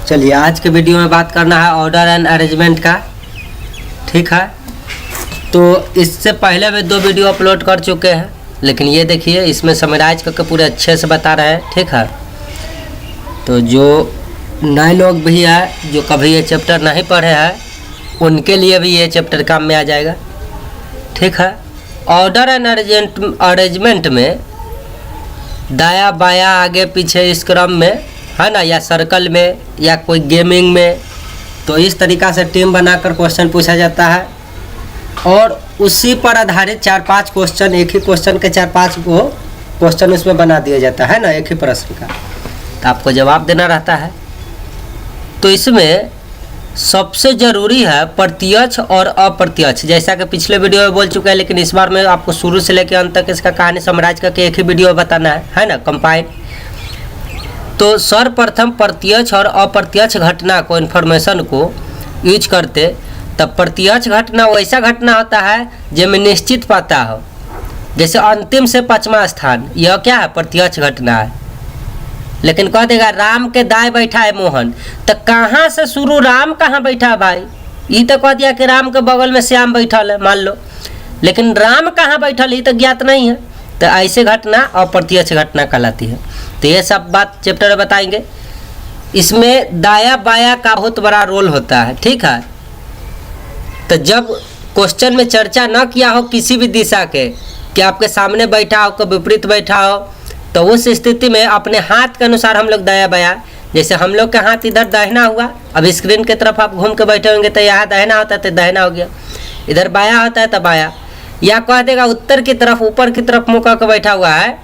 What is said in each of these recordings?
चलिए आज के वीडियो में बात करना है ऑर्डर एंड अरेंजमेंट का। ठीक है, तो इससे पहले भी 2 वीडियो अपलोड कर चुके हैं, लेकिन ये देखिए इसमें समराइज करके पूरे अच्छे से बता रहे हैं। ठीक है, तो जो नए लोग भी हैं जो कभी ये चैप्टर नहीं पढ़े हैं उनके लिए भी ये चैप्टर काम में आ जाएगा। ठीक है, ऑर्डर एंड अरेंजमेंट में दाया बाया आगे पीछे इस क्रम में है ना, या सर्कल में या कोई गेमिंग में, तो इस तरीक़ा से टीम बनाकर क्वेश्चन पूछा जाता है और उसी पर आधारित 4-5 क्वेश्चन, एक ही क्वेश्चन के 4-5 को क्वेश्चन उसमें बना दिया जाता है ना, एक ही प्रश्न का, तो आपको जवाब देना रहता है। तो इसमें सबसे ज़रूरी है प्रत्यक्ष और अप्रत्यक्ष, जैसा कि पिछले वीडियो में बोल चुका है, लेकिन इस बार में आपको शुरू से लेकर अंत तक इसका कहानी समराइज करके एक ही वीडियो बताना है ना, कंपाइन। तो सर्वप्रथम प्रत्यक्ष और अप्रत्यक्ष घटना को, इन्फॉर्मेशन को यूज करते, तब प्रत्यक्ष घटना वैसा घटना होता है जिसमें निश्चित पता हो, जैसे अंतिम से 5वां स्थान, यह क्या है, प्रत्यक्ष घटना है। लेकिन कह देगा राम के दाएं बैठा है मोहन, तो कहाँ से शुरू, राम कहाँ बैठा है भाई, ये तो कह दिया कि राम के बगल में श्याम बैठल है मान लो, लेकिन राम कहाँ बैठल ये तो ज्ञात नहीं है, तो ऐसे घटना अप्रत्यक्ष घटना कहलाती है। तो ये सब बात चैप्टर में बताएंगे। इसमें दाया बाया का बहुत बड़ा रोल होता है। ठीक है, तो जब क्वेश्चन में चर्चा न किया हो किसी भी दिशा के, कि आपके सामने बैठा हो, आपको विपरीत बैठा हो, तो उस स्थिति में अपने हाथ के अनुसार हम लोग दाया बाया, जैसे हम लोग का हाथ इधर दाहिना हुआ, अब स्क्रीन की तरफ आप घूम के बैठे होंगे तो यहाँ दाहिना होता है तो दाहिना हो गया, इधर बाया होता है तो बाया, या कह देगा उत्तर की तरफ, ऊपर की तरफ मुँह करके बैठा हुआ है,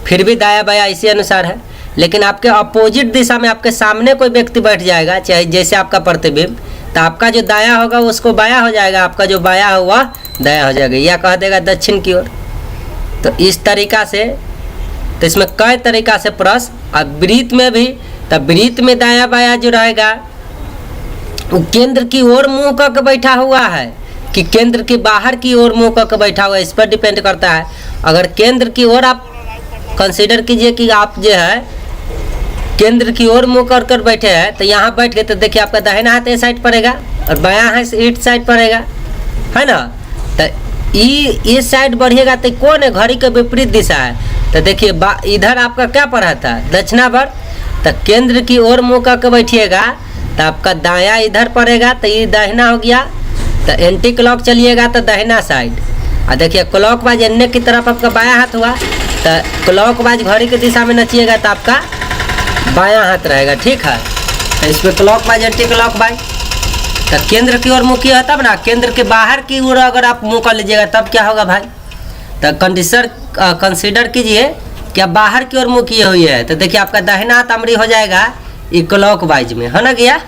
फिर भी दाया बाया इसी अनुसार है। लेकिन आपके अपोजिट दिशा में आपके सामने कोई व्यक्ति बैठ जाएगा, चाहे जैसे आपका प्रतिबिंब, तो आपका जो दाया होगा उसको बाया हो जाएगा, आपका जो बाया हुआ दाया हो जाएगा, या कह देगा दक्षिण की ओर। तो इस तरीका से, तो इसमें कई तरीका से प्रश्न, और वृत्त में भी, तब वृत्त में दाया बाया जो रहेगा वो केंद्र की ओर मुँह करके बैठा हुआ है कि केंद्र के बाहर की ओर मुँह करके बैठा हुआ है, इस पर डिपेंड करता है। अगर केंद्र की ओर आप कंसीडर कीजिए कि आप जो है केंद्र की ओर मुँह कर बैठे हैं, तो यहाँ बैठ के तो देखिए आपका दाहिना हाथ इस साइड पड़ेगा और बायां हाथ इस साइड पड़ेगा, है ना। तो इस साइड बढ़िएगा तो कौन है, घड़ी के विपरीत दिशा है, तो देखिए इधर आपका क्या पड़ा था, दक्षिणावर्त, तो केंद्र की ओर मुँह करके बैठिएगा तो आपका दायां इधर पड़ेगा, तो ये दाहिना हो गया। तो एंटी क्लॉक चलिएगा तो दाहिना साइड, और देखिए क्लॉक वाइज एन्ने की तरफ आपका बायां हाथ हुआ, तो क्लॉक वाइज घड़ी की दिशा में नचिएगा तो आपका बायां हाथ रहेगा। ठीक है, तो इसमें clock wise anti clock wise, तो केंद्र की ओर मुँह किया तब ना, केंद्र के बाहर की ओर अगर आप मुँह कर लीजिएगा तब क्या होगा भाई, तो कंसीडर कीजिए कि आप बाहर की ओर मुँह किए हुए है, तो देखिए आपका दाहिना हाथ अमरी हो जाएगा ये क्लॉक वाइज में, है ना गया,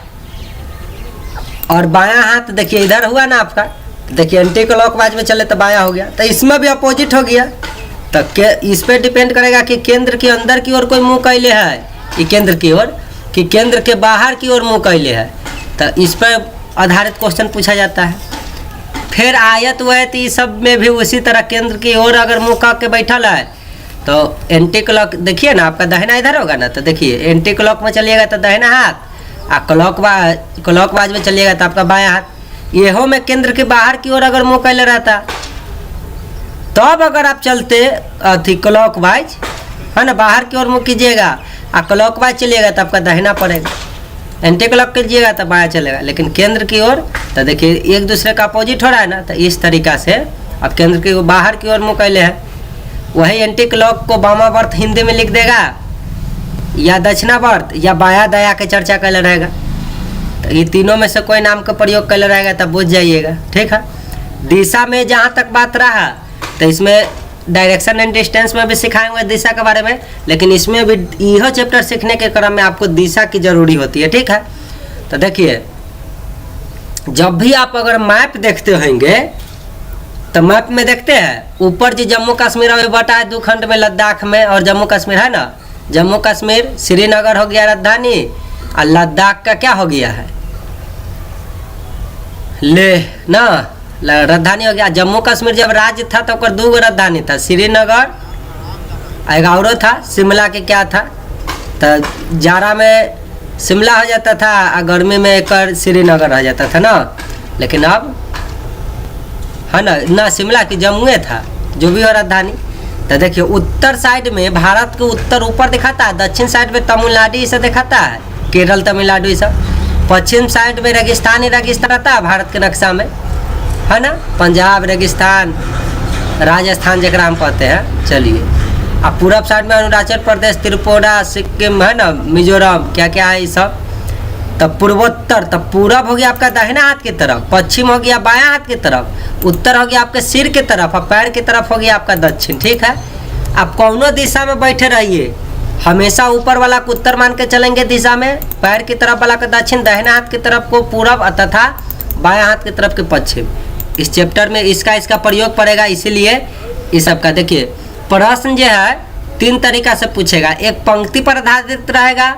और बायां हाथ देखिए इधर हुआ ना आपका, देखिए एंटी क्लॉक वाइज में चले तो बायां हो गया, तो इसमें भी अपोजिट हो गया। तो इस पे डिपेंड करेगा कि केंद्र के अंदर की ओर कोई मुँह कैले है, ये केंद्र की ओर, कि केंद्र के बाहर की ओर मुँह कैले है, तो इस पर आधारित क्वेश्चन पूछा जाता है। फिर आयत वयत ये सब में भी उसी तरह केंद्र की ओर अगर मुँह करके बैठल है तो एंटी क्लॉक, देखिए ना आपका दाहिना इधर होगा ना, तो देखिए एंटी क्लॉक में चलिएगा तो दाहिना हाथ, और क्लॉक वाइज में चलिएगा तो आपका बायां हाथ। येहो में केंद्र के बाहर की ओर अगर मुँह कैले रहता तब अगर आप चलते अथी क्लॉक वाइज, है ना, बाहर की ओर मुँह कीजिएगा और क्लॉक वाइज चलिएगा तो आपका दाहिना पड़ेगा, एंटी क्लॉक कीजिएगा तो बायां चलेगा, लेकिन केंद्र की ओर तो देखिए एक दूसरे का अपोजिट हो रहा है ना, तो इस तरीका से आप केंद्र की बाहर की ओर मुँह कैले हैं, वही एंटी क्लॉक को वामावर्त हिंदी में लिख देगा, या दक्षिणावर्त या बाया दाया के चर्चा कैले रहेगा, तो ये तीनों में से कोई नाम का प्रयोग कैले रहेगा तब बुझ जाइएगा। ठीक है, दिशा में जहाँ तक बात रहा तो इसमें डायरेक्शन एंड डिस्टेंस में भी सिखाएंगे दिशा के बारे में, लेकिन इसमें भी यह चैप्टर सीखने के क्रम में आपको दिशा की जरूरी होती है। ठीक है, तो देखिए जब भी आप अगर मैप देखते होंगे तो मैप में देखते हैं ऊपर जो जम्मू कश्मीर अभी बटा है 2 खंड में, लद्दाख में और जम्मू कश्मीर, है ना। जम्मू कश्मीर श्रीनगर हो गया राजधानी, और लद्दाख का क्या हो गया है, लेह ना, राजधानी हो गया। जम्मू कश्मीर जब राज्य था तो 2 राजधानी था, श्रीनगर, एक और था शिमला के क्या था, तो जारा में शिमला हो जाता था और गर्मी में एक श्रीनगर हो जाता था ना, लेकिन अब है ना शिमला की जम्मू था जो भी हो राजधानी। तो देखिए उत्तर साइड में भारत के उत्तर ऊपर दिखाता है, दक्षिण साइड में तमिलनाडु ये सब दिखाता है, केरल तमिलनाडु ये सब। पश्चिम साइड में रेगिस्तान ही रेगिस्तान रहता है भारत के नक्शा में, है ना, पंजाब रेगिस्तान, राजस्थान जरा हम कहते हैं। चलिए अब पूरब साइड में अरुणाचल प्रदेश, त्रिपुरा, सिक्किम, है ना, मिजोरम, क्या क्या है ये सब। तब पूर्वोत्तर, तब पूरब हो गया आपका दाहिना हाथ की तरफ, पश्चिम हो गया बायां हाथ की तरफ, उत्तर हो गया आपके सिर की तरफ और पैर की तरफ हो गया आपका दक्षिण। ठीक है, आप कौनों दिशा में बैठे रहिए, हमेशा ऊपर वाला को उत्तर मान के चलेंगे दिशा में, पैर की तरफ वाला का दक्षिण, दाहिना हाथ की तरफ को पूरब तथा बायां हाथ की तरफ के पश्चिम। इस चैप्टर में इसका प्रयोग पड़ेगा, इसीलिए इस सब का देखिए प्रश्न जो है 3 तरीका से पूछेगा। एक पंक्ति पर आधारित रहेगा,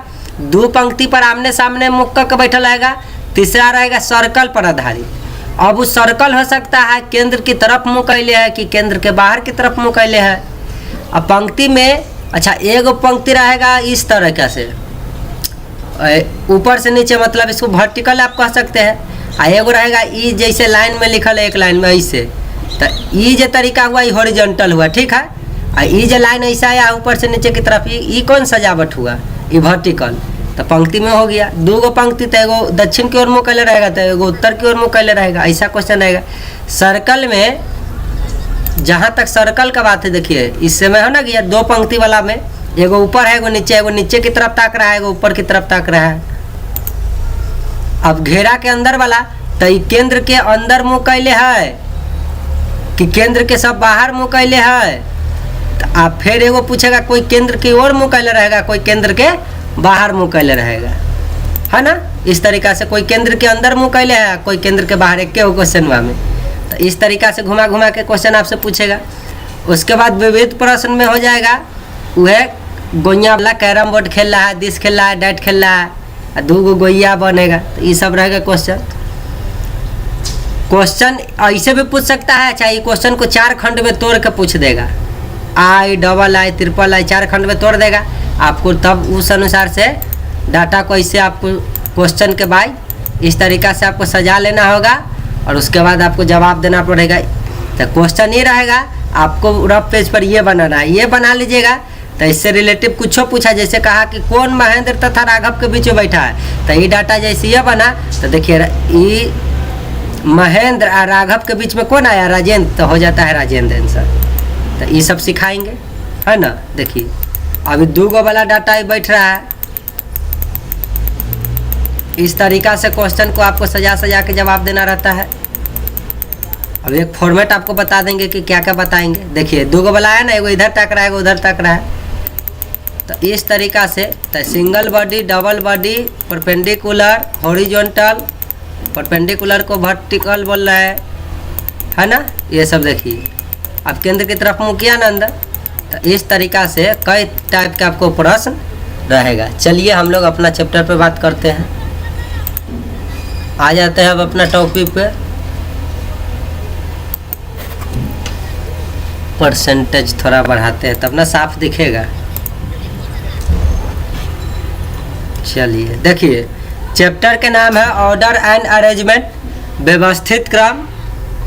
2 पंक्ति पर आमने सामने मुख करके बैठा रहेगा, तीसरा रहेगा सर्कल पर आधारित। अब उस सर्कल हो सकता है केंद्र की तरफ मुँह कैले है कि केंद्र के बाहर की तरफ मुँह कैले है। अब पंक्ति में अच्छा एक पंक्ति रहेगा इस तरह से ऊपर से नीचे, मतलब इसको वर्टिकल आप कह सकते हैं, आ एगो रहेगा ई जैसे लाइन में लिखल है एक लाइन में ऐसे, तो ई जो तरीका हुआ ये हॉरिजॉन्टल हुआ। ठीक है, आ ई जो लाइन ऐसा आया ऊपर से नीचे की तरफ, ये कौन सजावट हुआ, ये वर्टिकल। तो पंक्ति में हो गया 2 गो पंक्ति, तो एगो दक्षिण की ओर मुँह कैले रहेगा, तो एगो उत्तर की ओर मुँह कैले रहेगा, ऐसा क्वेश्चन रहेगा। सर्कल में जहाँ तक सर्कल का बात है देखिए इस समय है ना कि 2 पंक्ति वाला में एगो ऊपर है एगो नीचे की तरफ ताक रहा है, एगो ऊपर की तरफ ताक रहा है। अब घेरा के अंदर वाला तो ये केंद्र के अंदर मुँह कैले है कि केंद्र के सब बाहर मुँह कैले है। तो आप फिर एगो पूछेगा कोई केंद्र की ओर मुँह कैले रहेगा, कोई केंद्र के बाहर मुँह कैले रहेगा, है ना। इस तरीका से कोई केंद्र के अंदर मुँह कैले है, कोई केंद्र के बाहर, एक के क्वेश्चन में। तो इस तरीका से घुमा घुमा के क्वेश्चन आपसे पूछेगा। उसके बाद विविध प्रश्न में हो जाएगा वह गोइया वाला, कैरम बोर्ड खेल रहा है, दिस खेल रहा है, डैट खेल रहा है, 2 गो गोइया बनेगा, तो ये सब रहेगा क्वेश्चन ऐसे भी पूछ सकता है। चाहे क्वेश्चन को 4 खंड में तोड़ के पूछ देगा, आई, डबल आई, ट्रिपल आई, 4 खंड में तोड़ देगा आपको, तब उस अनुसार से डाटा को ऐसे आपको क्वेश्चन के बाय इस तरीका से आपको सजा लेना होगा और उसके बाद आपको जवाब देना पड़ेगा। तो क्वेश्चन ये रहेगा, आपको रफ पेज पर ये बनाना है, ये बना लीजिएगा। तो इससे रिलेटिव कुछ पूछा, जैसे कहा कि कौन महेंद्र तथा राघव के बीच में बैठा है, तो ये डाटा जैसे ये बना, तो देखिए ये महेंद्र और राघव के बीच में कौन आया, राजेंद्र, तो हो जाता है राजेंद्र आंसर। तो ये सब सिखाएंगे, है ना। देखिए अभी 2 गो वाला डाटा ही बैठ रहा है, इस तरीका से क्वेश्चन को आपको सजा सजा के जवाब देना रहता है। अब एक फॉर्मेट आपको बता देंगे कि क्या क्या बताएंगे। देखिए 2 गो वाला है ना, एगो इधर तक रहा है, एगो उधर तक रहा है, तो इस तरीका से तो single body, double body, perpendicular, horizontal, perpendicular को वर्टिकल बोल रहा है ना, ये सब देखिए। अब केंद्र की तरफ मुँह किया ना अंदर, तो इस तरीका से कई टाइप का आपको प्रश्न रहेगा। चलिए हम लोग अपना चैप्टर पे बात करते हैं, आ जाते हैं अब अपना टॉपिक पे। परसेंटेज थोड़ा बढ़ाते हैं तब ना साफ दिखेगा। चलिए देखिए चैप्टर के नाम है ऑर्डर एंड अरेंजमेंट, व्यवस्थित क्रम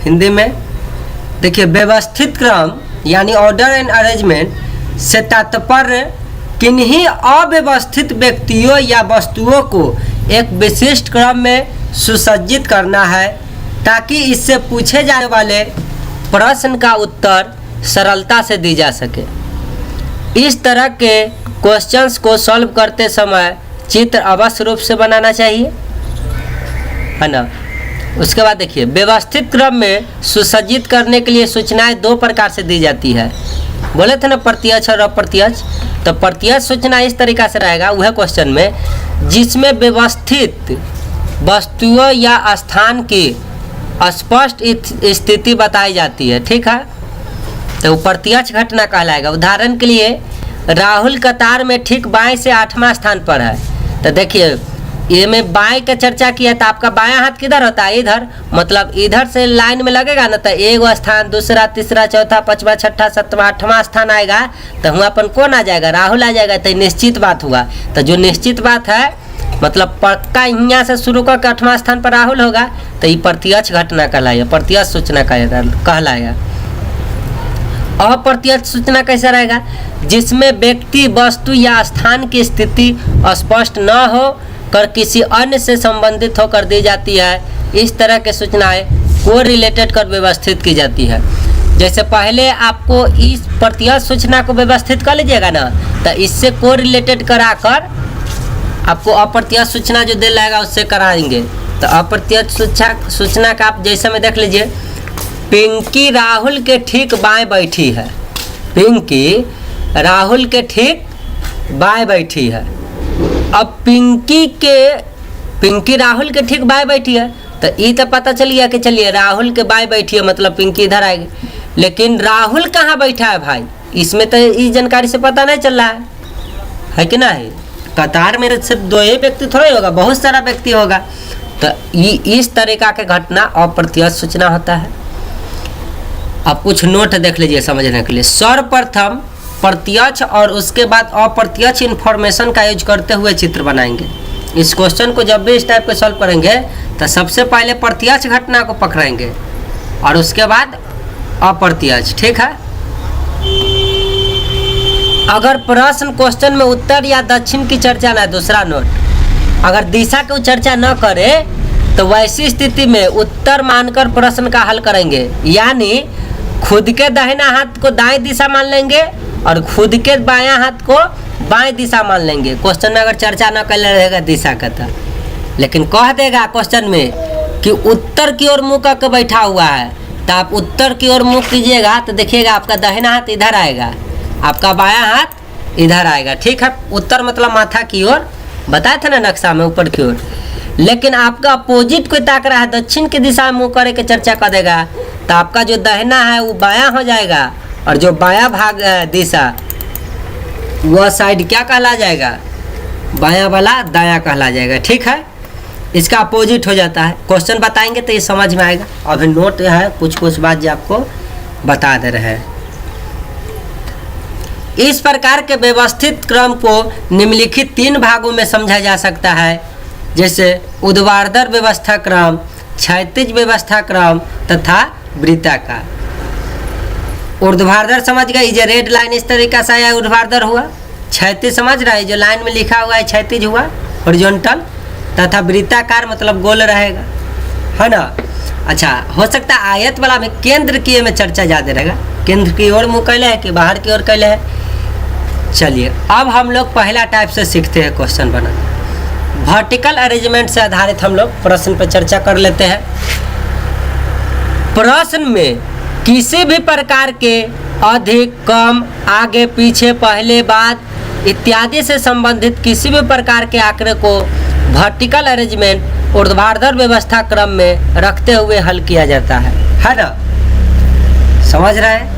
हिंदी में। देखिए व्यवस्थित क्रम यानी ऑर्डर एंड अरेंजमेंट से तात्पर्य किन्हीं अव्यवस्थित व्यक्तियों या वस्तुओं को एक विशिष्ट क्रम में सुसज्जित करना है ताकि इससे पूछे जाने वाले प्रश्न का उत्तर सरलता से दी जा सके। इस तरह के क्वेश्चंस को सॉल्व करते समय चित्र अवश्य रूप से बनाना चाहिए, है ना। उसके बाद देखिए व्यवस्थित क्रम में सुसज्जित करने के लिए सूचनाएं 2 प्रकार से दी जाती है। बोले थे ना प्रत्यक्ष और अप्रत्यक्ष, तो प्रत्यक्ष सूचना इस तरीका से रहेगा वह क्वेश्चन में जिसमें व्यवस्थित वस्तुओं या स्थान की स्पष्ट स्थिति बताई जाती है, ठीक है, तो प्रत्यक्ष घटना कहलाएगा। उदाहरण के लिए राहुल कतार में ठीक बाएं से 8वां स्थान पर है, तो देखिए ये में बाएं का चर्चा किया तो आपका बायां हाथ किधर होता है, इधर, मतलब इधर से लाइन में लगेगा ना, तो एगो स्थान, दूसरा, तीसरा, चौथा, 5वां, 6वां, 7वां, 8वां स्थान आएगा, तो वहाँ अपन कौन आ जाएगा, राहुल आ जाएगा। तो निश्चित बात हुआ, तो जो निश्चित बात है मतलब पक्का यहाँ से शुरू करके 8वां स्थान पर राहुल होगा तो ये प्रत्यक्ष घटना कहलाएगा, प्रत्यक्ष सूचना कहलाएगा। अप्रत्यक्ष सूचना कैसा रहेगा? जिसमें व्यक्ति, वस्तु या स्थान की स्थिति स्पष्ट न हो कर किसी अन्य से संबंधित होकर दी जाती है। इस तरह के सूचनाएं को रिलेटेड कर व्यवस्थित की जाती है। जैसे पहले आपको इस प्रत्यक्ष सूचना को व्यवस्थित कर लीजिएगा ना, तो इससे को रिलेटेड कराकर आपको अप्रत्यक्ष सूचना जो दे लाएगा उससे कराएंगे। तो अप्रत्यक्ष सूचना का आप जैसे में देख लीजिए, पिंकी राहुल के ठीक बाएं बैठी है। पिंकी राहुल के ठीक बाएं बैठी है। अब पिंकी राहुल के ठीक बाएं बैठी है तो ये तो पता चल गया कि चलिए राहुल के बाएं बैठी है मतलब पिंकी इधर आएगी। लेकिन राहुल कहाँ बैठा है भाई, इसमें तो इस जानकारी से पता नहीं चल रहा है कि नहीं? कतार में सिर्फ 2 ही व्यक्ति थोड़ा होगा, बहुत सारा व्यक्ति होगा। तो इस तरीका के घटना अप्रत्यक्ष सूचना होता है। अब कुछ नोट देख लीजिए समझने के लिए। सर्वप्रथम प्रत्यक्ष और उसके बाद अप्रत्यक्ष इन्फॉर्मेशन का यूज करते हुए चित्र बनाएंगे। इस क्वेश्चन को जब भी इस टाइप के सॉल्व करेंगे तो सबसे पहले प्रत्यक्ष घटना को पकड़ेंगे और उसके बाद अप्रत्यक्ष, ठीक है। अगर प्रश्न क्वेश्चन में उत्तर या दक्षिण की चर्चा ना, दूसरा नोट, अगर दिशा की चर्चा न करे तो वैसी स्थिति में उत्तर मानकर प्रश्न का हल करेंगे। यानी खुद के दाहिना हाथ को दाएं दिशा मान लेंगे और खुद के बायां हाथ को बाएं दिशा मान लेंगे। क्वेश्चन में अगर चर्चा न कर रहेगा दिशा का था, लेकिन कह देगा क्वेश्चन में कि उत्तर की ओर मुंह करके बैठा हुआ है, तो आप उत्तर की ओर मुंह कीजिएगा तो देखिएगा आपका दाहिना हाथ इधर आएगा, आपका बायां हाथ इधर आएगा, ठीक है। उत्तर मतलब माथा की ओर, बताया था ना नक्शा में ऊपर की ओर। लेकिन आपका अपोजिट कोई ताक रहा है, दक्षिण की दिशा में मुंह करे के चर्चा कर देगा तो आपका जो दाहिना है वो बायां हो जाएगा और जो बायां भाग दिशा वह साइड क्या कहला जाएगा, बायां वाला दायां कहला जाएगा, ठीक है। इसका अपोजिट हो जाता है। क्वेश्चन बताएंगे तो ये समझ में आएगा। अभी नोट है कुछ बात जो आपको बता दे रहे हैं। इस प्रकार के व्यवस्थित क्रम को निम्नलिखित 3 भागों में समझा जा सकता है, जैसे ऊर्ध्वाधर व्यवस्था क्रम, क्षैतिज व्यवस्था क्रम तथा वृत्ताकार। ऊर्ध्वाधर समझ गए, जो रेड लाइन इस तरीका से आया ऊर्ध्वाधर हुआ। क्षैतिज समझ रहा है, जो लाइन में लिखा हुआ है क्षैतिज हुआ हॉरिजॉन्टल, तथा वृत्ताकार मतलब गोल रहेगा, है ना। अच्छा, हो सकता है आयत वाला में केंद्र की में चर्चा ज़्यादा रहेगा, केंद्र की ओर मुँह कैले है कि बाहर की ओर कैले है। चलिए अब हम लोग पहला टाइप से सीखते हैं क्वेश्चन बनाना। वर्टिकल अरेंजमेंट से आधारित हम लोग प्रश्न पर चर्चा कर लेते हैं। प्रश्न में किसी भी प्रकार के अधिक, कम, आगे, पीछे, पहले, बाद इत्यादि से संबंधित किसी भी प्रकार के आंकड़े को वर्टिकल अरेंजमेंट ऊर्ध्वाधर व्यवस्था क्रम में रखते हुए हल किया जाता है ना। समझ रहे हैं?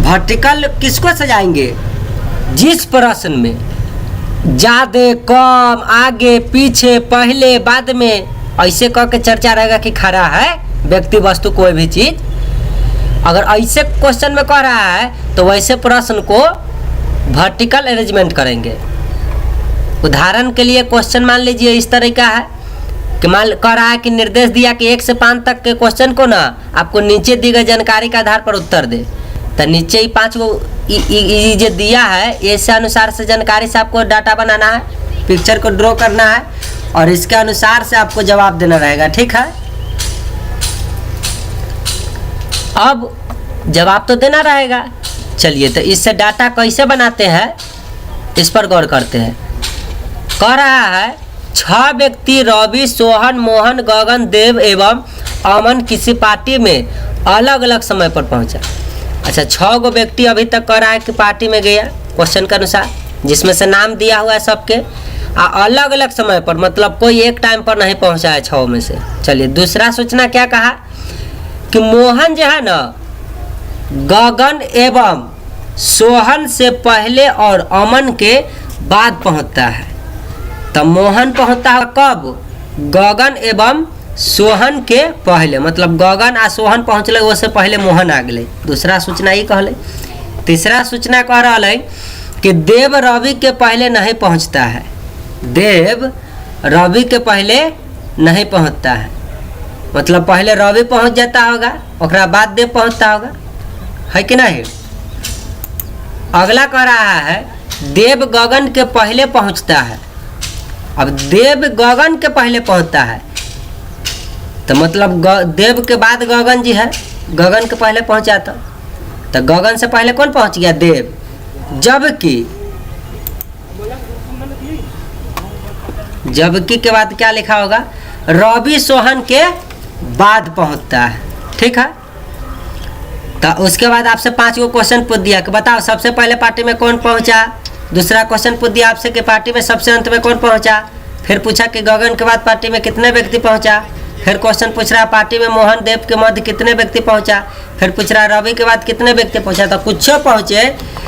वर्टिकल किसको सजाएंगे? जिस प्रश्न में ज़्यादा, कम, आगे, पीछे, पहले, बाद में ऐसे कह के चर्चा रहेगा कि खड़ा है व्यक्ति, वस्तु, कोई भी चीज़। अगर ऐसे क्वेश्चन में कह रहा है तो वैसे प्रश्न को वर्टिकल अरेंजमेंट करेंगे। उदाहरण के लिए क्वेश्चन मान लीजिए इस तरह का है कि मान कह रहा है कि निर्देश दिया कि 1 से 5 तक के क्वेश्चन को ना आपको नीचे दी गई जानकारी के आधार पर उत्तर दे। तो नीचे ही 5 को जो दिया है इस अनुसार से जानकारी से आपको डाटा बनाना है, पिक्चर को ड्रॉ करना है और इसके अनुसार से आपको जवाब देना रहेगा, ठीक है। अब जवाब तो देना रहेगा। चलिए तो इससे डाटा कैसे बनाते हैं इस पर गौर करते हैं। कह रहा है 6 व्यक्ति रवि, सोहन, मोहन, गगन, देव एवं अमन किसी पार्टी में अलग अलग समय पर पहुंचा। अच्छा, 6 गो व्यक्ति अभी तक कह रहा है कि पार्टी में गया क्वेश्चन के अनुसार, जिसमें से नाम दिया हुआ है सबके, अलग अलग समय पर, मतलब कोई एक टाइम पर नहीं पहुंचा है 6 में से। चलिए दूसरा सूचना क्या कहा कि मोहन जो है ना गगन एवं सोहन से पहले और अमन के बाद पहुंचता है। तो मोहन पहुंचता है कब? गगन एवं सोहन के पहले, मतलब गगन आ सोहन पहुँचल उससे पहले मोहन आ गए। दूसरा सूचना ये कहले। तीसरा सूचना कह रहा है कि देव रवि के पहले नहीं पहुंचता है। देव रवि के पहले नहीं पहुंचता है, मतलब पहले रवि पहुंच जाता होगा, ओकरा बाद देव पहुंचता होगा, है कि नहीं। अगला कह रहा है देव गगन के पहले पहुंचता है। अब देव गगन के पहले पहुंचता है तो मतलब देव के बाद गगन जी है, गगन के पहले पहुंचा तो गगन से पहले कौन पहुंच गया, देव। जबकि के बाद क्या लिखा होगा, रवि सोहन के बाद पहुंचता है, ठीक है। तो उसके बाद आपसे 5 गो क्वेश्चन पूछ दिया कि बताओ सबसे पहले पार्टी में कौन पहुंचा। दूसरा क्वेश्चन पूछ दिया आपसे कि पार्टी में सबसे अंत में कौन पहुंचा। फिर पूछा कि गगन के बाद पार्टी में कितने व्यक्ति पहुंचा। फिर क्वेश्चन पूछ रहा है पार्टी में मोहन देव के मध्य कितने व्यक्ति पहुंचा। फिर पूछ रहा है रवि के बाद कितने व्यक्ति पहुंचा। तो कुछ पहुंचे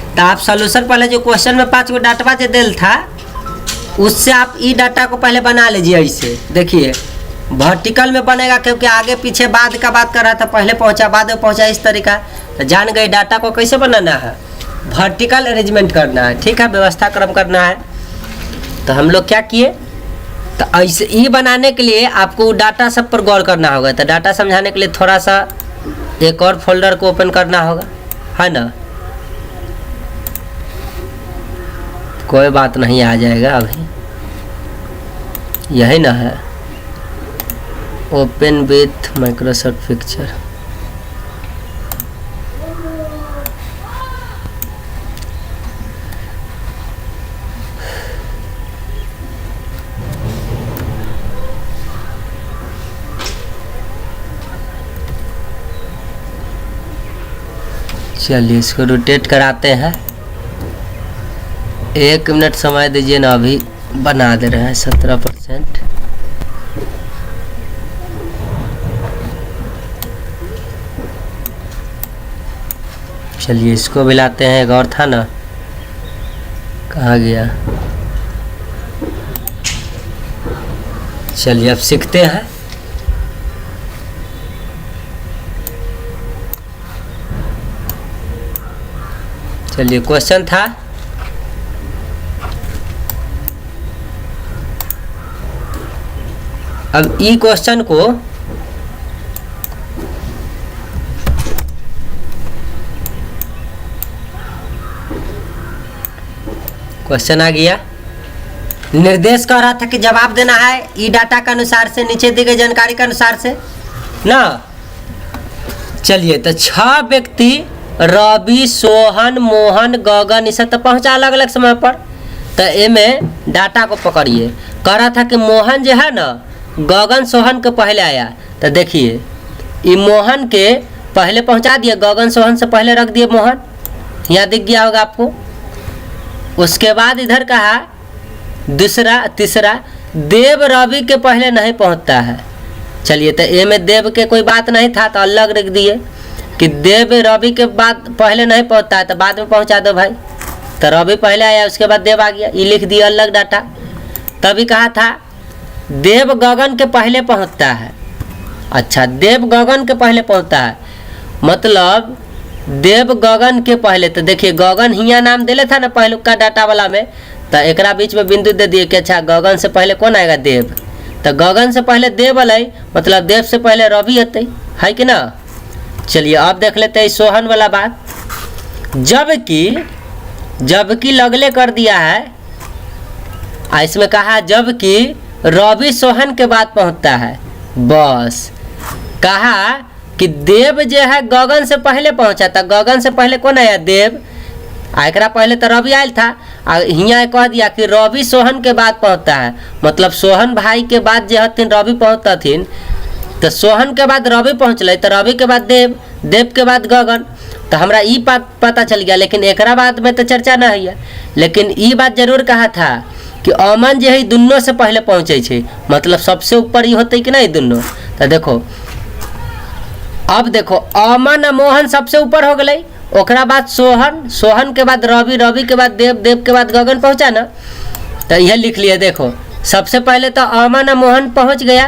तो आप सोल्यूशन पहले जो क्वेश्चन में 5 गो डाटा जो दिल था उससे आप ई डाटा को पहले बना लीजिए। ऐसे देखिए वर्टिकल में बनेगा क्योंकि आगे पीछे बाद का बात कर रहा था, पहले पहुंचा बाद में पहुंचा, इस तरीका। तो जान गए डाटा को कैसे बनाना है, वर्टिकल अरेंजमेंट करना है, ठीक है, व्यवस्था क्रम करना है। तो हम लोग क्या किए, तो ऐसे ई बनाने के लिए आपको डाटा सब पर गौर करना होगा। तो डाटा समझाने के लिए थोड़ा सा एक और फोल्डर को ओपन करना होगा, है ना। कोई बात नहीं, आ जाएगा अभी, यही ना है, ओपन विथ माइक्रोसॉफ्ट पिक्चर। चलिए इसको रोटेट कराते हैं। 1 मिनट समय दीजिए ना, अभी बना दे रहे हैं 17%। चलिए इसको भी लाते हैं, एक और था ना, कहाँ गया। चलिए अब सीखते हैं। चलिए क्वेश्चन था अब ई क्वेश्चन को क्वेश्चन आ गया। निर्देश कह रहा था कि जवाब देना है ई डाटा के अनुसार से, नीचे दी गई जानकारी के अनुसार से ना। चलिए तो 6 व्यक्ति रवि सोहन मोहन गगन इस तो पहुंचा अलग अलग समय पर। तो इनमें डाटा को पकड़िए। कह रहा था कि मोहन जो है ना गगन सोहन के पहले आया। तो देखिए ये मोहन के पहले पहुंचा दिए, गगन सोहन से पहले रख दिए मोहन, यहाँ दिख गया होगा आपको। उसके बाद इधर कहा तीसरा देव रवि के पहले नहीं पहुंचता है। चलिए तो ए में देव के कोई बात नहीं था तो अलग रख दिए कि देव रवि के बाद पहले नहीं पहुंचता है तो बाद में पहुंचा दो भाई। तो रवि पहले आया उसके बाद देव आ गया, ये लिख दिया अलग डाटा। तभी कहा था देव गगन के पहले पहुंचता है। अच्छा देव गगन के पहले पहुंचता है मतलब देव गगन के पहले। तो देखिए गगन हिया नाम दिले था ना पहले का डाटा वाला में, तो एक बीच में बिंदु दे दिए कि अच्छा गगन से पहले कौन आएगा, देव। तो गगन से पहले देव अल मतलब देव से पहले रवि हते, है कि ना। चलिए अब देख लेते हैं सोहन वाला बात। जबकि लगले कर दिया है, इसमें कहा जबकि रवि सोहन के बाद पहुंचता है। बस कहा कि देव जो है गगन से पहले पहुंचा था, गगन से पहले कौन आया, देव। एकरा पहले तो रवि आयल था, हियाँ कह दिया कि रवि सोहन के बाद पहुंचता है मतलब सोहन भाई के बाद जो हथिन रवि पहुंचतथिन। तो सोहन के बाद रवि पहुँचल तो रवि के बाद देव, देव के बाद गगन। तो हमरा ई बात पता चल गया, लेकिन एकरा बाद में तो चर्चा ना है। लेकिन ई बात जरूर कहा था कि अमन जो है दोनों से पहले पहुँचे छे, मतलब सबसे ऊपर ही होते कि नहीं दोनों। तो देखो अब देखो अमन और मोहन सबसे ऊपर हो गए, ओकरा बाद सोहन, सोहन के बाद रवि, रवि के बाद देव, देव के बाद गगन पहुँचा ना। तो यह लिख लिए देखो सबसे पहले तो अमन और मोहन पहुँच गया,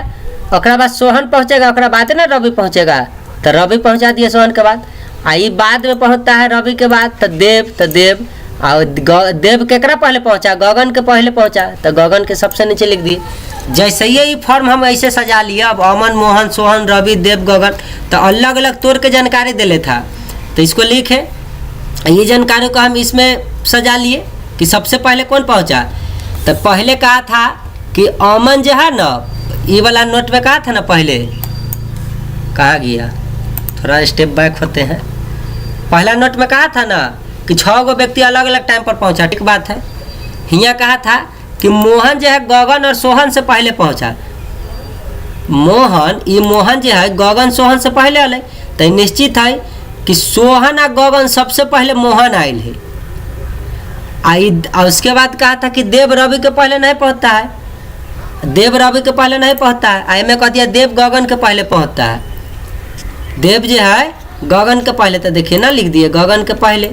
ओकरा बाद सोहन पहुँचेगा, ओकरा बाद ना रवि पहुँचेगा। तो रवि पहुँचा दिया सोहन के बाद, आई बाद में पहुँचता है रवि के बाद तो देव और देव केकरा पहले पहुंचा, गगन के पहले पहुंचा, तो गगन के सबसे नीचे लिख दिए। जैसे ही फॉर्म हम ऐसे सजा लिए, अब अमन, मोहन, सोहन, रवि, देव, गगन, तो अलग अलग तोड़ के जानकारी दे ले था, तो इसको लिखे। ये जानकारी को हम इसमें सजा लिए कि सबसे पहले कौन पहुंचा। तो पहले कहा था कि अमन जो है ना, ये वाला नोट में कहा था ना, पहले कहा गया, थोड़ा स्टेप बैक होते हैं। पहला नोट में कहा था ना कि 6 गो व्यक्ति अलग अलग टाइम पर पहुंचा, ठीक बात है। यहाँ कहा था कि मोहन जो है गगन और सोहन से पहले पहुंचा। मोहन जो है गगन सोहन से पहले आए, तो निश्चित है कि सोहन और गगन सबसे पहले मोहन आयल है। और उसके बाद कहा था कि देव रवि के पहले नहीं पहुंचता है, देव रवि के पहले नहीं पहुंचता है। आई में कह दिया देव गगन के पहले पहुंचता है। देव जो है गगन के पहले, तो देखिए ना लिख दिए गगन के पहले,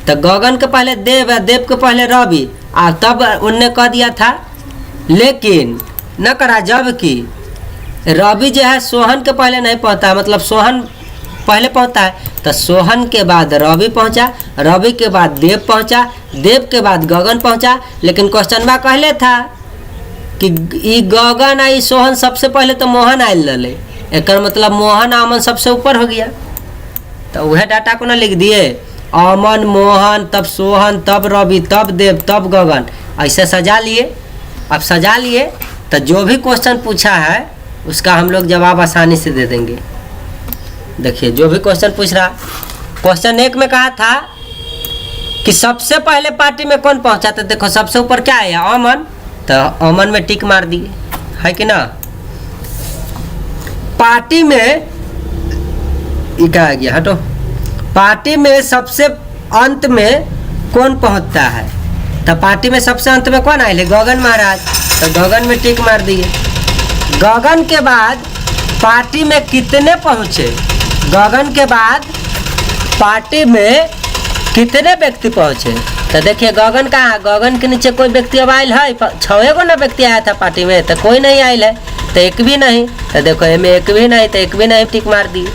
तो गगन के पहले देव है, देव के पहले रवि, और तब उनने कह दिया था लेकिन न करा जब कि रवि जो है सोहन के पहले नहीं पहुंचता है, मतलब सोहन पहले पहुंचता है, तो सोहन के बाद रवि पहुंचा, रवि के बाद देव पहुंचा, देव के बाद गगन पहुंचा। लेकिन क्वेश्चन में कहले था कि ई गगन आई सोहन सबसे पहले तो मोहन आयल रहे, एक मतलब मोहन अमन सबसे ऊपर हो गया। तो वह डाटा को ना लिख दिए, अमन, मोहन, तब सोहन, तब रवि, तब देव, तब गगन, ऐसे सजा लिए। अब सजा लिए तो जो भी क्वेश्चन पूछा है उसका हम लोग जवाब आसानी से दे देंगे। देखिए जो भी क्वेश्चन पूछ रहा, क्वेश्चन 1 में कहा था कि सबसे पहले पार्टी में कौन पहुंचा, तो देखो सबसे ऊपर क्या आया, अमन, तो अमन में टिक मार दिए, है कि ना। पार्टी में क्या आ गया, हटो, पार्टी में सबसे अंत में कौन पहुंचता है, तो पार्टी में सबसे अंत में कौन आए, गगन महाराज, तो गगन में टिक मार दिए। गगन के बाद पार्टी में कितने पहुंचे, गगन के बाद पार्टी में कितने व्यक्ति पहुंचे, तो देखिए गगन कहाँ, गगन के नीचे कोई व्यक्ति अब आयल है, 6 गो ना व्यक्ति आया था पार्टी में, तो कोई नहीं आयल है, तो एक भी नहीं, तो देखो इनमें एक भी नहीं, तो एक भी नहीं टिक मार दी।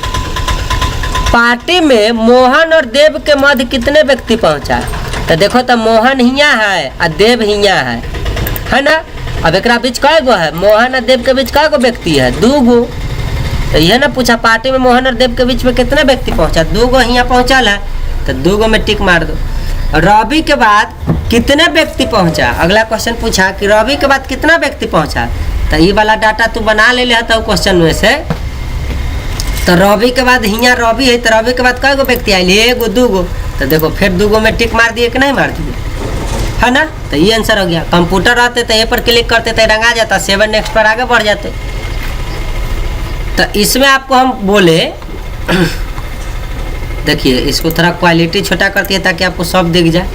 पार्टी में मोहन और देव के मध्य कितने व्यक्ति पहुंचा, तो देखो तो मोहन हियाँ है और देव हियाँ है ना। अब एक बीच कै गो है, मोहन और देव के बीच कै गो व्यक्ति है, 2 गो। तो यह ना पूछा पार्टी में मोहन और देव के बीच में कितने व्यक्ति पहुंचा, 2 गो हियाँ पहुँचल है, तो 2 गो में टिक मार दो। रवि के बाद कितने व्यक्ति पहुंचा, अगला क्वेश्चन पूछा कि रवि के बाद कितना व्यक्ति पहुंचा, तो ये वाला डाटा तू बना ले लेता हूँ क्वेश्चन में से। तो रवि के बाद हियाँ रवि है, तो रवि के बाद कै गो व्यक्ति आए, 1 गो 2 गो, तो देखो फिर 2 गो में टिक मार दिए कि नहीं मार दिए, है ना। तो ये आंसर हो गया। कंप्यूटर रहते तो ए पर क्लिक करते तो रंगा जाता, 7 नेक्स्ट पर आगे बढ़ जाते। तो इसमें आपको हम बोले देखिए इसको थोड़ा क्वालिटी छोटा करती है ताकि आपको सब दिख जाए,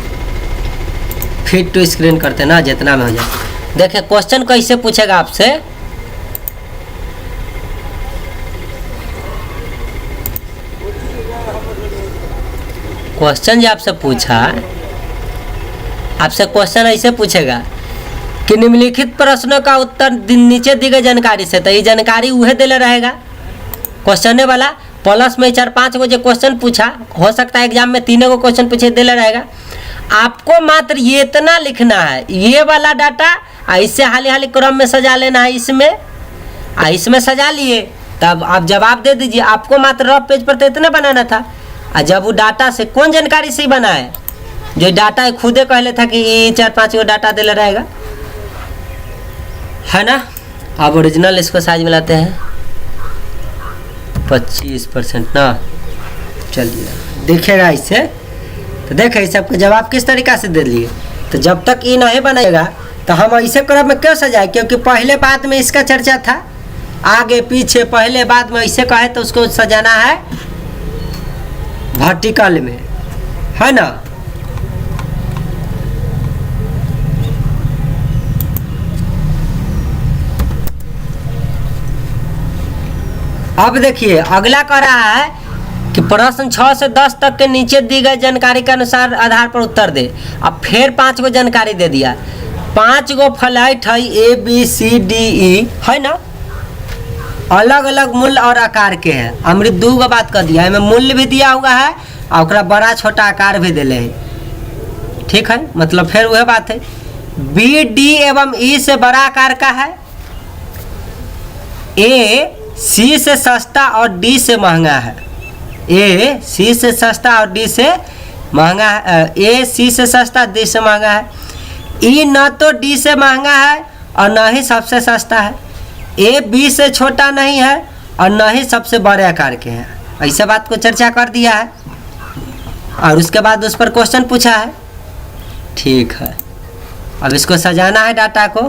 फिट टू स्क्रीन करते ना जितना में हो जाए। देखिए क्वेश्चन कैसे पूछेगा आपसे, क्वेश्चन जो आपसे पूछा, आपसे क्वेश्चन ऐसे पूछेगा कि निम्नलिखित प्रश्नों का उत्तर नीचे दी गई जानकारी से, तो ये जानकारी वह देले रहेगा क्वेश्चन वाला, प्लस में 4-5 गो जो क्वेश्चन पूछा, हो सकता है एग्जाम में 3 गो क्वेश्चन पूछे देले रहेगा। आपको मात्र ये इतना लिखना है, ये वाला डाटा ऐसे हाली हाली क्रम में सजा लेना है, इसमें सजा लिए, तब आप जवाब दे दीजिए। आपको मात्र रफ पेज पर तो इतना बनाना था, और जब वो डाटा से कौन जानकारी से ही बनाए, जो डाटा खुदे कहले था कि 4-5 गो डाटा देले रहेगा, है ना। अब ओरिजिनल इसको साइज में लाते हैं 25% ना, चलिए दिखेगा इससे। तो देखे इस सबका जवाब किस तरीका से दे लिए। तो जब तक ये नहीं बनाएगा तो हम ऐसे क्रम में क्यों सजाए, क्योंकि पहले बाद में इसका चर्चा था, आगे पीछे पहले बाद में ऐसे कहे तो उसको सजाना है वर्टिकल में, है ना। अब देखिए अगला कह रहा है कि प्रश्न 6 से 10 तक के नीचे दी गई जानकारी के अनुसार आधार पर उत्तर दे। अब फिर 5 गो जानकारी दे दिया, 5 गो फ्लाइट है ABCDE, है ना, अलग अलग मूल्य और आकार के हैं। अमृत 2 गो बात कर दिया है, मूल्य भी दिया हुआ है और बड़ा छोटा आकार भी दिले है, ठीक है, मतलब फिर वह बात है, बी डी एवं ई से बड़ा आकार का है, ए सी से सस्ता और डी से महंगा है। ए सी से सस्ता और डी से महंगा है, ए सी से सस्ता डी से महंगा है। ई न तो डी से महंगा है और न ही सबसे सस्ता है। ए बी से छोटा नहीं है और न ही सबसे बड़े आकार के हैं। ऐसा बात को चर्चा कर दिया है और उसके बाद उस पर क्वेश्चन पूछा है। ठीक है, अब इसको सजाना है डाटा को।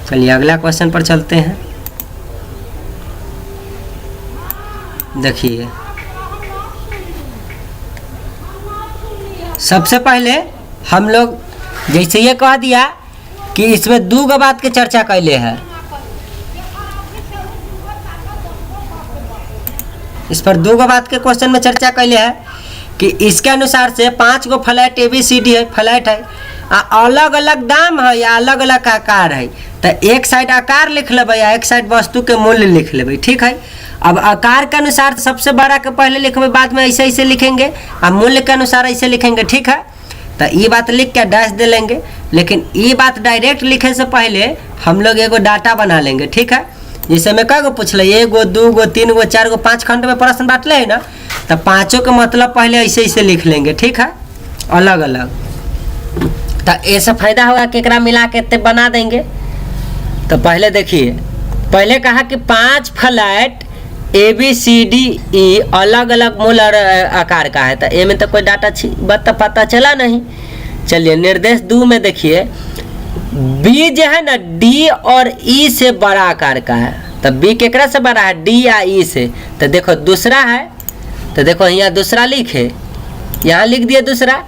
चलिए अगला क्वेश्चन पर चलते हैं। देखिए, सबसे पहले हम लोग जैसे ये कह दिया कि इसमें दो गो बात के चर्चा कैले हैं, इस पर दो गो बात के क्वेश्चन में चर्चा कैले हैं कि इसके अनुसार से 5 गो flat A B C D है, फ्लैट है, अलग अलग दाम है या अलग अलग आकार है। तो एक साइड आकार लिख लेबै या एक साइड वस्तु के मूल्य लिख लेबै। ठीक है, अब आकार के अनुसार सबसे बड़ा के पहले लिखबै, बाद में ऐसे ऐसे लिखेंगे, और मूल्य के अनुसार ऐसे लिखेंगे। ठीक है, तो ये बात लिख के डैश दे लेंगे, लेकिन ये बात डायरेक्ट लिखे से पहले हम लोग एगो डाटा बना लेंगे। ठीक है, जैसे मैं कई गो पूछल, 1 गो 2 गो 3 गो 4 गो 5 खंड में प्रश्न बांटले है ना, तो पाँचों के मतलब पहले ऐसे ऐसे लिख लेंगे। ठीक है, अलग अलग, तो ऐसा फायदा होगा कि एकरा मिला के बना देंगे। तो पहले देखिए, पहले कहा कि 5 flat A B C D E अलग अलग मूल और आकार का है। तो ए में तो कोई डाटा पता चला नहीं। चलिए निर्देश 2 में देखिए, बी जो है ना डी और ई से बड़ा आकार का है। तो बी केकरा से बड़ा है, डी या ई से। तो देखो दूसरा है, तो देखो यहाँ दूसरा लिखे, यहाँ लिख दिए दूसरा,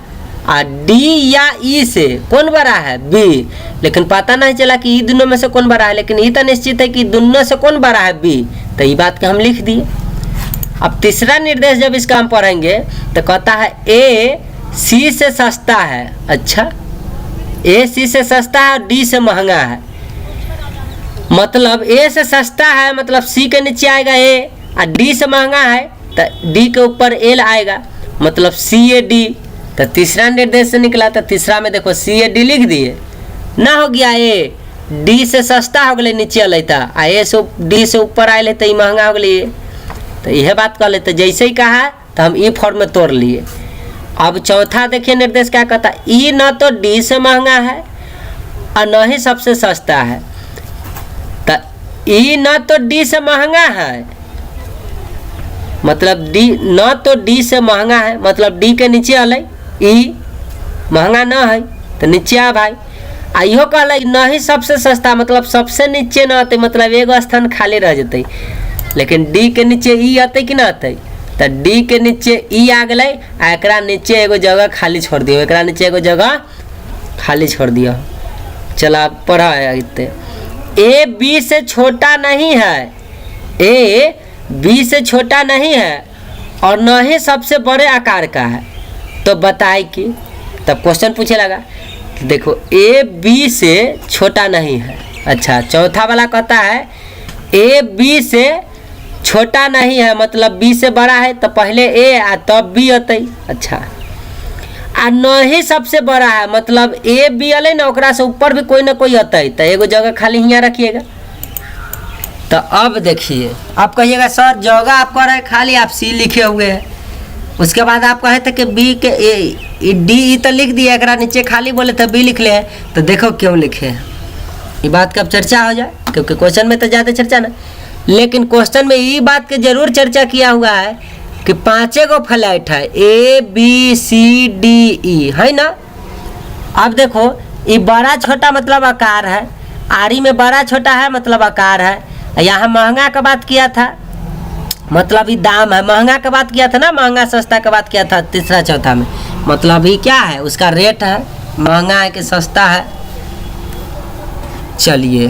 और डी या ई से कौन बड़ा है, बी। लेकिन पता नहीं चला कि ये दोनों में से कौन बड़ा है, लेकिन ये तो निश्चित है कि दोनों से कौन बड़ा है, बी। तो ये बात के हम लिख दिए। अब तीसरा निर्देश जब इसका हम पढ़ेंगे तो कहता है ए सी से सस्ता है। अच्छा, ए सी से सस्ता है और डी से महंगा है। मतलब ए से सस्ता है मतलब सी के नीचे आएगा ए, और डी से महंगा है तो डी के ऊपर एल आएगा, मतलब सी ए डी। तो तीसरा निर्देश से निकला। तो तीसरा में देखो सी ए डी लिख दिए ना, हो गया ए डी से सस्ता हो गए नीचे अलता, आ ए से डी से ऊपर आए ले तो ये महंगा हो गए। तो यह बात कर लेते, जैसे ही कहा तो हम ई फॉर्म में तोड़ लिए। अब चौथा देखिए निर्देश क्या कहता, ई न तो डी से महंगा है और न ही सबसे सस्ता है। तो ई न तो डी से महंगा है, मतलब डी न तो डी से महंगा है, मतलब डी के नीचे अल, ई महंगा न है तो नीचे आ भाई। आ इहो कहल न ही सबसे सस्ता, मतलब सबसे नीचे न आते, मतलब एगो स्थान खाली रह जते। लेकिन डी के नीचे ई आते कि ना आते, तो डी के नीचे ई आ गए, आ एकरा नीचे एगो जगह खाली छोड़ दियो, एकरा नीचे एगो जगह खाली छोड़ दियो। चला पढ़ा है इतने, ए बी से छोटा नहीं है, ए बी से छोटा नहीं है और न ही सबसे बड़े आकार का है। तो बताए कि, तब क्वेश्चन पूछे लगा, देखो ए बी से छोटा नहीं है। अच्छा, चौथा वाला कहता है ए बी से छोटा नहीं है, मतलब बी से बड़ा है, तो पहले ए आ तब बी अतै। अच्छा, आ न ही सबसे बड़ा है, मतलब ए बी अल ना, ओकरा से ऊपर भी कोई ना कोई अतै, तो एगो जगह खाली यहाँ रखिएगा। तो अब देखिए, आप कहिएगा सर जगह आप कह रहे हैं खाली, आप सी लिखे हुए हैं। उसके बाद आप कहे थे कि बी के ए डी ई तो लिख दिया, एकरा नीचे खाली बोले तो बी लिख ले हैं। तो देखो क्यों लिखे हैं, ये बात कब चर्चा हो जाए, क्योंकि क्वेश्चन में तो ज़्यादा चर्चा ना, लेकिन क्वेश्चन में ये बात के जरूर चर्चा किया हुआ है कि 5 गो फ्लैट है, ए बी सी डी ई है ना। अब देखो ये बड़ा छोटा मतलब आकार है, आरी में बड़ा छोटा है मतलब आकार है। यहाँ महंगा का बात किया था, मतलब ये दाम है, महंगा का बात किया था ना, महंगा सस्ता का बात किया था तीसरा चौथा में, मतलब ये क्या है, उसका रेट है, महंगा है कि सस्ता है। चलिए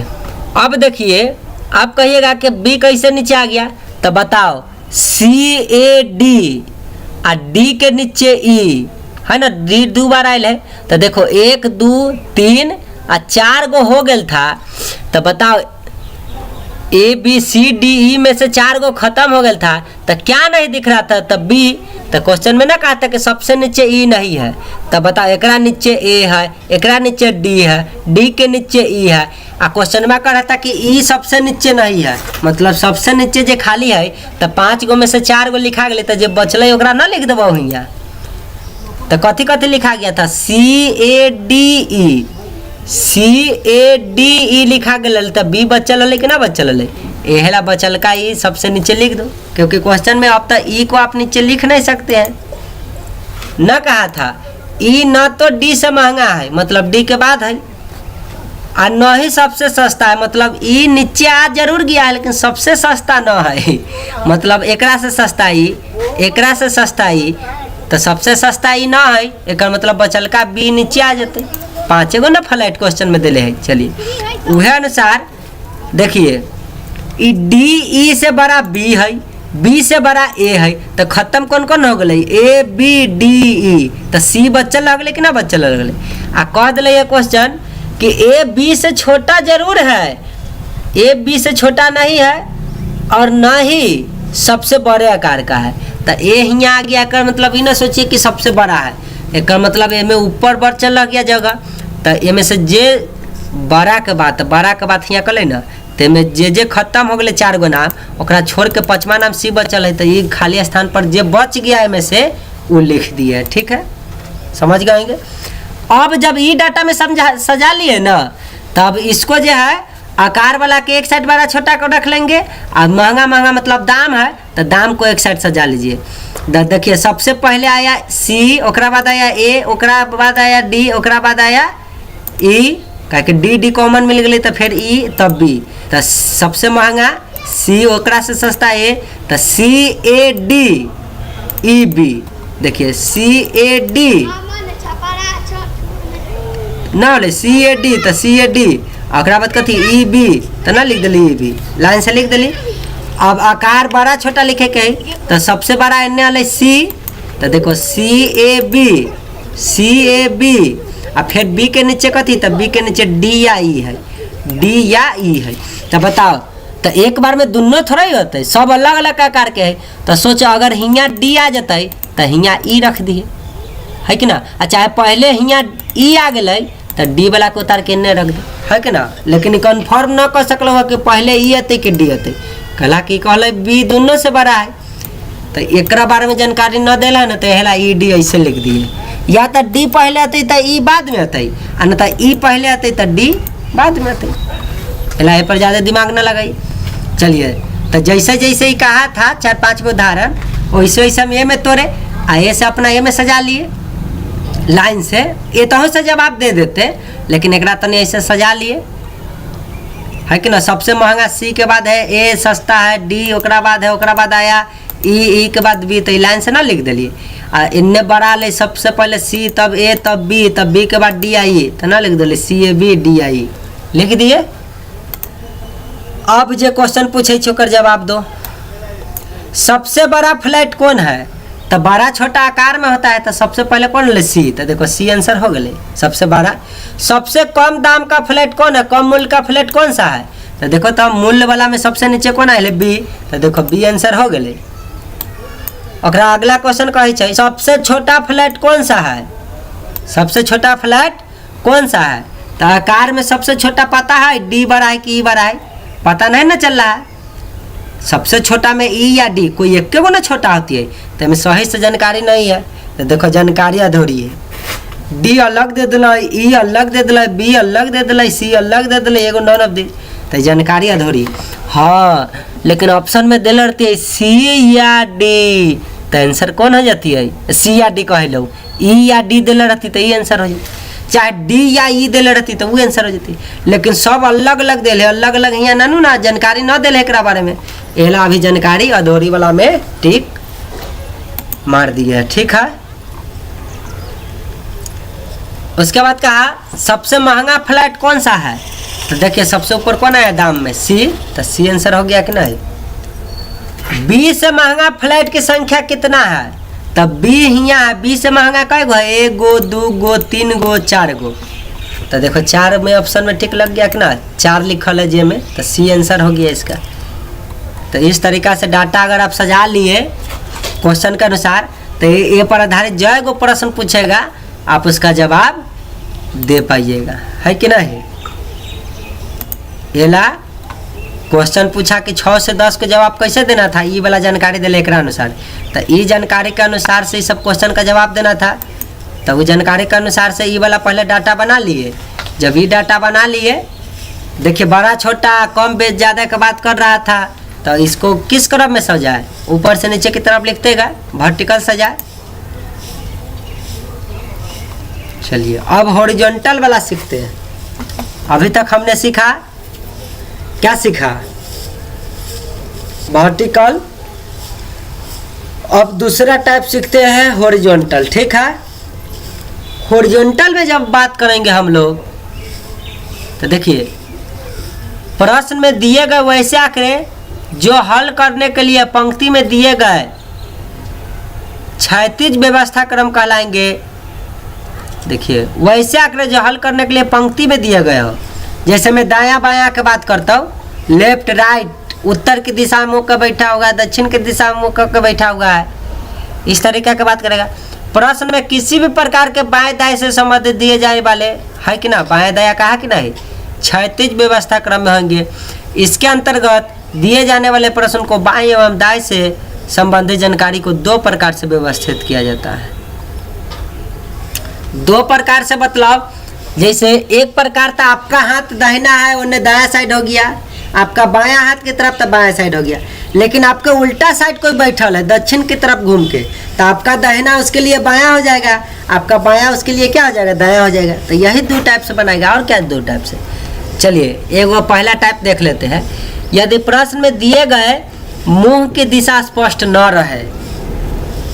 अब देखिए, आप कहिएगा कि बी कैसे नीचे आ गया, तो बताओ सी ए डी और डी के नीचे ई है ना, डी 2 बार आयल है। तो देखो 1 2 3 और 4 गो हो गया था। तो बताओ ए बी सी डी ई में से 4 गो खत्म हो गया था, तो क्या नहीं दिख रहा था, तब बी तो क्वेश्चन में ना कहा था कि सबसे नीचे ई नहीं है, तब बताओ एकरा नीचे ए है, एकरा नीचे डी है, डी के नीचे ई है, आ क्वेश्चन में कह रहा था कि ई सबसे नीचे नहीं है, मतलब सबसे नीचे जो खाली है तो 5 गो में से 4 गो लिखा गया, तो जो बचल ओकरा ना लिख देबो हियाँ। तो कथी कथी लिखा गया था, CADE, CADE लिखा गया, तो बी बचल है कि ना बचल है, एहला बचल का ई सबसे नीचे लिख दो, क्योंकि क्वेश्चन में अब तक ई को आप नीचे लिख नहीं सकते हैं। न कहा था ई न तो डी से महंगा है, मतलब डी के बाद है, और न ही सबसे सस्ता है, मतलब ई नीचे आ जरूर गया है लेकिन सबसे सस्ता न है, मतलब एकरा से सस्ता ई, एकरा से सस्ता ई, तो सबसे सस्ता ई ना है, एक मतलब बचल का बी नीचे आ जाते। 5 गो ना फ्लैट क्वेश्चन में दिले है। चलिए वह अनुसार देखिए ई डी ई से बड़ा बी है, बी से बड़ा ए है, तो खत्म कौन कौन हो गए, ए बी डी ई, तो सी बचल रह गए कि ना बचल रह गए। आ कह दिले ये क्वेश्चन कि ए बी से छोटा जरूर है, ए बी से छोटा नहीं है और न ही सबसे बड़े आकार का है, तो ए यहाँ आ गया कर, मतलब ये ना सोचिए कि सबसे बड़ा है, एक मतलब ए में ऊपर बढ़ चल रह गया जगह, तो ए में से जे बड़ा के बात यहाँ कल ना, तो में जे खत्म हो गए 4 गो नाम, ओकरा छोड़ के 5वां नाम सी बचल है, तो ये खाली स्थान पर जे बच गया में से वो लिख दिए। ठीक है, समझ गए। अब जब ई डाटा में सजा लिए ना, तब इसको जो है आकार वाला के एक साइड बड़ा छोटा को रख लेंगे, और महंगा महंगा मतलब दाम है तो दाम को एक साइड सजा लीजिए। देखिए सबसे पहले आया सी, ओकरा बाद आया ए, ओकरा बाद आया डी, ओकरा बाद आया ई, क्या डी कॉमन मिल गई, तो फिर ई तब बी, तो सबसे महंगा सी, ओकरा से सस्ता ए, तो CAD ई बी। देखिए CAD ना बोले CAD, तो CAD, ओकरा बाद कथी ई बी, तो ना लिख दिली ई बी, लाइन से लिख दिली। अब आकार बड़ा छोटा लिखे के है, तो सबसे बड़ा एने वाले सी, तो देखो CAB, और फिर बी के नीचे कथी, तो बी के नीचे डी या ई है, डी या ई है। तो बताओ, तो एक बार में दोनों थोड़ा ही होते, सब अलग अलग आकार के है, तो सोचो अगर हियाँ डी आ जाते तो हियाँ ई रख दिए, है कि ना, चाहे पहले हियाँ ई आ गए तो डी वाला को उतार के एने रख दे, है कि ना। लेकिन कन्फर्म न कर सकल कि पहले ई आते कि डी आते, कहला कि कहल बी दोनों से बड़ा है, तो एक बारे में जानकारी न दिला ना, तो हेला ई डी ऐसे लिख दिए, या तो डी पहले आते तो ई बाद में आते, और न तो ई पहले आते तो डी बाद में आते, हेला ये पर ज़्यादा दिमाग न लगाई। चलिए, तो जैसे जैसे ही कहा था 4-5 गो उदाहरण, वैसे वैसे हम ए में तोड़े, ए से अपना ए में सजा लिए लाइन से, ये तो से जवाब दे देते, लेकिन एक तनी ऐसे सजा लिए, है कि ना। सबसे महंगा सी के बाद है ए, सस्ता है डी, ओकरा बाद है, ओकरा बाद आया ई के बाद बी, तो लाइन से ना लिख दिलिए। आ इन्ने बड़ा ले सबसे पहले सी, तब ए, तब बी के बाद डी आई, तो ना लिख दिलिए CAB DI लिख दिए। अब जो क्वेश्चन पूछे ओकर जवाब दो। सबसे बड़ा फ्लैट कौन है, तो बड़ा छोटा आकार में होता है, तो सबसे पहले कौन ले सी, तो देखो सी आंसर हो गए सबसे बड़ा। सबसे कम दाम का फ्लैट कौन है, कम मूल्य का फ्लैट कौन सा है, तो देखो तो मूल्य वाला में सबसे नीचे कौन है बी, तो देखो बी आंसर हो गए। ओकरा अगला क्वेश्चन कहे सबसे छोटा फ्लैट कौन सा है, सबसे छोटा फ्लैट कौन सा है, तो आकार में सबसे छोटा पता है डी बड़ा है कि ई बड़ा है, पता नहीं ना चल रहा है। सबसे छोटा में ई या डी, कोई एक को ना छोटा होती है, तो हमें सही से जानकारी नहीं है, तो देखो जानकारी अधूरी है। डी अलग दे दिल, ई अलग दे दिल, बी अलग दे दिल, सी अलग दे दिल, एगो नॉन ऑफ दी, तो जानकारी अधूरी। हाँ, लेकिन ऑप्शन में दिल रहती है सी या डी, तो आंसर कौन हो जाती है, सी या डी कह लो। ई या डी दिल रहती तो ई आंसर हो जाती, चाहे डी या ई दिल रहती तो वो आंसर हो जाती, लेकिन सब अलग अलग दिल है, अलग अलग यहाँ नानू ना जानकारी न दिल है एक बारे में, एला अभी जानकारी अधूरी वाला में टिक मार दिए। ठीक है, उसके बाद कहा सबसे महंगा फ्लैट कौन सा है, तो देखिए सबसे ऊपर कौन आया दाम में सी, तो सी आंसर हो गया कि नहीं। बी से महंगा फ्लैट की संख्या कितना है, तब बी यहाँ है, बी से महंगा कै गो है, 1 गो 2 गो 3 गो 4 गो, तो देखो 4 में ऑप्शन में टिक लग गया कि ना, 4 लिखल है जे में, तो सी आंसर हो गया इसका। तो इस तरीका से डाटा अगर आप सजा लिए क्वेश्चन के अनुसार, तो ये पर आधारित जो है वो प्रश्न पूछेगा, आप उसका जवाब दे पाइएगा, है कि नहीं। एला क्वेश्चन पूछा कि 6 से 10 के जवाब कैसे देना था, ये वाला जानकारी दिले एक अनुसार, तो ये जानकारी के अनुसार से सब क्वेश्चन का जवाब देना था। तो वो जानकारी के अनुसार से ये वाला पहले डाटा बना लिए। जब ये डाटा बना लिए, देखिए बड़ा छोटा कम बेच ज़्यादा की बात कर रहा था, तो इसको किस क्रम में सजाए, ऊपर से नीचे की तरफ लिखते गए, वर्टिकल सजाए। चलिए अब हॉरिजॉन्टल वाला सीखते हैं। अभी तक हमने सीखा, क्या सीखा, वर्टिकल। अब दूसरा टाइप सीखते हैं हॉरिजॉन्टल, ठीक है। हॉरिजॉन्टल में जब बात करेंगे हम लोग, तो देखिए प्रश्न में दिए गए वैसे आंकड़े जो हल करने के लिए पंक्ति में दिए गए क्षैतिज व्यवस्था क्रम कहलाएंगे। देखिए वैसे आंकड़े जो हल करने के लिए पंक्ति में दिए गए हो, जैसे मैं दायां बायां की बात करता हूँ, लेफ्ट राइट, उत्तर की दिशा में मुँह कर बैठा हुआ है, दक्षिण की दिशा में मुँह करके बैठा हुआ है, इस तरीके की बात करेगा। प्रश्न में किसी भी प्रकार के बाएं दाएं से संबंधित दिए जाने वाले, है कि ना, बाएं दायां कहा कि नहीं, क्षैतिज व्यवस्था क्रम में होंगे। इसके अंतर्गत दिए जाने वाले प्रश्न को बाएं एवं दाएं से संबंधित जानकारी को 2 प्रकार से व्यवस्थित किया जाता है। 2 प्रकार से मतलब, जैसे एक प्रकार था आपका हाथ दाहिना है, उन्हें दायां साइड हो गया, आपका बायां हाथ की तरफ तो बायां साइड हो गया। लेकिन आपके उल्टा साइड कोई बैठल है दक्षिण की तरफ घूम के, तो आपका दाहिना उसके लिए बायां हो जाएगा, आपका बायां उसके लिए क्या हो जाएगा, दायां हो जाएगा। तो यही 2 टाइप से बनाएगा, और क्या 2 टाइप से। चलिए एक वो पहला टाइप देख लेते हैं। यदि प्रश्न में दिए गए मुंह की दिशा स्पष्ट न रहे,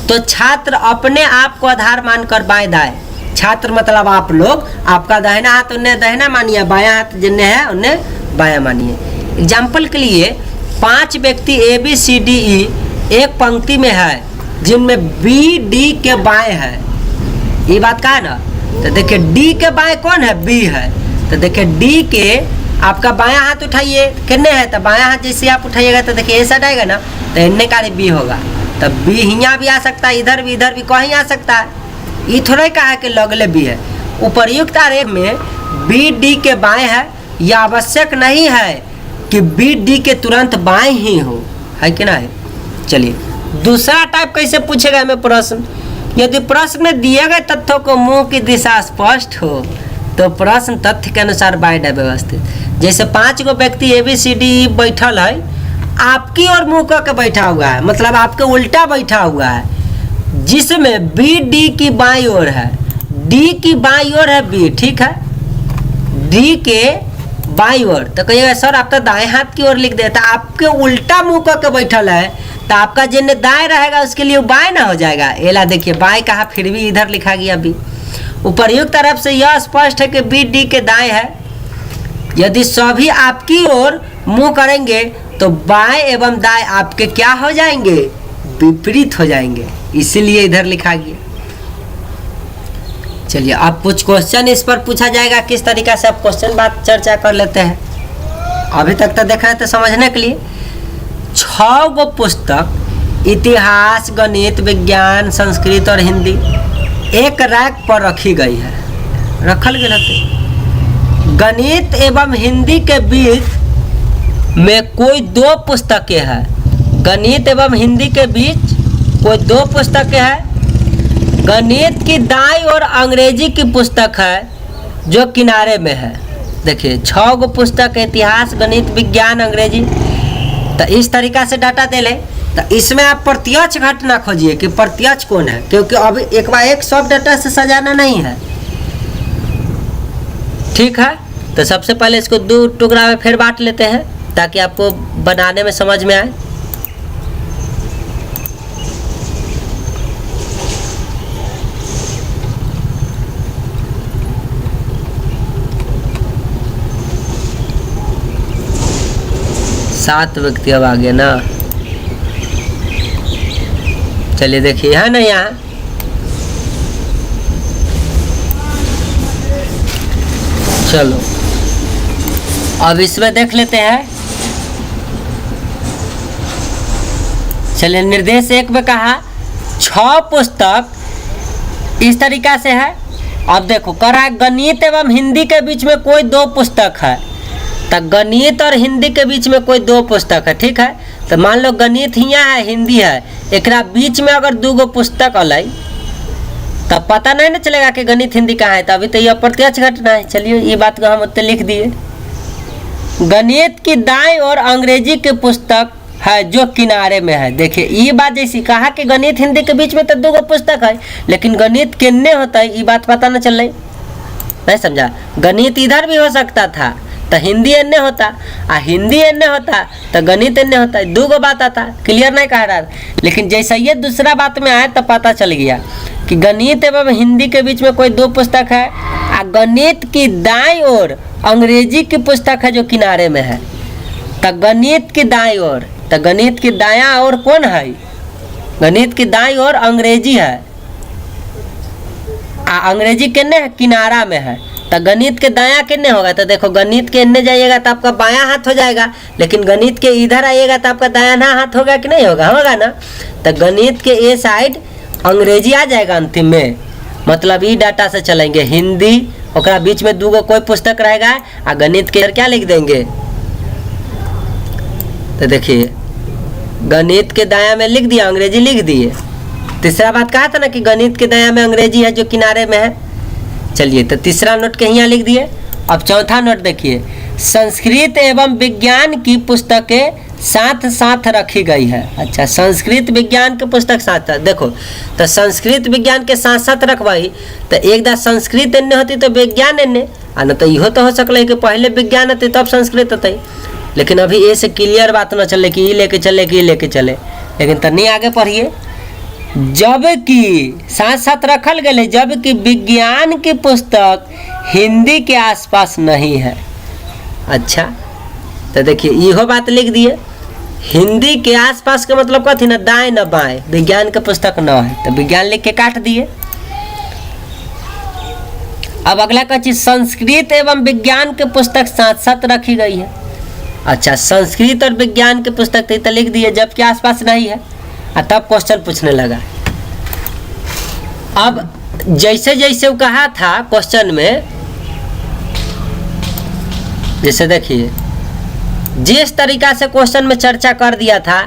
तो छात्र अपने आप को आधार मानकर बाएं दाएं, छात्र मतलब आप लोग, आपका दाहिना हाथ उन्हें दाहिना मानिए, बायां हाथ जिन्हें है उन्हें बायां मानिए। एग्जाम्पल के लिए 5 व्यक्ति ABCDE एक पंक्ति में है, जिनमें BD के बाएं है, ये बात का है ना। तो देखिए D के बाएं कौन है, B है। तो देखिए D के आपका बायां हाथ उठाइए, कितने है, तो बायां हाथ जैसे आप उठाइएगा तो देखिए ऐसा आएगा ना, तो इन्ने का B होगा। तो B यहाँ भी आ सकता है, इधर भी कहीं आ सकता है, ये थोड़ा कहा है कि लगले भी है। उपर्युक्त आरेख में BD के बाएं है, यह आवश्यक नहीं है कि BD के तुरंत बाएं ही हो, है कि नहीं। चलिए दूसरा टाइप कैसे पूछेगा हमें प्रश्न। यदि प्रश्न में दिए गए तथ्यों को मुंह की दिशा स्पष्ट हो, तो प्रश्न तथ्य के अनुसार बाएं दाएं व्यवस्थित। जैसे 5 गो व्यक्ति ABCDE बैठल है, आपकी ओर मुंह करके बैठा हुआ है, मतलब आपके उल्टा बैठा हुआ है, जिसमें BD की बाईं ओर है, D की बाईं ओर है B, ठीक है, D के बाईं ओर। तो कहिएगा सर आप तो दाएं हाथ की ओर लिख देता, आपके उल्टा मुंह करके बैठल है, तो आपका जिन्हें दाएं रहेगा उसके लिए बाएं ना हो जाएगा। एला देखिए बाएं कहा, फिर भी इधर लिखा गया B। उपर्युक्त तरफ से यह स्पष्ट है कि BD के दाएं है। यदि सभी आपकी ओर मुंह करेंगे तो बाएं एवं दाएं आपके क्या हो जाएंगे, विपरीत हो जाएंगे, इसीलिए इधर लिखा गया। चलिए अब कुछ क्वेश्चन इस पर पूछा जाएगा, किस तरीका से आप क्वेश्चन बात चर्चा कर लेते हैं। अभी तक तो देखा है, तो समझने के लिए 6 गो पुस्तक इतिहास, गणित, विज्ञान, संस्कृत और हिंदी एक रैक पर रखी गई है, रखल गई रहते। गणित एवं हिंदी के बीच में कोई 2 पुस्तकें हैं, गणित एवं हिंदी के बीच कोई 2 पुस्तकें हैं। गणित की दाईं और अंग्रेजी की पुस्तक है जो किनारे में है। देखिए 6 गो पुस्तक, इतिहास, गणित, विज्ञान, अंग्रेजी। तो इस तरीका से डाटा दे ले, तो इसमें आप प्रत्यक्ष घटना खोजिए कि प्रत्यक्ष कौन है, क्योंकि अभी एक बार एक सब डाटा से सजाना नहीं है, ठीक है। तो सबसे पहले इसको 2 टुकड़ा में फिर बांट लेते हैं, ताकि आपको बनाने में समझ में आए। सात व्यक्ति अब आ गए ना। चलिए देखिए है ना यहाँ, चलो अब इसमें देख लेते हैं। चलिए निर्देश 1 में कहा 6 पुस्तक इस तरीका से है। अब देखो कह रहा है गणित एवं हिंदी के बीच में कोई 2 पुस्तक है, तो गणित और हिंदी के बीच में कोई 2 पुस्तक है, ठीक है। तो मान लो गणित हियाँ है, हिंदी है, एक बीच में अगर 2 पुस्तक अलाई तब पता नहीं ना चलेगा कि गणित हिंदी कहाँ है। तो अभी तो ये अप्रत्यक्ष घटना है। चलिए ये बात को हम उत्तर लिख दिए। गणित की दाएं और अंग्रेजी की पुस्तक है जो किनारे में है। देखिए ये बात जैसी कहा कि गणित हिंदी के बीच में तो 2 पुस्तक है, लेकिन गणित किन्ने होता है ये बात पता न चल रही, नहीं समझा। गणित इधर भी हो सकता था तो हिंदी एन्ने होता, हिंदी एन्ने होता तो गणित एन्ने होता, 2 बात आता। क्लियर नहीं कह रहा, लेकिन जैसा ये दूसरा बात में आया तो पता चल गया कि गणित एवं हिंदी के बीच में कोई 2 पुस्तक है, गणित की दाईं ओर अंग्रेजी की पुस्तक है जो किनारे में है। तो गणित की दाईं ओर, तो गणित की दायां ओर कौन है? गणित की दाईं ओर अंग्रेजी है, अंग्रेजी किन्ने है? किनारा में है। तो गणित के दायां किन्ने होगा? तो देखो गणित के इन्ने जाइएगा तो आपका बायां हाथ हो जाएगा, लेकिन गणित के इधर आइएगा तो आपका दायां हाथ होगा कि नहीं होगा? होगा ना। तो गणित के ए साइड अंग्रेजी आ जाएगा अंतिम में, मतलब ई डाटा से चलेंगे। हिंदी और बीच में 2 कोई पुस्तक रहेगा, और गणित के इधर क्या लिख देंगे? तो देखिए गणित के दायां में लिख दिया, अंग्रेजी लिख दिए। तीसरा बात कहा था ना कि गणित के दायां में अंग्रेजी है जो किनारे में है। चलिए तो तीसरा नोट के यहाँ लिख दिए। अब चौथा नोट देखिए, संस्कृत एवं विज्ञान की पुस्तकें साथ साथ रखी गई है। अच्छा, संस्कृत विज्ञान की पुस्तक साथ साथ, देखो तो संस्कृत विज्ञान के साथ साथ रखवाई तो एक दा संस्कृत एन्ने होती तो विज्ञान एन्ने, न तो इहो तो हो सकल कि पहले विज्ञान होती तब संस्कृत होती, लेकिन अभी ये से क्लियर बात न चले कि ये लेके चले कि ये लेके चले। लेकिन तनी आगे पढ़िए, जबकि साथ साथ रखल गए, जबकि विज्ञान की पुस्तक हिंदी के आसपास नहीं है। अच्छा, तो देखिए इहो बात लिख दिए, हिंदी के आसपास के मतलब कथी ना दाएं न बाएं, विज्ञान के पुस्तक न है, तो विज्ञान लिख के काट दिए। अब अगला का चीज, संस्कृत एवं विज्ञान के पुस्तक साथ साथ रखी गई है। अच्छा, संस्कृत और विज्ञान के पुस्तक तो लिख दिए जबकि आसपास नहीं है, तब क्वेश्चन पूछने लगा। अब जैसे जैसे वो कहा था क्वेश्चन में, जैसे देखिए जिस तरीका से क्वेश्चन में चर्चा कर दिया था,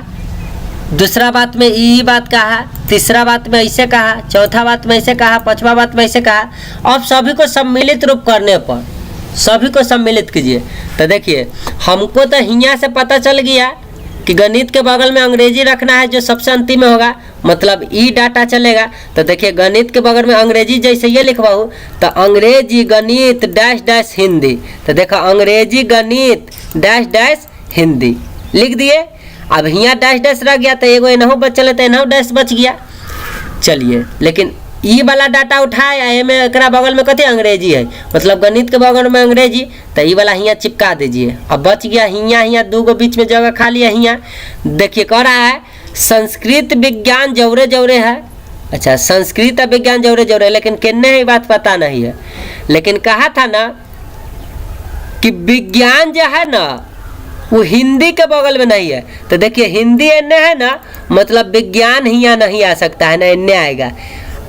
दूसरा बात में यही बात कहा, तीसरा बात में ऐसे कहा, चौथा बात में ऐसे कहा, पांचवा बात में ऐसे कहा। अब सभी को सम्मिलित रूप करने पर सभी को सम्मिलित कीजिए। तो देखिए हमको तो हियाँ से पता चल गया कि गणित के बगल में अंग्रेजी रखना है जो सबसे अंतिम में होगा, मतलब ई डाटा चलेगा। तो देखिए गणित के बगल में अंग्रेजी जैसे ये लिखवाऊँ तो अंग्रेजी गणित डैश डैश हिंदी, तो देखो अंग्रेजी गणित डैश डैश हिंदी लिख दिए। अब यहाँ डैश डैश रह गया तो एगो एनहु बचल तो एनहु डैश बच गया। चलिए, लेकिन ई वाला डाटा उठाए में एक बगल में कथी अंग्रेजी है, मतलब गणित के बगल में अंग्रेजी, तो ई वाला हियाँ चिपका दीजिए। अब बच गया हियाँ 2 बीच में जगह खाली है। हियाँ देखिए कह रहा है संस्कृत विज्ञान जौरे जौरे है। अच्छा, संस्कृत और विज्ञान जौरे जौरे, लेकिन किन्ने है बात पता नहीं है। लेकिन कहा था ना कि विज्ञान जो है ना वो हिंदी के बगल में नहीं है, तो देखिए हिंदी इन्ने है ना, मतलब विज्ञान हियाँ नहीं आ सकता है ना, इन्ने आएगा।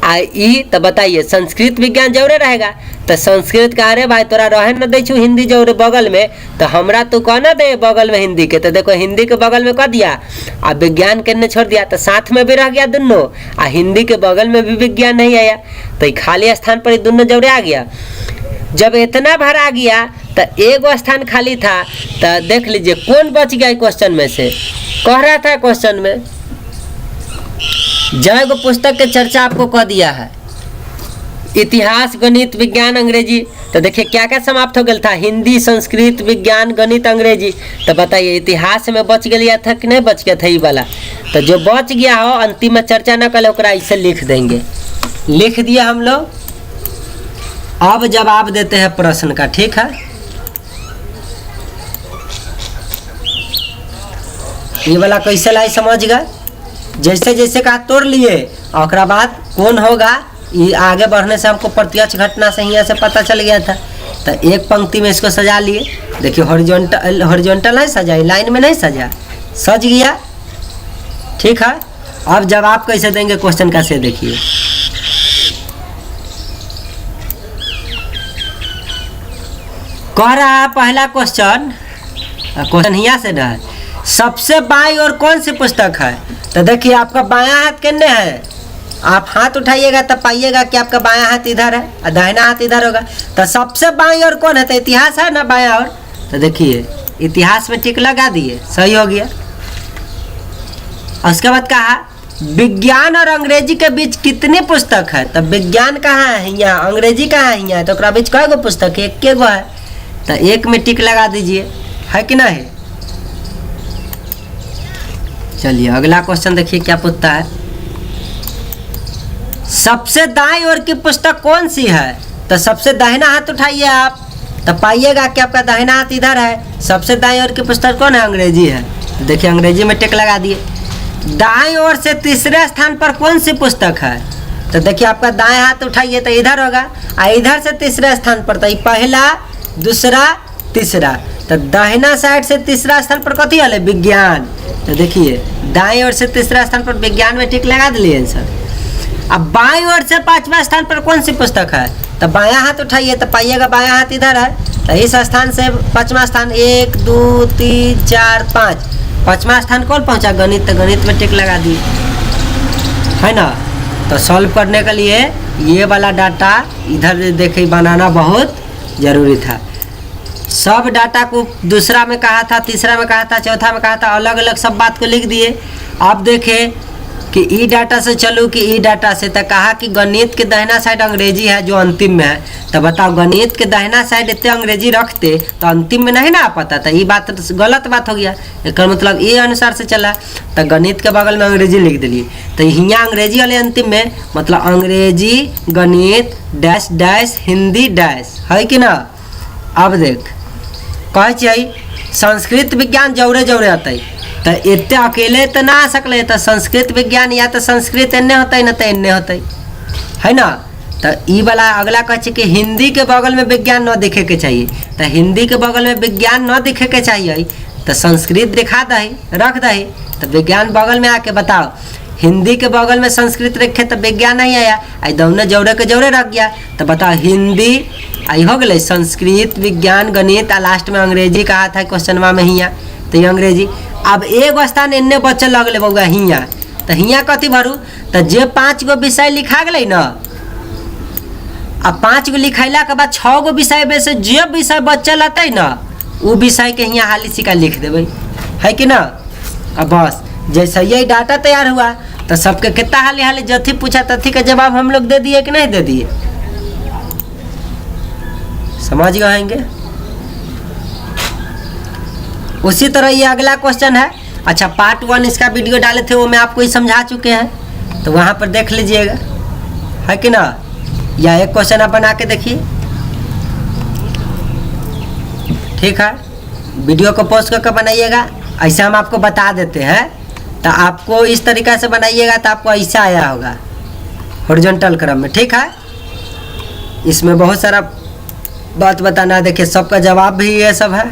आई तो बताइए संस्कृत विज्ञान जौरे रहेगा, तो संस्कृत का अरे भाई तोरा रहे न दे छू हिंदी जौरे बगल में, तो हमरा तू कहना दे बगल में हिंदी के, तो देखो हिंदी के बगल में कह दिया और विज्ञान के छोड़ दिया, तो साथ में भी रह गया दोनों, और हिंदी के बगल में भी विज्ञान नहीं आया, तो खाली स्थान पर दोनों जौरे आ गया। जब इतना भर आ गया तो एगो स्थान खाली था, तो देख लीजिए कौन बच गया क्वेश्चन में से। कह रहा था क्वेश्चन में जय गो पुस्तक के चर्चा आपको कह दिया है, इतिहास गणित विज्ञान अंग्रेजी, तो देखिए क्या क्या समाप्त हो गया था, हिंदी संस्कृत विज्ञान गणित अंग्रेजी। तो बताइए इतिहास में बच गया था कि नहीं बच गया था ये वाला, तो जो बच गया हो अंतिम में चर्चा न कर ओकरा इसे लिख देंगे। लिख दिया हम लोग। अब जवाब देते हैं प्रश्न का, ठीक है। ये वाला कैसे लाई समझ गए, जैसे जैसे कहा तोड़ लिए और बाद कौन होगा ये आगे बढ़ने से हमको प्रत्यक्ष घटना से यहाँ से पता चल गया था। तो एक पंक्ति में इसको सजा लिए, देखिए हॉरिजॉन्टल है सजाई, लाइन में नहीं सजा, सज गया, ठीक है। अब जवाब कैसे देंगे क्वेश्चन का से देखिए। कह रहा है पहला क्वेश्चन यहाँ से ना है, सबसे बाईं ओर कौन सी पुस्तक है। तो देखिए आपका बायां हाथ किन्ने है, आप हाथ उठाइएगा तब पाइएगा कि आपका बायां हाथ इधर है और दाहिना हाथ इधर होगा। तो सबसे बाईं ओर कौन है, तो इतिहास है ना बायां ओर। तो देखिए इतिहास में टिक लगा दिए, सही हो गया। उसके बाद कहा विज्ञान और अंग्रेजी के बीच कितनी पुस्तक है। तो विज्ञान कहाँ है यहाँ, अंग्रेजी कहाँ है यहाँ, तो उसके बीच कई गो पुस्तक है, एक गो है। तो एक में टिक लगा दीजिए, है कि नहीं। चलिए अगला क्वेश्चन देखिए क्या पूछता है, सबसे दाईं ओर की पुस्तक कौन सी है। तो सबसे दाहिना हाथ उठाइए आप, तो पाइएगा कि आपका दाहिना हाथ इधर है। सबसे दाईं ओर की पुस्तक कौन है, अंग्रेजी है। तो देखिए अंग्रेजी में टिक लगा दिए। दाईं ओर से तीसरे स्थान पर कौन सी पुस्तक है। तो देखिए आपका दाएं हाथ उठाइए तो इधर होगा, और इधर से तीसरे स्थान पर, तो पहला दूसरा तीसरा। तो दाहिना साइड से तीसरा स्थान पर कथी है, विज्ञान। तो देखिए दाईं ओर से तीसरा स्थान पर विज्ञान में टिक लगा दिए आंसर। अब बाईं ओर से पांचवा स्थान पर कौन सी पुस्तक है। तो बायां हाथ उठाइए तो पाइएगा बायां हाथ इधर है। तो इस स्थान से पांचवा स्थान 1 2 3 4 5, पांचवा स्थान कौन पहुंचा, गणित। तो गणित में टिक लगा दी, है ना। तो सॉल्व करने के लिए ये वाला डाटा इधर देखे बनाना बहुत ज़रूरी था। सब डाटा को दूसरा में कहा था, तीसरा में कहा था, चौथा में कहा था, अलग अलग सब बात को लिख दिए। अब देखें कि ई डाटा से चलूँ कि ई डाटा से। तो कहा कि गणित के दाहिना साइड अंग्रेजी है जो अंतिम में है। तो बताओ गणित के दाहिना साइड इतने अंग्रेजी रखते तो अंतिम में नहीं ना आ पाता। तो ये बात गलत बात हो गया, इसका मतलब ये अनुसार से चला। तो गणित के बगल में अंग्रेजी लिख दिली, तो यहाँ अंग्रेजी वाले अंतिम में, मतलब अंग्रेजी गणित डैश डैश हिंदी डैश, है कि ना। अब देख कहे चाहिए संस्कृत विज्ञान जौरे जौरे आते, तो इतने अकेले तो ना आ सकले। तो संस्कृत विज्ञान या तो संस्कृत एन्ने होते न तो एन्ने होते, है ना। तो ई वाला अगला कहे कि हिंदी के बगल में विज्ञान न दिखे के चाहिए। तो हिंदी के बगल में विज्ञान न दिखे के चाहिए, तो संस्कृत दिखा दही रख दही। तो विज्ञान बगल में आके बताओ, हिंदी के बगल में संस्कृत रखे तो विज्ञान नहीं आया, आई दोनों जोड़े के जोड़े रख गया। तो बताओ हिंदी आई हो गए, संस्कृत विज्ञान गणित, लास्ट में अंग्रेजी कहा था क्वेश्चनवा में हियाँ, तो ये अंग्रेजी। अब एक स्थान इन्ने बच्चे लगले बउआ हियाँ, तो हियाँ कथी भरू। तो जे 5 गो विषय लिखा गए न, अब 5 गो लिखैला के बाद 6 गो विषय में से जे विषय बच्चे लते न, वो विषय के यहाँ हाली सिक्का लिख देवे, है कि ना। अब बस जैसे यही डाटा तैयार हुआ तो सबके कितना हाली हाली जथी पूछा तथी का जवाब हम लोग दे दिए कि नहीं दे दिए, समझ गएंगे। उसी तरह ये अगला क्वेश्चन है। अच्छा पार्ट 1 इसका वीडियो डाले थे, वो मैं आपको ही समझा चुके हैं, तो वहाँ पर देख लीजिएगा, है कि ना। या एक क्वेश्चन आप बना के देखिए, ठीक है। वीडियो को पोस्ट करके बनाइएगा, ऐसे हम आपको बता देते हैं। तो आपको इस तरीक़ा से बनाइएगा तो आपको ऐसा आया होगा हॉरिजॉन्टल क्रम में, ठीक है। इसमें बहुत सारा बात बताना है। देखिए सबका जवाब भी ये सब है।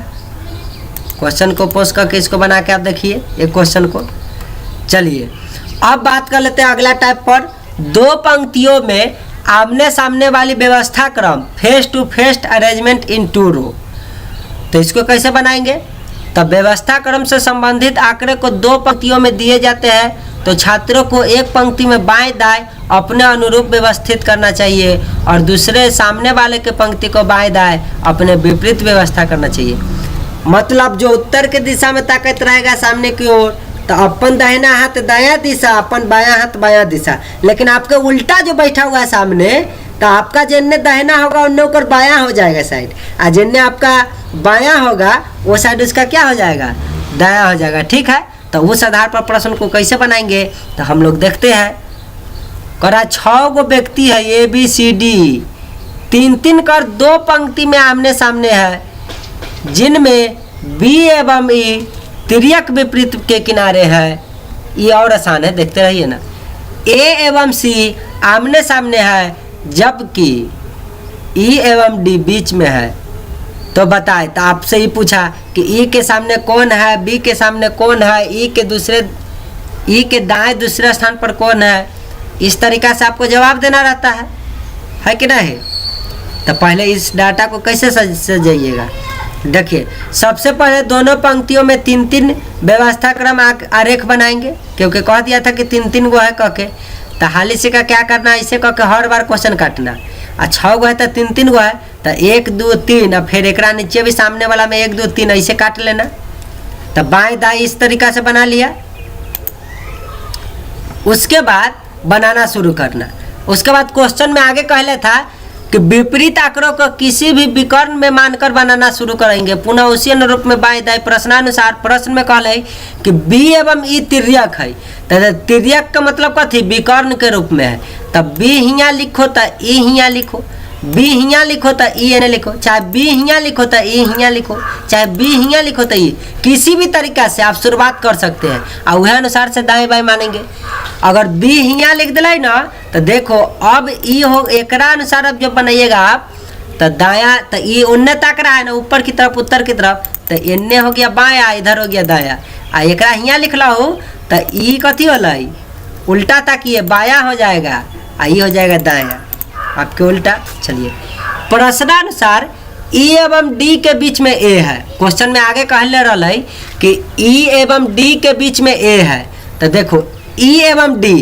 क्वेश्चन को पोस्ट करके इसको बना के आप देखिए एक क्वेश्चन को। चलिए अब बात कर लेते हैं अगला टाइप पर, 2 पंक्तियों में आमने सामने वाली व्यवस्था क्रम, face to face arrangement in 2 row. तो इसको कैसे बनाएंगे। तब व्यवस्था क्रम से संबंधित आंकड़े को 2 पंक्तियों में दिए जाते हैं, तो छात्रों को एक पंक्ति में बाएं दाएं अपने अनुरूप व्यवस्थित करना चाहिए और दूसरे सामने वाले के पंक्ति को बाएं दाएं अपने विपरीत व्यवस्था करना चाहिए। मतलब जो उत्तर के दिशा में ताकत रहेगा सामने की ओर, तो अपन दाहिना हाथ दायां दिशा, अपन बायां हाथ बायां दिशा। लेकिन आपके उल्टा जो बैठा हुआ है सामने, तो आपका जिन्ने दाहिना होगा उन्ने ऊपर बायां हो जाएगा साइड, और जिन्ने आपका बायां होगा वो साइड उसका क्या हो जाएगा, दायां हो जाएगा, ठीक है। तो उस आधार पर प्रश्न को कैसे बनाएंगे तो हम लोग देखते हैं। करा 6 गो व्यक्ति है ABCD, 3-3 कर 2 पंक्ति में आमने सामने है, जिनमें B एवं E तिर्यक विपरीत के किनारे है। ये और आसान है, देखते रहिए ना। A एवं C आमने सामने है, जबकि E एवं D बीच में है। तो बताए, तो आपसे ही पूछा कि E के सामने कौन है, B के सामने कौन है, E ई के दाएं दूसरे स्थान पर कौन है, इस तरीका से आपको जवाब देना रहता है कि नहीं। तो पहले इस डाटा को कैसे सजाइएगा, देखिए सबसे पहले दोनों पंक्तियों में 3-3 व्यवस्था क्रम आरेख बनाएंगे, क्योंकि कह दिया था कि 3-3 गो है कह के। तो हाल से का क्या करना है, इसे कह के हर बार क्वेश्चन काटना। और 6 गो है तो 3-3 गो है, तो 1 2 3 और फिर एक नीचे भी सामने वाला में 1 2 3 ऐसे काट लेना। तो बाएं दाएं इस तरीका से बना लिया। उसके बाद बनाना शुरू करना। उसके बाद क्वेश्चन में आगे कहले था कि विपरीत आंकड़ों को किसी भी विकर्ण में मानकर बनाना शुरू करेंगे। पुनः उसी अनुरूप में बाएं दाएं प्रश्नानुसार प्रश्न में कहले कि बी एवं ई तिर्यक है। तो तिर्यक का मतलब कथी, विकर्ण के रूप में है। तब बी हियाँ लिखो तो ई हियाँ लिखो, बी हियाँ लिखो तो ई एने लिखो, चाहे बी हियाँ लिखो तो ई हियाँ लिखो, चाहे बी हियाँ लिखो तो ई, किसी भी तरीका से आप शुरुआत कर सकते हैं और वह अनुसार से दाएं बाएं मानेंगे। अगर बी हियाँ लिख दिलाई ना तो देखो अब ई हो, एकरा अनुसार अब जब बनाइएगा आप तो दाया, तो ई उन्ने ताक रहा है ना ऊपर की तरफ उत्तर की तरफ, तो इन्ने हो गया बाया, इधर हो गया दाया। आ एकरा हियाँ लिखला हो तो ई कथी होला, उल्टा ताकिए बाया हो जाएगा, आई हो जाएगा दाया, आपके उल्टा। चलिए प्रश्नानुसार ई एवं डी के बीच में ए है। क्वेश्चन में आगे कहले रहा है कि ई एवं डी के बीच में ए है। तो देखो ई एवं डी,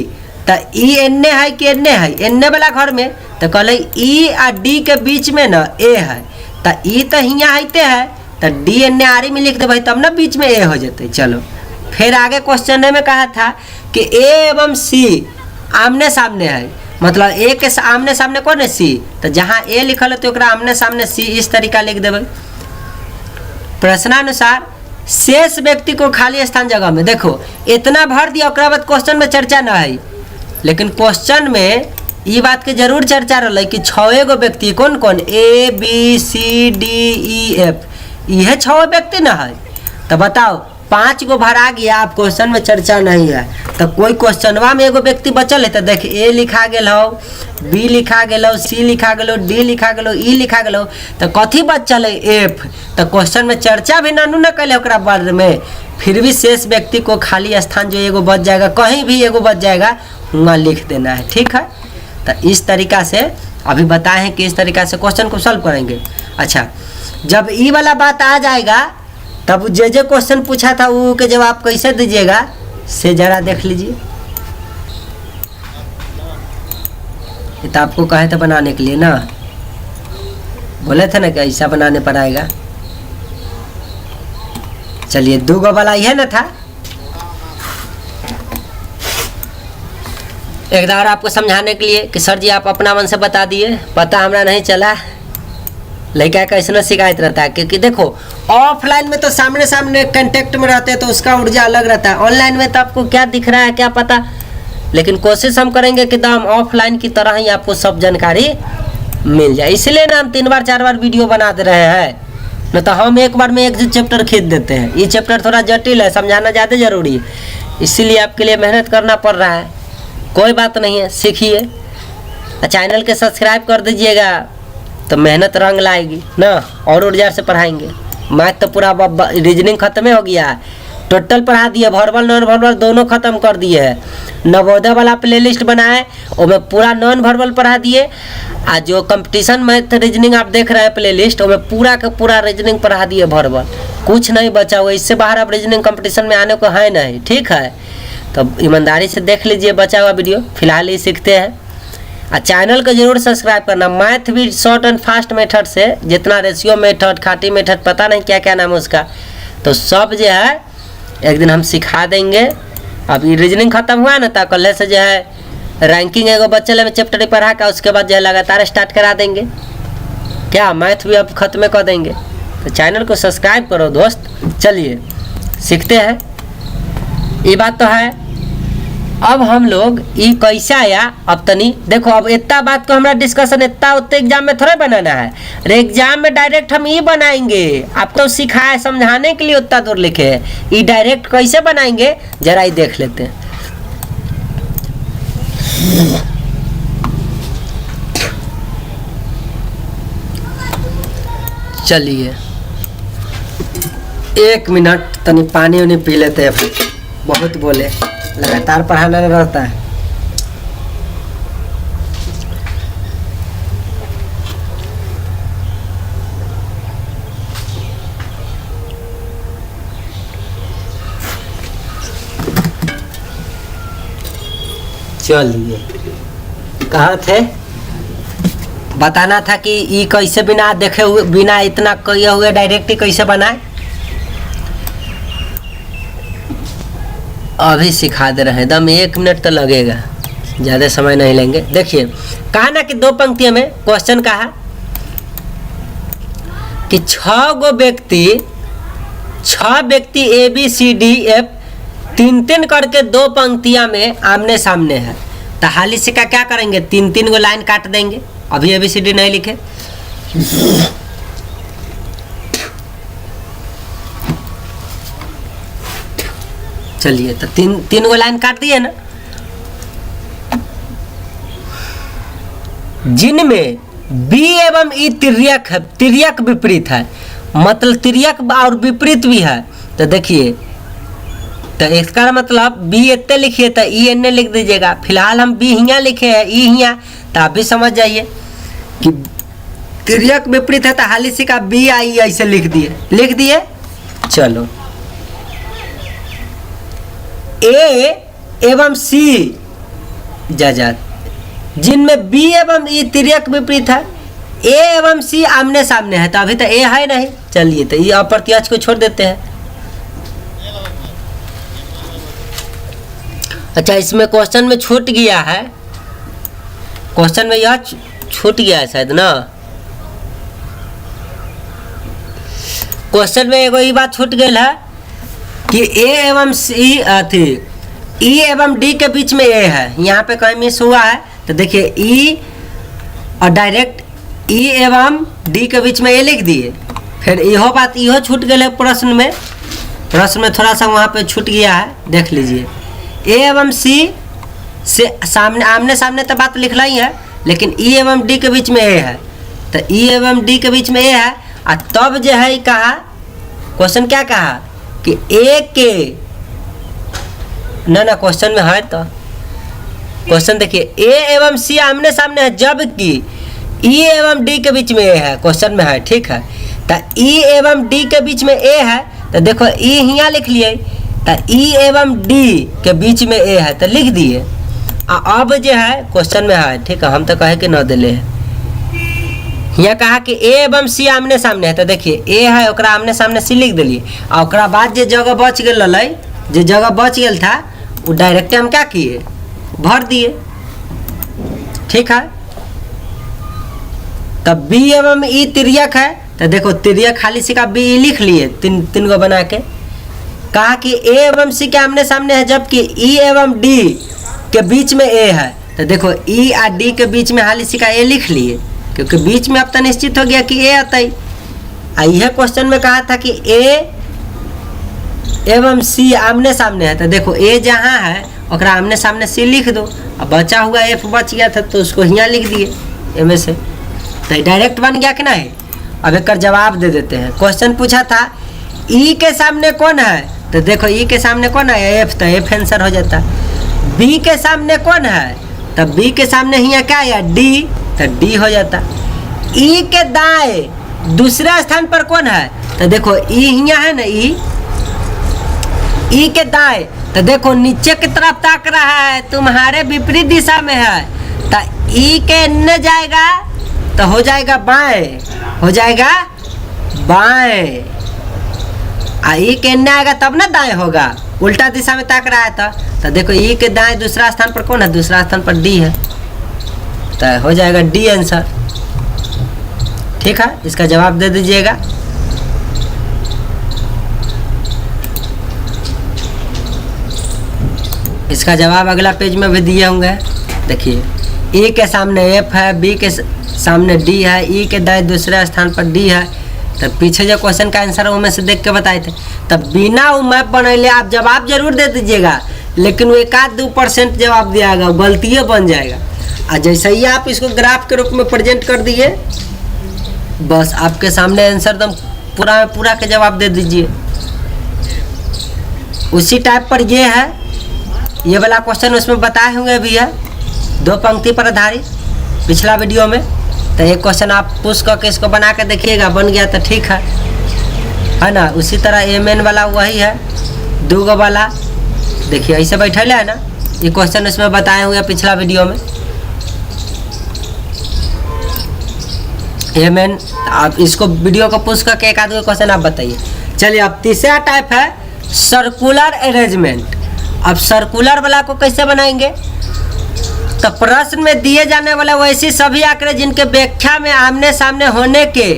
तो ई एन्ने है कि एन्ने है, एन्ने वाला घर में, तो कहले ई और डी के बीच में ना ए है। तो ई तो हियाँ आते है, तो डी एन्ने आरी में लिख देवे तब ना बीच में ए हो जाते। चलो फिर आगे क्वेश्चन में कहा था कि ए एवं सी आमने सामने है, मतलब ए के आमने सामने कौन है, सी। तो जहाँ ए लिखल है तो आमने सामने सी, इस तरीका लिख देवे। प्रश्नानुसार शेष व्यक्ति को खाली स्थान जगह में, देखो इतना भर दिया, उसके बाद क्वेश्चन में चर्चा न है, लेकिन क्वेश्चन में ये बात के जरूर चर्चा रहा कि 6 गो व्यक्ति कौन कौन, A B C D E F, यह 6 व्यक्ति न है। तो बताओ 5 गो भरा गया, आप क्वेश्चन में चर्चा नहीं है, तो कोई क्वेश्चनवा में एगो व्यक्ति बचल है। तो देख ए लिखा गेल हो, बी लिखा गेल हो, सी लिखा गेल हो, डी लिखा गेल हो, ई लिखा गेल हो, तो कथी बचल है, एफ। तो क्वेश्चन में चर्चा भी ननू न कैले ओकरा बारे में, फिर भी शेष व्यक्ति को खाली स्थान जो एगो बच जाएगा, कहीं भी एगो बच जाएगा, वहाँ लिख देना है, ठीक है। तो इस तरीका से अभी बताए हैं कि इस तरीका से क्वेश्चन को सॉल्व करेंगे। अच्छा, जब ई वाला बात आ जाएगा तब जे क्वेश्चन पूछा था वो के जवाब कैसे दीजिएगा से जरा देख लीजिए। ये तो आपको कहे थे बनाने के लिए ना, बोले थे ना कि ऐसा बनाने पर आएगा। चलिए 2 गो वाला यह ना था, एक बार आपको समझाने के लिए कि सर जी आप अपना मन से बता दिए, पता हमरा नहीं चला। लड़का का इसमें शिकायत रहता है, क्योंकि देखो ऑफलाइन में तो सामने सामने कांटेक्ट में रहते हैं तो उसका ऊर्जा अलग रहता है, ऑनलाइन में तो आपको क्या दिख रहा है क्या पता। लेकिन कोशिश हम करेंगे कि हम ऑफलाइन की तरह ही आपको सब जानकारी मिल जाए, इसलिए ना हम 3 बार 4 बार वीडियो बना दे रहे हैं, न तो हम एक बार में एक चैप्टर खींच देते हैं। ये चैप्टर थोड़ा जटिल है, समझाना ज़्यादा जरूरी है, इसीलिए आपके लिए मेहनत करना पड़ रहा है। कोई बात नहीं है, सीखिए। चैनल के सब्सक्राइब कर दीजिएगा तो मेहनत रंग लाएगी ना, और ऊर्जा से पढ़ाएंगे। मैथ तो पूरा रीजनिंग खत्म हो गया है, टोटल पढ़ा दिए, वर्बल नॉन वर्बल दोनों खत्म कर दिए हैं। नवोदय वाला प्लेलिस्ट बनाए उसमें पूरा नॉन वर्बल पढ़ा दिए, आज जो कंपटीशन मैथ रीजनिंग आप देख रहे हैं प्लेलिस्ट उसमें पूरा का पूरा रीजनिंग पढ़ा दिए वर्बल, कुछ नहीं बचा हुआ। इससे बाहर आप रीजनिंग कंपटीशन में आने को है नहीं, ठीक है। तो ईमानदारी से देख लीजिए बचा हुआ वीडियो, फिलहाल ही सीखते हैं। और चैनल को जरूर सब्सक्राइब करना। मैथ भी शॉर्ट एंड फास्ट मेथड से, जितना रेशियो मेथड, खाटी मेथड, पता नहीं क्या क्या नाम है उसका, तो सब जो है एक दिन हम सिखा देंगे। अब ये रीजनिंग खत्म हुआ ना, तो कल से जो है रैंकिंग एगो बच्चे में चैप्टर पढ़ा का, उसके बाद जो है लगातार स्टार्ट करा देंगे। क्या मैथ भी अब खत्म कर देंगे, तो चैनल को सब्सक्राइब करो दोस्त। चलिए सीखते हैं, ये बात तो है। अब हम लोग ये कैसे आया, अब तनी देखो, अब इतना बात को हमारा डिस्कशन इतना उतने एग्जाम में थोड़ा बनाना है, एग्जाम में डायरेक्ट हम ये बनाएंगे। आपको सिखाए समझाने के लिए उतना दूर लिखे है, ये डायरेक्ट कैसे बनाएंगे जरा ही देख लेते हैं। चलिए 1 मिनट तनी पानी उनी पी लेते हैं, बहुत बोले। लगातार पढ़ाना रहता है। चलिए कहाँ थे, बताना था कि ये कैसे बिना देखे हुए, बिना इतना किए हुए डायरेक्ट कैसे बनाए। अभी सिखा दे रहे हैं, एकदम 1 मिनट तो लगेगा, ज़्यादा समय नहीं लेंगे। देखिए कहा ना कि 2 पंक्तियों में क्वेश्चन कहा कि 6 व्यक्ति A B C D F 3-3 करके 2 पंक्तियां में आमने सामने है, तो हाली से क्या करेंगे, 3-3 गो लाइन काट देंगे। अभी ए बी सी डी नहीं लिखे, चलिए तो 3 गो लाइन काट दिए ना, जिनमें बी एवं ई तिर्यक है, तिर्यक विपरीत है, मतलब तिर्यक और विपरीत भी है। तो देखिए, तो इसका मतलब बी इतने लिखिए तो ई एन लिख दीजिएगा। फिलहाल हम बी हियाँ लिखे हैं, ई हियाँ, तो आप भी समझ जाइए कि तिर्यक विपरीत है, तो हाली सी का बी आई ऐसे लिख दिए। चलो ए एवं सी जा जिनमें बी एवं ई तिर्यक विपरीत है, ए एवं सी आमने सामने है, तो अभी तो ए है नहीं। चलिए तो ये अप्रत्यक्ष को छोड़ देते हैं। अच्छा, इसमें क्वेश्चन में छूट गया है, क्वेश्चन में यह छूट गया है शायद ना, क्वेश्चन में एगो ये बात छूट गई है कि ए एवं सी थी, ई एवं डी के बीच में ए है, यहाँ पे कहीं मिस हुआ है। तो देखिए ई और डायरेक्ट ई एवं डी के बीच में ए लिख दिए। फिर यहो बात इहो छूट गई है प्रश्न में थोड़ा सा वहाँ पे छूट गया है, देख लीजिए। ए एवं सी से सामने आमने सामने तो बात लिखना ही है, लेकिन ई एवं डी के बीच में ए है, तो ई एवं डी के बीच में ए है। और तब जो है कहा, क्वेश्चन क्या कहा कि ए के ना क्वेश्चन में है, तो क्वेश्चन देखिए ए एवं सी आमने सामने है, जबकि ई एवं डी के बीच में ए है, क्वेश्चन में है, ठीक है। तो ई एवं डी के बीच में ए है, तो देखो ई यहाँ लिख लिए, तो ई एवं डी के बीच में ए है, तो लिख दिए। अब जो है क्वेश्चन में है, ठीक है, हम तो कहे कि न दिले है। यहाँ कहा कि ए एवं सी आमने सामने है, तो देखिए ए है, ओकरा आमने सामने सी लिख दिलिए। और ओकरा बाद जो जगह बच गई, जो जगह बच गया था, वो डायरेक्ट हम क्या किए, भर दिए, ठीक है। तब बी एवं ई तिर्यक है, तो देखो तिर्यक खाली सी का बी लिख लिए, तीन गो बना के। कहा कि ए एवं सी के आमने सामने है, जबकि ई एवं डी के बीच में ए है, तो देखो ई और डी के बीच में हाली सी का ए लिख लिए, क्योंकि बीच में अब तो निश्चित हो गया कि ए आता ही। यह क्वेश्चन में कहा था कि ए एवं सी आमने सामने है, तो देखो ए जहाँ है ओकरा आमने सामने सी लिख दो। अब बचा हुआ एफ बच गया था, तो उसको यहाँ लिख दिए ए में से, तो डायरेक्ट बन गया कि नहीं। अब एक जवाब दे देते हैं। क्वेश्चन पूछा था ई के सामने कौन है, तो देखो ई के सामने कौन है, एफ, तो एफ आंसर हो जाता। बी के सामने कौन है, तो बी के सामने यहाँ क्या है, डी, तो डी हो जाता। ई के दाएं दूसरे स्थान पर कौन है, तो देखो ई यहाँ है ना, ई के दाएं, तो देखो नीचे की तरफ ताक रहा है, तुम्हारे विपरीत दिशा में है, तो ई के न जाएगा तो हो जाएगा बाएं, हो जाएगा बाएं। ई के न आएगा तब ना दाएं होगा, उल्टा दिशा में ताक रहा है। तो देखो ई के दाएं दूसरा स्थान पर कौन है, दूसरा स्थान पर डी है, तो हो जाएगा डी आंसर, ठीक है। इसका जवाब दे दीजिएगा। इसका जवाब अगला पेज में भी दिए होंगे। देखिए ए के सामने एफ है, बी के सामने डी है, ई के दाएं दूसरे स्थान पर डी है। तो पीछे जो क्वेश्चन का आंसर है वो में से देख के बताए थे। तब बिना वो मैप बनैले आप जवाब जरूर दे दीजिएगा, लेकिन वो 1-2% जवाब दिया जाएगा, गलतियाँ बन जाएगा। और जैसे ही आप इसको ग्राफ के रूप में प्रेजेंट कर दिए, बस आपके सामने आंसर एकदम पूरा के जवाब दे दीजिए। उसी टाइप पर ये है, ये वाला क्वेश्चन उसमें बताए होंगे भी है, 2 पंक्ति पर आधारित पिछला वीडियो में। तो एक क्वेश्चन आप पुश करके इसको बना के देखिएगा, बन गया तो ठीक है ना। उसी तरह एम वाला वही है, 2 गो वाला देखिए ऐसे बैठे है ना। ये क्वेश्चन इसमें बताए हुए पिछला वीडियो में। एम आप इसको वीडियो को पुश करके एक आध क्वेश्चन आप बताइए। चलिए अब तीसरा टाइप है सर्कुलर अरेंजमेंट। अब सर्कुलर वाला को कैसे बनाएंगे? तो प्रश्न में दिए जाने वाले वैसे सभी आंकड़े जिनके व्याख्या में आमने सामने होने के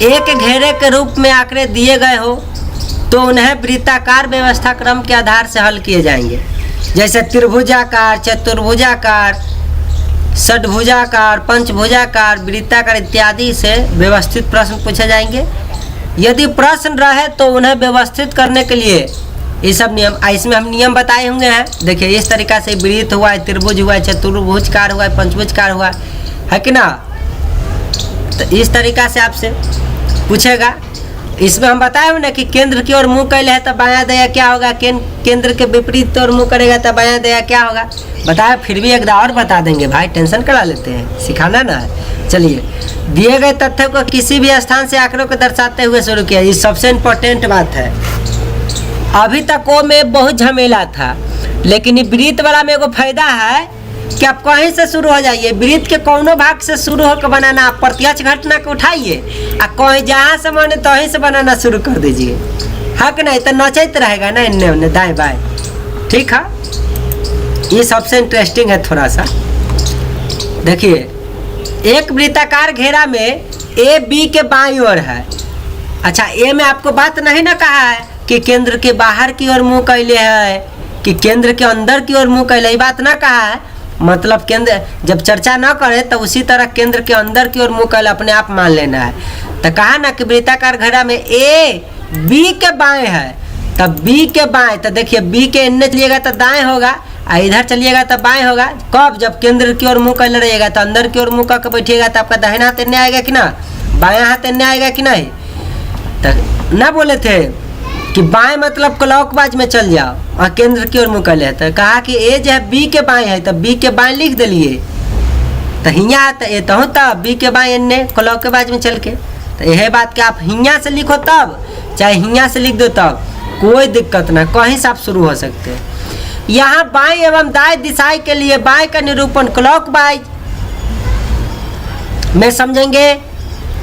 एक घेरे के रूप में आंकड़े दिए गए हो तो उन्हें वृत्ताकार व्यवस्था क्रम के आधार से हल किए जाएंगे। जैसे त्रिभुजाकार, चतुर्भुजाकार, षड्भुजाकार, पंचभुजाकार, वृत्ताकार इत्यादि से व्यवस्थित प्रश्न पूछे जाएंगे। यदि प्रश्न रहे तो उन्हें व्यवस्थित करने के लिए ये सब नियम, इसमें हम नियम बताए होंगे हैं। देखिए इस तरीक़ा से वृत्त हुआ है, त्रिभुज हुआ है, चतुर्भुजकार हुआ है, पंचभुजकार हुआ है कि ना। तो इस तरीक़ा से आपसे पूछेगा। इसमें हम बताए हो ना कि केंद्र की ओर मुँह कैले है तो बायां दया क्या होगा, केंद्र के विपरीत ओर मुँह करेगा तो बायां दया क्या होगा। बताया फिर भी एक और बता देंगे भाई, टेंशन करा लेते हैं, सिखाना ना है। चलिए दिए गए तथ्य को किसी भी स्थान से आंकड़ों को दर्शाते हुए शुरू किया, ये सबसे इम्पोर्टेंट बात है। अभी तक वो में बहुत झमेला था, लेकिन वृत्त वाला में एगो फायदा है कि आप कहीं से शुरू हो जाइए, वृत्त के कोनो भाग से शुरू होकर बनाना, आप प्रत्यक्ष घटना को उठाइए और कहीं जहाँ से माने तहीं से बनाना शुरू कर दीजिए, हक नहीं तो नचैत रहेगा ना इन्ने उन्ने दाएं बाएं। ठीक है, ये सबसे इंटरेस्टिंग है थोड़ा सा। देखिए एक वृत्ताकार घेरा में ए बी के बाईं ओर है। अच्छा ए में आपको बात नहीं ना कहा है कि केंद्र के बाहर की ओर मुंह कैले है कि केंद्र के अंदर की ओर मुंह कैले, ये बात ना कहा है। मतलब केंद्र जब चर्चा ना करे तो उसी तरह केंद्र के अंदर की ओर मुंह कैले अपने आप मान लेना है। तो कहा ना कि वृत्ताकार घेरा में ए बी के बाएं है, तब बी के बाएं, तो देखिए बी के इन्ने चलिएगा तो दाएं होगा और इधर चलिएगा तो बाएं होगा। कब? जब केंद्र की ओर मुंह कैले रहेगा तो अंदर की ओर मुंह करके बैठिएगा तो आपका दाहिना हाथ इन्ने आएगा कि ना, बायां हाथ इन्ने आएगा कि नहीं। तो ना बोले थे कि बाएं मतलब क्लॉकवाइज में चल जाओ और केंद्र की ओर मुँह कर ले। तो कहा कि ए जो है बी के बाएं है, तो बी के बाएं लिख दिलिए, तो हियाँ तो ए तो तब बी के बाएं इन्ने क्लॉकवाइज में चल के। तो यह बात कि आप हियाँ से लिखो तब चाहे हियाँ से लिख दो तब कोई दिक्कत ना, कहीं से आप शुरू हो सकते हैं। यहाँ बाएं एवं दाएं दिशाएं के लिए बाएं का निरूपण क्लॉकवाइज में समझेंगे,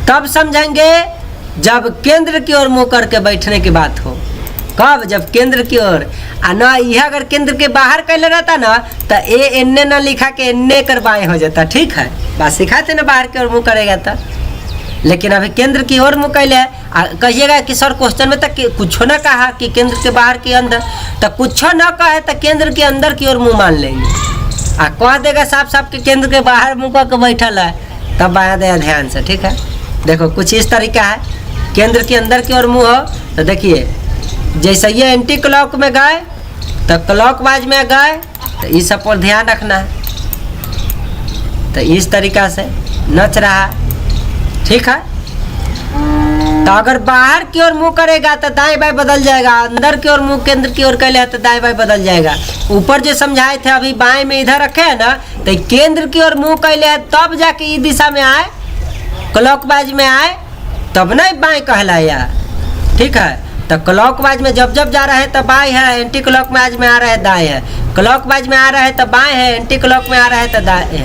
तब समझेंगे जब केंद्र की ओर मुंह करके बैठने की बात हो। कब? जब केंद्र की ओर। ना यह अगर केंद्र के बाहर कैले रहता ना तो ए इन्ने ना लिखा के इन्ने कर बाएं हो जाता। ठीक है, बात सिखाते ना बाहर की ओर मुंह करेगा था, लेकिन अभी केंद्र की ओर मुंह कैले है। कहिएगा कि सर क्वेश्चन में तक कुछ ना कहा कि केंद्र के बाहर के अंदर, तो कुछ ना कहे तो केंद्र के अंदर की ओर मुँह मान लेंगे। कह देगा साफ साफ कि केंद्र के बाहर मुँह करके बैठल है, तब बाया दया ध्यान से। ठीक है, देखो कुछ इस तरीका है, केंद्र के अंदर की ओर मुँह हो तो देखिए जैसे ये एंटी क्लॉक में गए तो क्लॉकवाइज में गए, तो इस सब पर ध्यान रखना है। तो इस तरीका से नच रहा। ठीक है, तो अगर बाहर की ओर मुँह करेगा तो दाएं बाएं बदल जाएगा, अंदर की ओर मुँह केंद्र की ओर कैले तो दाएं बाएं बदल जाएगा। ऊपर जो समझाए थे अभी बाएं में इधर रखे है ना, तो केंद्र की ओर मुँह कैले है तब जाके ये दिशा में आए, क्लॉकवाइज में आए, तब नहीं बाएं कहलाया। ठीक है, तो क्लॉकवाइज में जब जब जा रहा है तो बाएं है, एंटी क्लॉकवाइज में आ रहा है दाएं है, क्लॉकवाइज में आ रहा है तो बाएं है, एंटी क्लॉक में आ रहा है तो दाएं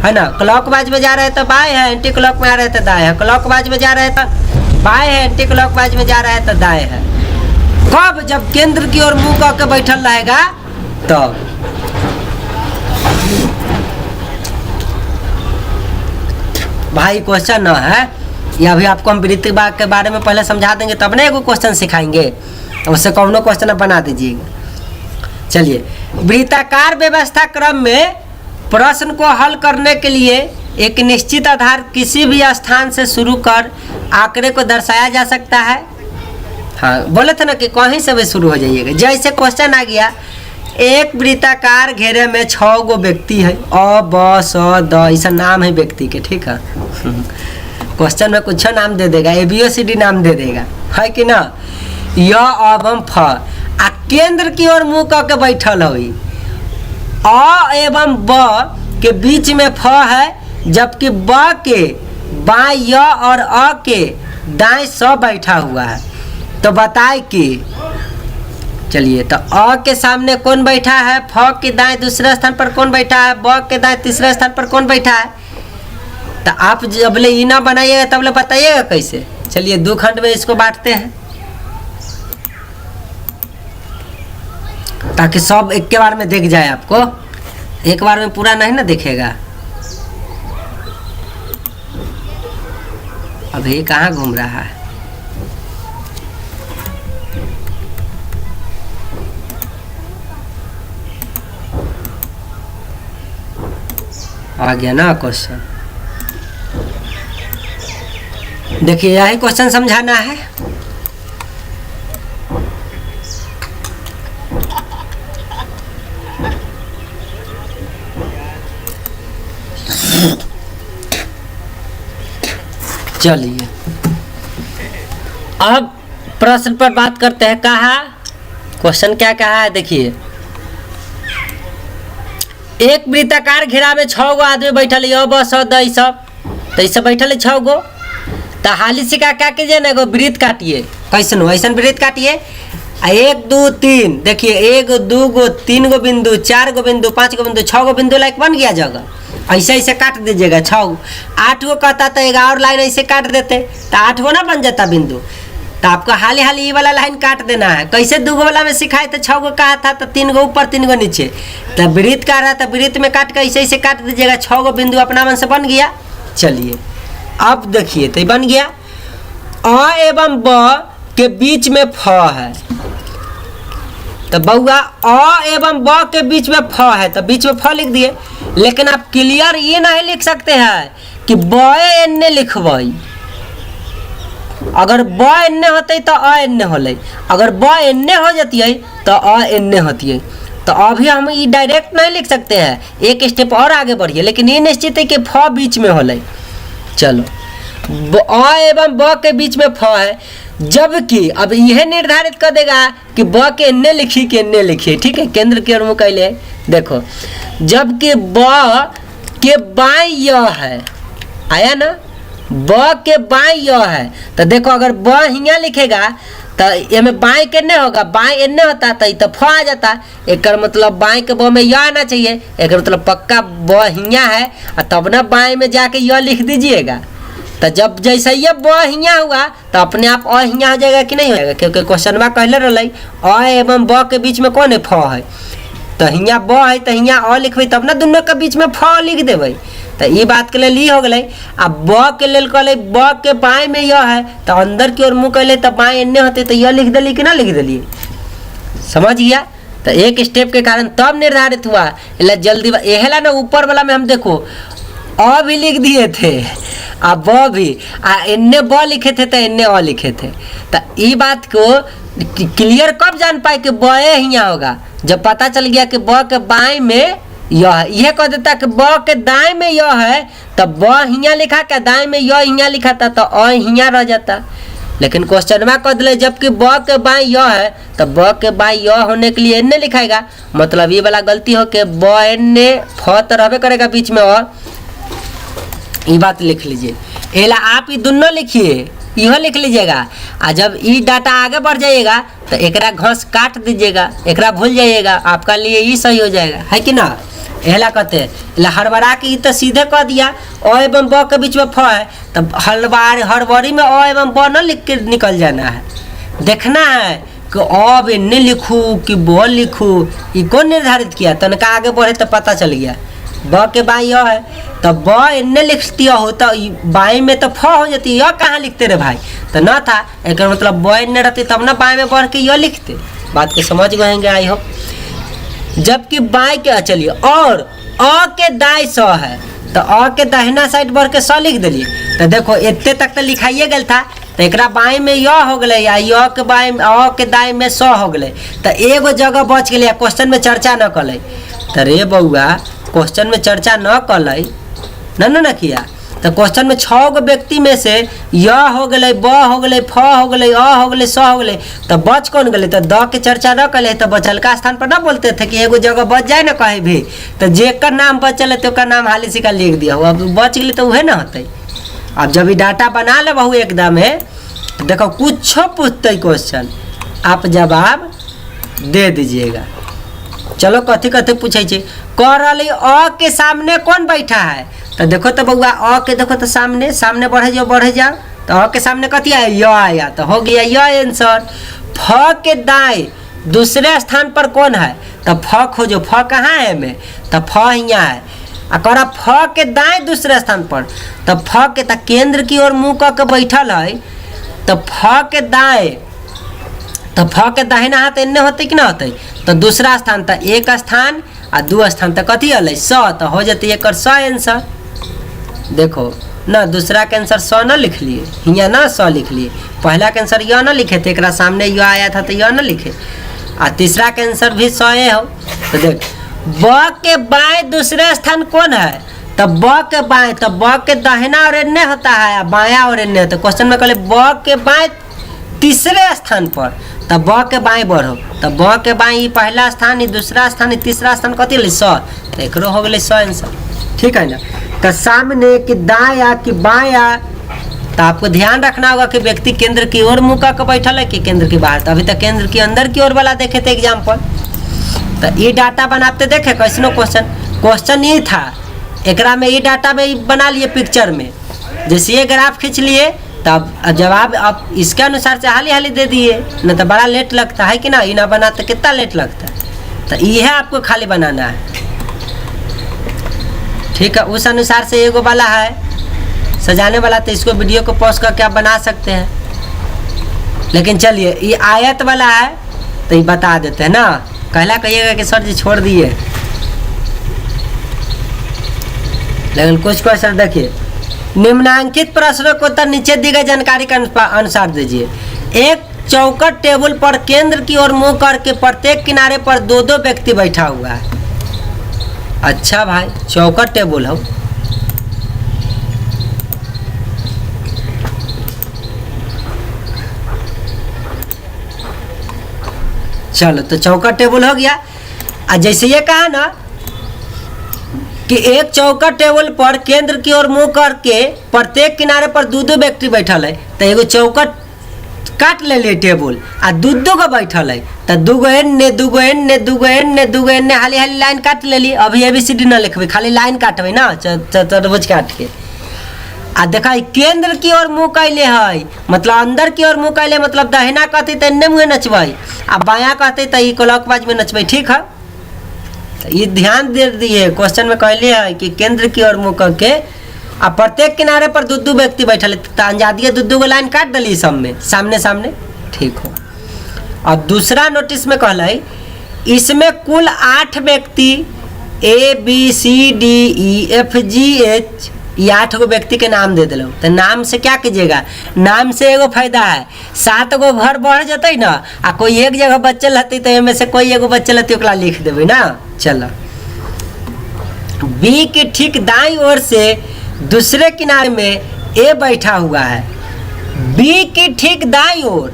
है ना। क्लॉकवाइज में जा रहा है तो बाएं है, एंटी क्लॉक में आ रहा है तो दाएं है, क्लॉकवाइज में जा रहा है तो बाएं है, एंटी क्लॉकवाइज में जा रहा है तो दाएं है। कब? जब केंद्र की ओर मुंह करके बैठल रहेगा तब। भाई क्वेश्चन न है ये, अभी आपको हम वृत्त भाग के बारे में पहले समझा देंगे तब ना एगो क्वेश्चन सिखाएंगे, उससे कौनो क्वेश्चन बना दीजिएगा। चलिए वृत्ताकार व्यवस्था क्रम में प्रश्न को हल करने के लिए एक निश्चित आधार किसी भी स्थान से शुरू कर आंकड़े को दर्शाया जा सकता है। हाँ बोले थे ना कि कहीं से भी शुरू हो जाइएगा। जैसे क्वेश्चन आ गया, एक वृत्ताकार घेरे में 6 गो व्यक्ति है, अ ब स द, ऐसा नाम है व्यक्ति के। ठीक है, क्वेश्चन में कुछ नाम दे देगा, ABCD नाम दे देगा, है कि ना। य एवं फ आ केंद्र की ओर मुंह करके बैठल हुई अ एवं ब के बीच में फ है, जबकि ब के बाएं य और अ के दाएं स बैठा हुआ है। तो बताए कि चलिए, तो अ के सामने कौन बैठा है, फ के दाएं दूसरे स्थान पर कौन बैठा है, ब के दाएं तीसरे स्थान पर कौन बैठा है। तो आप जब ले ई ना बनाइएगा तब ले बताइएगा कैसे। चलिए 2 खंड में इसको बांटते हैं ताकि सब एक के बार में देख जाए। आपको एक बार में पूरा नहीं ना दिखेगा। अभी कहाँ घूम रहा है। आ गया ना क्वेश्चन। देखिए यही क्वेश्चन समझाना है। चलिए अब प्रश्न पर बात करते हैं। कहा क्वेश्चन क्या कहा है, देखिए एक वृत्ताकार घेरा में 6 गो आदमी बैठल है, ब स द ई सब, तो ई सब बैठल है 6 गो। तो हाली से क्या कीजिए ना, एगो वृत्त काटिए। कैसन हो, ऐसा वृत्त काटिए। 1 2 3 देखिए 1 2 गो 3 गो बिंदु 4 गो बिंदु 5 गो बिंदु 6 गो बिंदु लाइक बन गया जगह। ऐसे ऐसे काट दीजिएगा 6 गो। 8 गो कहता तो एक और लाइन ऐसे काट देते तो 8 गो ना बन जाता बिंदु। तो आपको हाली हाली ये वाला लाइन काट देना है। कैसे 2 गो वाला में सिखाए तो 6 गो कहा था, तो 3 गो ऊपर 3 गो नीचे। तो वृत्त का रहा था, वृत्त में काट कर ऐसे ऐसे काट दीजिएगा। 6 गो बिंदु अपना मन से बन गया। चलिए अब देखिए तो बन गया। अ एवं ब के बीच में फ है, तो बउआ अ एवं ब के बीच में फ है, तो बीच में फ लिख दिए। लेकिन आप क्लियर ये नहीं लिख सकते हैं कि ब एन्ने लिखबई। अगर ब एन्ने होते तो अ एन्ने होले, अगर ब एन्ने हो जाती है तो अ एन्ने होती है। तो अभी हम ये डायरेक्ट नहीं लिख सकते हैं, एक स्टेप और आगे बढ़िए। लेकिन ये निश्चित है कि फ बीच में होले। चलो अ एवं ब के बीच में फ है, जबकि अब यह निर्धारित कर देगा कि ब के एन्ने लिखी कि एन्ने लिखी। ठीक है, केंद्र की ओर मुँह कैले। देखो जबकि ब के बाएं य है, आया ना, ब के बाएं य है। तो देखो अगर ब हियाँ लिखेगा तो ये में बाएं केन्ने होगा, बाएं एन्ने होता तो ये तो फ आ जाता। एक मतलब बाएं के ब में य आना चाहिए। एक मतलब पक्का ब हियाँ है और तब ना बाएं में जाके य लिख दीजिएगा। तो जब जैसे ये ब हियाँ हुआ तो अपने आप अ हियाँ हो जाएगा कि नहीं हो जाएगा, क्योंकि क्वेश्चन में कहले रही अ एवं ब के बीच में कौन है, फ है। तो हियाँ ब है तो हियाँ अ लिखबे तब ना दोनों के बीच में फ लिख देवे। तो ये बात के लिए ली हो गई। अब ब के लेल कहले ब के बाएं में यह है, तो अंदर की ओर मुँह कहले तो बाएं एन्ने होते तो यह लिख दिली कि ना लिख दिली। समझ गया। तो एक स्टेप के कारण तब निर्धारित हुआ। जल्दी यहला ना ऊपर वाला में हम देखो अ भी लिख दिए थे आ ब भी, आ एन्ने ब लिखे थे तो एन्ने अ लिखे थे। तो ये बात को क्लियर कब जान पाए कि ब हियाँ होगा, जब पता चल गया कि ब के बाएं में यह कह देता कि ब के दाएं में यह है, तो ब हियाँ लिखा के दाएं में यह हियाँ लिखा था तो अ हियाँ रह जाता। लेकिन क्वेश्चन में कह दिले जबकि ब के बाएं यह है तो ब के बाएं यह होने के लिए एन्ने लिखाएगा। मतलब ये वाला गलती हो के ब एन्ने फ तो रहबे करेगा बीच में। और ये बात लिख लीजिए। एला आप ये दोनों लिखिए, यह लिख लीजिएगा। और जब ये डाटा आगे बढ़ जाइएगा तो एकरा घस काट दीजिएगा, एकरा भूल जाइएगा, आपका लिए ये सही हो जाएगा, है कि ना। एला कहते हैं हड़बड़ा के तो सीधे कह दिया अ एवं ब के बीच में फ है, तब हड़बड़ी में अ एवं ब न लिख के निकल जाना है। देखना है कि अब एन्ने लिखूँ कि ब लिखूँ, ये कौन निर्धारित किया। तनका आगे बढ़े तो पता चल गया ब के बाएं यह है तो ब एन्ने लिखती हो तो बाएं में तो फ हो जाती। यह कहाँ लिखते रे भाई, तो ना था। एक मतलब ब एन्ने रहती तब ना बाएं में बढ़ के यह लिखते। बात के समझ गएंगे आई हो। जबकि बाएं के चलिए और अ के दाएं स है, तो अ के दाहिना साइड बढ़ के स लिख दिलिए। तो देखो इतने तक तो लिखाइए गल था, तो एक बाएं में य हो गए या य के बाएं अ के दाएं में स हो गए। तो एगो जगह बच गया, क्वेश्चन में चर्चा न कल। तो रे बउआ क्वेश्चन में चर्चा न कल न किया। तो क्वेश्चन में 6 गो व्यक्ति में से य हो गए, ब हो गए, फ हो गए, अ हो गए, स हो गए, तो बच कौन गए? तो द के चर्चा न कले तो बचल का स्थान पर ना बोलते थे कि एगो जगह बच जाए ना कहीं भी, तो जेकर नाम बचल है तो ओकर नाम हाली सिक्का लिख दिया हो, अब बच गए तो वह ना होते। अब जब ये डाटा बना ले बहू एकदम है, देखो कुछ पूछते क्वेश्चन, आप जवाब दे दीजिएगा। चलो कथी कथी पूछे छे, कह रही अ के सामने कौन बैठा है? तो देखो तो बउआ अ के देखो तो सामने सामने बढ़े जाओ, तो अ के सामने कथी आया? य आया, तो हो गया य आंसर। फ के दाएं दूसरे स्थान पर कौन है? तो फ खोजो, फ कहाँ है में? तो फ यहाँ है। आ करा फ के दाएं दूसरे स्थान पर, तो फ के तो केंद्र की ओर मुँह करके बैठल है, तो फ के दाएं, तो फ के दाहिना हाथ एन्ने होते कि ना होते? तो दूसरा स्थान तो एक स्थान आ दू स्थान तो कथी अल स, तो हो जाते एक स आंसर। देखो ना दूसरा के आंसर स न लिख लिए, हियाँ ना स लिख लिए, पहला के आंसर य न लिखे थे, एक सामने य आया था तो य न लिखे, आ तीसरा के आंसर भी स हो। तो देख ब के बाएं दूसरे स्थान कौन है? तो ब के बाएं, तो ब के दाहिना और एन्ने होता है, बायां और एन्ने। तो क्वेश्चन में कहले ब के बाएं तीसरे स्थान पर, तो ब के बाएं बढ़ो, तो ब के बाएं पहला स्थान, दूसरा स्थान, तीसरा स्थान कथी ले स, तो एक हो गए स आंसर। ठीक है ना? तो सामने कि दाया कि बाया, तो आपको ध्यान रखना होगा कि व्यक्ति केंद्र की ओर मुँह करके बैठल है कि केंद्र के बाहर। तो अभी तक केंद्र की अंदर की ओर वाला देखे थे एग्जाम्पल। तो ये डाटा बनाते देखे कैसनो क्वेश्चन ये था, एकरा में ये डाटा में बना लिए पिक्चर में, जैसे ये ग्राफ खींच लिए, तब जवाब आप इसके अनुसार से हाली हाली दे दिए, न तो बड़ा लेट लगता है कि ना, ये ना बनाते कितना लेट लगता है। तो ये है आपको खाली बनाना है। ठीक है, उस अनुसार से एगो वाला है सजाने वाला, तो इसको वीडियो को पॉज करके आप बना सकते हैं। लेकिन चलिए ये आयत वाला है तो ये बता देते हैं ना, कहला कहिएगा कि सर जी छोड़ दिए। लेकिन कुछ क्वेश्चन देखिए, निम्नांकित प्रश्नों को उत्तर नीचे दी गई जानकारी के अनुसार दीजिए। एक चौकट टेबल पर केंद्र की ओर मुंह करके प्रत्येक किनारे पर दो दो व्यक्ति बैठा हुआ है। अच्छा भाई चौकट टेबल हो, चलो तो चौकट टेबल हो गया। जैसे ये कहा ना कि एक चौकट टेबल पर केंद्र की ओर मुंह करके प्रत्येक किनारे पर दो दो व्यक्ति बैठल है, तो एगो चौकट काट ले लिए टेबल आ दू गो बैठल है, तो दूगो एन्ने दूगो एन्ने दूगो एन्ने दूगो एन्ने हाली हाली लाइन काट ले ली। अभी ABCD न लिखबे, खाली लाइन काटबे ना चतुर्भुज काट के। आ देखा केंद्र की ओर मुँह कैले है, मतलब अंदर की ओर मुँह कैले, मतलब दहिना कहते तो एन्ने मुँह नचबे, आ बायां कहते तो ये क्लॉकवाइज में नचबे। ठीक है, ये ध्यान दे दिए क्वेश्चन में कहले है कि केंद्र की ओर मुँह करके आ प्रत्येक किनारे पर दो दो व्यक्ति बैठल, तो अंजादिए दो गो लाइन काट दिली सब में सामने सामने। ठीक हो। और दूसरा नोटिस में कहल इसमें कुल 8 व्यक्ति ABCDEFGH, ये 8 गो व्यक्ति के नाम दे दिलो। तो नाम से क्या कीजिएगा, नाम से एगो फायदा है, 7 गो घर बढ़ जते ना, आ कोई एक जगह बच्चल हती तो इनमें से कोई एगो बच्चल हती ओकरा लिख देवे ना। चलो बी के ठीक दाईं ओर से दूसरे किनारे में ए बैठा हुआ है। बी की ठीक दाईं ओर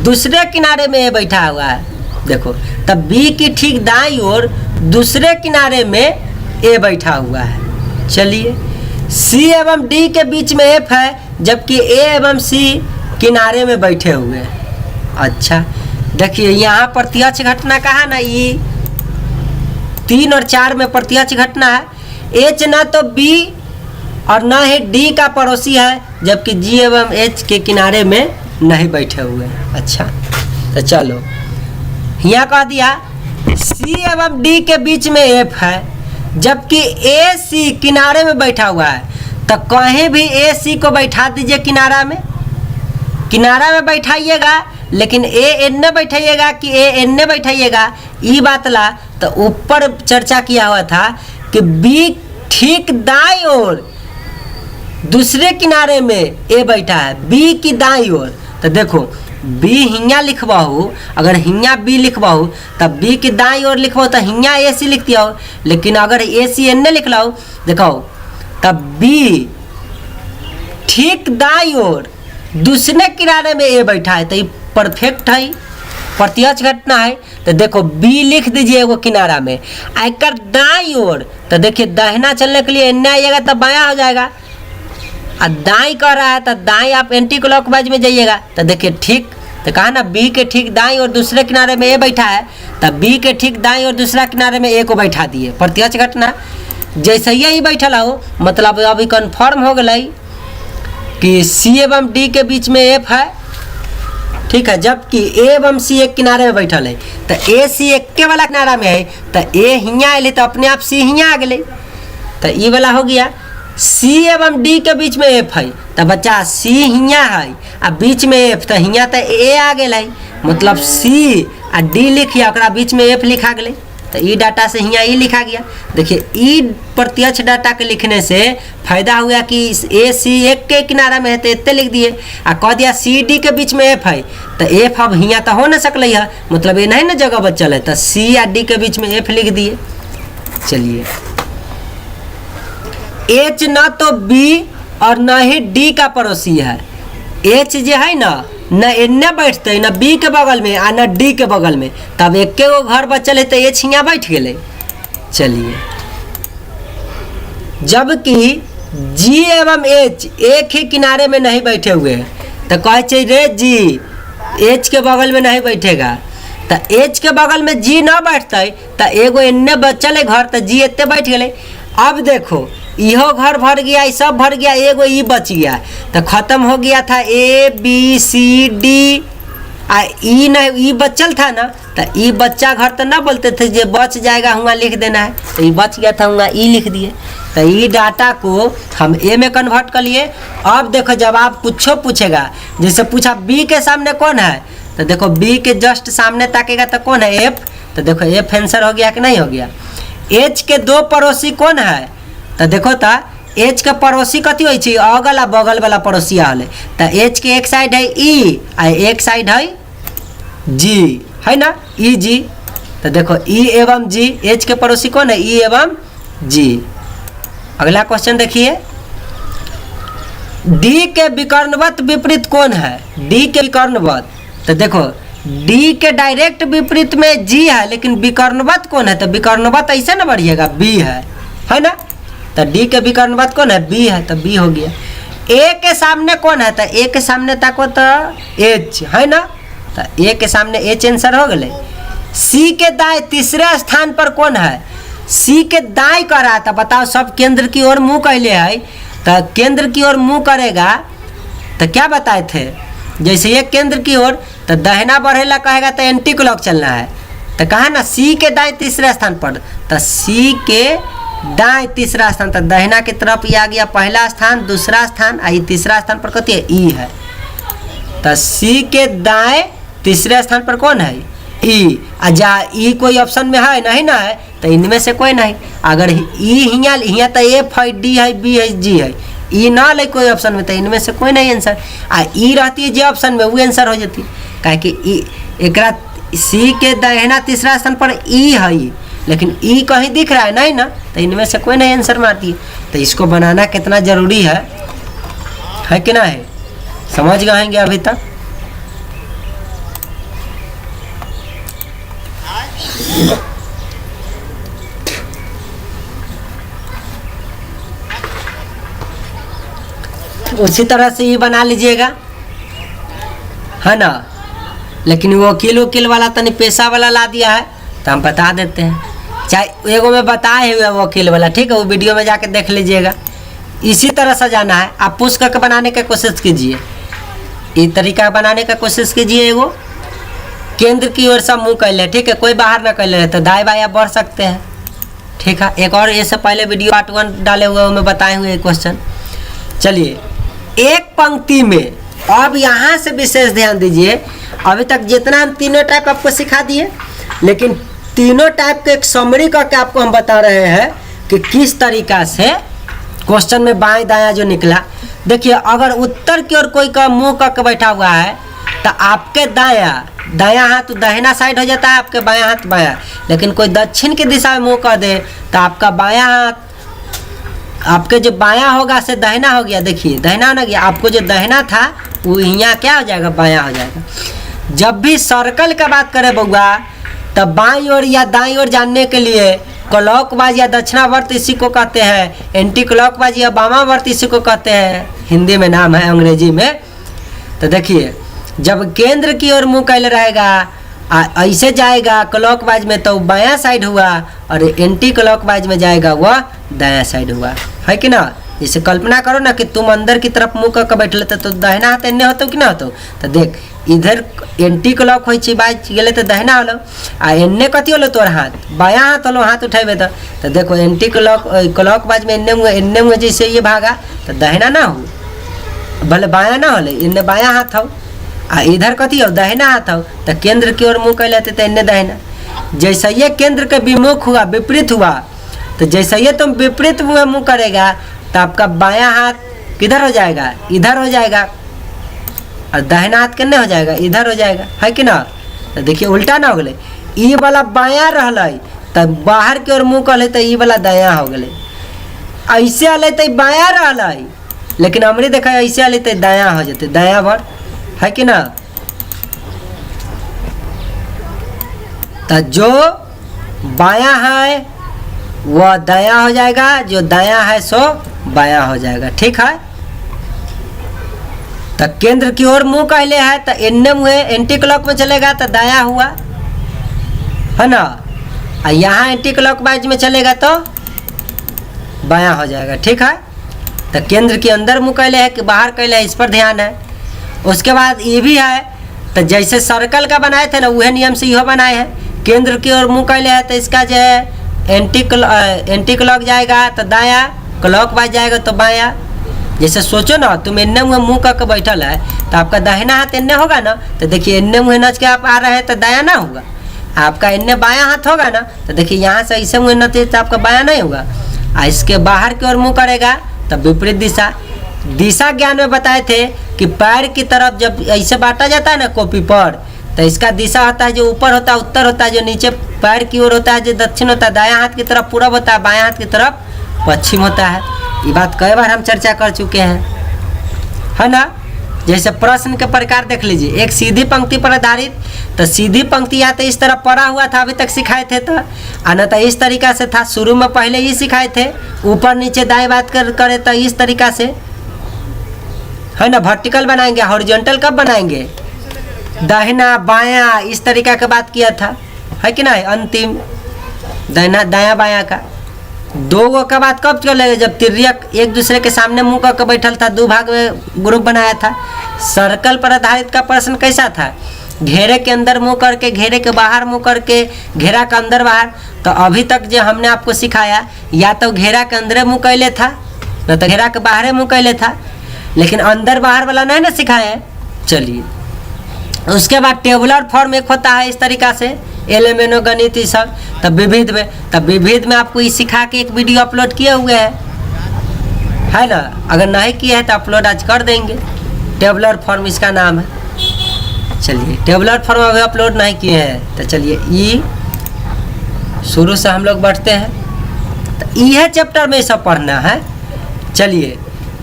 दूसरे किनारे में ए बैठा हुआ है। देखो तब बी की ठीक दाईं ओर दूसरे किनारे में ए बैठा हुआ है। चलिए सी एवं डी के बीच में एफ है, जबकि ए एवं सी किनारे में बैठे हुए हैं। अच्छा देखिए यहाँ प्रत्यक्ष घटना कहा ना, ये 3 और 4 में प्रत्यक्ष घटना है। एच ना तो बी और न ही डी का पड़ोसी है, जबकि जी एवं एच के किनारे में नहीं बैठे हुए हैं। अच्छा तो चलो यहाँ कह दिया सी एवं डी के बीच में एफ है, जबकि ए सी किनारे में बैठा हुआ है। तो कहीं भी ए सी को बैठा दीजिए किनारा में बैठाइएगा, लेकिन ए एन्ने बैठाइएगा कि ए एन्ने बैठाइएगा, ये बात ला। तो ऊपर चर्चा किया हुआ था कि बी ठीक दाईं ओर दूसरे किनारे में ए बैठा है, बी की दाईं ओर। तो देखो बी हिंगा लिखवाऊ, अगर हिंगा बी लिखवाऊ तब बी की दाईं ओर लिखवाऊ तो हिंगा ए सी लिख दिया हो। लेकिन अगर ए सी एन्ने लिख लाओ देखो तब बी ठीक दाईं ओर दूसरे किनारे में ए बैठा है, तो ये परफेक्ट है, प्रत्यक्ष घटना है। तो देखो बी लिख दीजिए एगो किनारा में, आकर दाईं ओर, तो देखिए दाहिना चलने के लिए एन्ना आइएगा तो बायां हो जाएगा, और दाईं कर रहा है तो दाईं आप एंटी क्लॉकवाइज में जाइएगा। तो देखिए ठीक, तो कहा ना बी के ठीक दाईं और दूसरे किनारे में ए बैठा है, तब बी के ठीक दाईं और दूसरा किनारे में ए को बैठा दिए, प्रत्यक्ष घटना। जैसे ही बैठल हो, मतलब अभी कन्फर्म हो गई कि सी एवं डी के बीच में एफ है, ठीक है, जबकि ए एवं सी एक किनारे में बैठल है, तो ए सी एक के वाला किनारा में है, तो ए हियाँ अले तो अपने आप सी हियाँ आ गए, तो ये वाला हो गया। सी एवं डी के बीच में एफ है, तो बच्चा सी हियाँ है आ बीच में एफ, तो हियाँ तो ए आ गए, मतलब सी आ डी लिखिए, ओकरा बीच में एफ लिखा गए, तो ई डाटा से हियाँ ई लिखा गया। देखिए ई प्रत्यक्ष डाटा के लिखने से फायदा हुआ कि ए सी एक के किनारा में है तो इतने लिख दिए, आ कह दिया सी डी के बीच में एफ है, तो एफ अब हियाँ तो हो न सकल है, मतलब ये नहीं ना जगह बचल है, तो सी या डी के बीच में एफ लिख दिए। चलिए एच न तो बी और न ही डी का पड़ोसी है, एच जो है ना न एन्ने बैठते न बी के बगल में आ न डी के बगल में, तब एक गो घर बचल है तो एच यहाँ बैठ गए। चलिए जबकि जी एवं एच एक ही किनारे में नहीं बैठे हुए हैं, तो कहे रे जी एच के बगल में नहीं बैठेगा, तो एच के बगल में जी न बैठते तो एगो एन्ने बचल है घर, तो जी इतने बैठ गए। अब देखो इहो घर भर गया, ये सब भर गया, एगो ई बच गया, तो खत्म हो गया था ए बी सी डी, आ ई न ई बचल था ना, तो ई बच्चा घर तो ना बोलते थे जो बच जाएगा हुआ लिख देना है, तो ये बच गया था हुआ ई लिख दिए। तो ई डाटा को हम ए में कन्वर्ट कर लिए। अब देखो जब आप कुछ पूछेगा, जैसे पूछा बी के सामने कौन है, तो देखो बी के जस्ट सामने ताकेगा तो कौन है एफ, तो देखो एफ आंसर हो गया कि नहीं हो गया। एच के दो पड़ोसी कौन है, तो देखो तो एच के पड़ोसी कथी होई छी, अगल आ बगल वाला पड़ोसी आले, तो एच के एक साइड है ई आ एक साइड है जी, है ना ई जी, तो देखो ई एवं जी, एच के पड़ोसी कौन है ई एवं जी। अगला क्वेश्चन देखिए, डी के विकर्णवत विपरीत कौन है, डी के विकर्णवत, तो देखो डी के डायरेक्ट विपरीत में जी है, लेकिन विकर्णवत कौन है, तो विकर्णवत ऐसे ना बढ़िएगा बी है ना, तो डी के विकर्णवत कौन है बी है, तो बी हो गया। ए के सामने कौन है, तो ए के सामने ताको तो एच है ना, तो ए के सामने एच आंसर हो गए। सी के दाएं तीसरे स्थान पर कौन है, सी के दाएं कर रहा था, बताओ सब केंद्र की ओर मुंह कैले है, तो केंद्र की ओर मुंह करेगा तो क्या बताए थे, जैसे ये केंद्र की ओर, तो दहिना बढ़ेला कहेगा तो एंटी क्लॉक चलना है, तो कहा ना सी के दाएं तीसरे स्थान पर, तो सी के दाएं तीसरा स्थान, तो दहिना की तरफ ये आ गया पहला स्थान, दूसरा स्थान, आई तीसरा स्थान पर कथी है ई है, तो सी के दाएं तीसरे स्थान पर कौन है ई, जा ई कोई ऑप्शन में है नहीं ना है, तो इनमें से कोई नहीं, अगर ई हियाँ हियाँ तो एफ है डी है बी है जी है, ई ना ले कोई ऑप्शन में, तो इनमें से कोई नहीं आंसर, आ ई रहती है जो ऑप्शन में वो आंसर हो जाती, काहे कि ई एकरा सी के दाहिना तीसरा स्थान पर ई है, लेकिन ई कहीं दिख रहा है नहीं ना, तो इनमें से कोई नहीं आंसर मारती है। तो इसको बनाना कितना जरूरी है कि ना है, समझ गएंगे अभी तक। उसी तरह से ये बना लीजिएगा, है ना, लेकिन वो वकील वाला तनी पैसा वाला ला दिया है, तो हम बता देते हैं, चाहे एगो में बताए हुए वकील वाला, ठीक है, वो वीडियो में जाके देख लीजिएगा। इसी तरह सजाना है, आप पुश करके बनाने का कोशिश कीजिए, इस तरीका बनाने का कोशिश कीजिए। एगो केंद्र की ओर सब मुँह कर ले, ठीक है, कोई बाहर ना कर ले, तो दाएं बाएं बढ़ सकते हैं, ठीक है। एक और इससे पहले वीडियो पार्ट 1 डाले हुए में बताए हुए क्वेश्चन। चलिए एक पंक्ति में, अब यहाँ से विशेष ध्यान दीजिए, अभी तक जितना हम तीनों टाइप आपको सिखा दिए, लेकिन तीनों टाइप के एक समरी करके आपको हम बता रहे हैं कि किस तरीका से क्वेश्चन में बाएं दायां जो निकला। देखिए अगर उत्तर की ओर कोई का मुंह करके बैठा हुआ है, तो आपके दायां हाथ दाहिना साइड हो जाता है, आपके बायां हाथ बायां, लेकिन कोई दक्षिण की दिशा में मुंह कर दे तो आपका बायां हाथ आपके जो बायां होगा से दाहिना हो गया, देखिए दाहिना ना गया, आपको जो दाहिना था वो यहाँ क्या हो जाएगा, बायां हो जाएगा। जब भी सर्कल का बात करें बउआ, तब बाईं ओर या दाईं ओर जानने के लिए क्लॉकवाइज या दक्षिणावर्त इसी को कहते हैं, एंटी क्लॉकवाइज या वामावर्त इसी को कहते हैं, हिंदी में नाम है, अंग्रेजी में। तो देखिए जब केंद्र की ओर मुंह कैले रहेगा, ऐसे जाएगा क्लॉकवाइज में तो बायां साइड हुआ, और एंटी क्लॉकवाइज में जाएगा वह दायां साइड हुआ, है कि ना। जैसे कल्पना करो ना कि तुम अंदर की तरफ मुंह करके बैठ लेते तो दाहिना हाथ एन्ने होते कि ना होते। तो देख इधर एंटी क्लॉक वाइज गेले तो दाहिना होलो, आ एन्ने कथी होलो तोर हाथ, बायां हाथ होलो, हाथ उठेबे तो देखो एंटी क्लॉकवाइज में एन्ने मुँह जैसे ये भागा तो दाहिना ना हो, भले बायां ना होले, इन्ने बायां हाथ हो, आ इधर कथी हो, दाहिना हाथ हो। तो केंद्र की ओर मुँह कर लेते तो इन्ने दाहिना। जैसे ये केंद्र के विमुख हुआ, विपरीत हुआ, तो जैसे ये तुम विपरीत मुँह करेगा तो आपका बायां हाथ किधर हो जाएगा, इधर हो जाएगा, और दाहिना हाथ किन्ने हो जाएगा, इधर हो जाएगा, है कि ना। तो देखिए उल्टा ना हो गए, ई वाला बायां रहले तब बाहर की ओर मुँह कर तो ई वाला दायां हो गए, ऐसे अल तो बायां रहले, लेकिन हमरे देखा ऐसे अल तो दायां हो जाते, दायां भर, है कि ना। तो जो बायां है वह दायां हो जाएगा, जो दायां है सो बायां हो जाएगा, ठीक है। तो केंद्र की ओर मुंह कहले है तो एन्ने मुँह एंटी क्लॉक में चलेगा तो दायां हुआ, है ना, और यहाँ एंटी क्लॉकवाइज में चलेगा तो बायां हो जाएगा, ठीक है। तो केंद्र के अंदर मुँह कहले है कि बाहर कहले है, इस पर ध्यान है। उसके बाद ये भी है, तो जैसे सर्कल का बनाए थे ना वह नियम से यह बनाए हैं, केंद्र की ओर मुँह कहले है तो इसका जो है एंटी क्लॉक जाएगा तो दायां, क्लॉकवाइज जाएगा तो बायां। जैसे सोचो ना तुम इन्ने मुँह करके बैठल है तो आपका दाहिना हाथ इन्ने होगा ना, तो देखिए इन्ने मुँह नच के आप आ रहे हैं तो दायां ना होगा, आपका इन्ने बायां हाथ होगा ना, तो देखिए यहाँ से ऐसे मुँह नचे तो आपका बायां नहीं होगा। इसके बाहर की ओर मुँह करेगा तब विपरीत दिशा। दिशा ज्ञान में बताए थे कि पैर की तरफ जब ऐसे बांटा जाता है ना कॉपी पर, तो इसका दिशा होता है जो ऊपर होता है उत्तर होता है, जो नीचे पैर की ओर होता है जो दक्षिण होता है, दायां हाथ की तरफ पूरब होता है, बायां हाथ की तरफ पश्चिम होता है। ये बात कई बार हम चर्चा कर चुके हैं, है ना। जैसे प्रश्न के प्रकार देख लीजिए, एक सीधी पंक्ति पर आधारित, तो सीधी पंक्ति या तो इस तरह पढ़ा हुआ था, अभी तक सिखाए थे, तो आना तो इस तरीका से था, शुरू में पहले ही सिखाए थे, ऊपर नीचे दाएं बात करे तो इस तरीका से, है ना। वर्टिकल बनाएंगे, हॉरिजॉन्टल कब बनाएंगे, दाहिना बायां इस तरीका का बात किया था, है कि ना। अंतिम दाहिना दायां बायां का दो गो का बात कब चलेगा, जब तिर्यक एक दूसरे के सामने मुंह करके बैठल था, दो भाग में ग्रुप बनाया था। सर्कल पर आधारित का प्रश्न कैसा था, घेरे के अंदर मुंह करके, घेरे के बाहर मुंह करके, घेरा के अंदर बाहर। तो अभी तक जो हमने आपको सिखाया, या तो घेरा के अंदर मुंह कैले था, न तो घेरा के बाहर मुंह कैले था, लेकिन अंदर बाहर वाला नहीं ना सिखाया। चलिए उसके बाद टेबुलर फॉर्म एक होता है इस तरीका से, एलेमेनो गणित ये सब। तब विविध में आपको ये सिखा के एक वीडियो अपलोड किए हुए है ना। अगर नहीं किए हैं तो अपलोड आज कर देंगे। टेबुलर फॉर्म इसका नाम है। चलिए टेबुलर फॉर्म अभी अपलोड नहीं किए हैं, तो चलिए ये शुरू से हम लोग बढ़ते हैं। तो यह चैप्टर में सब पढ़ना है। चलिए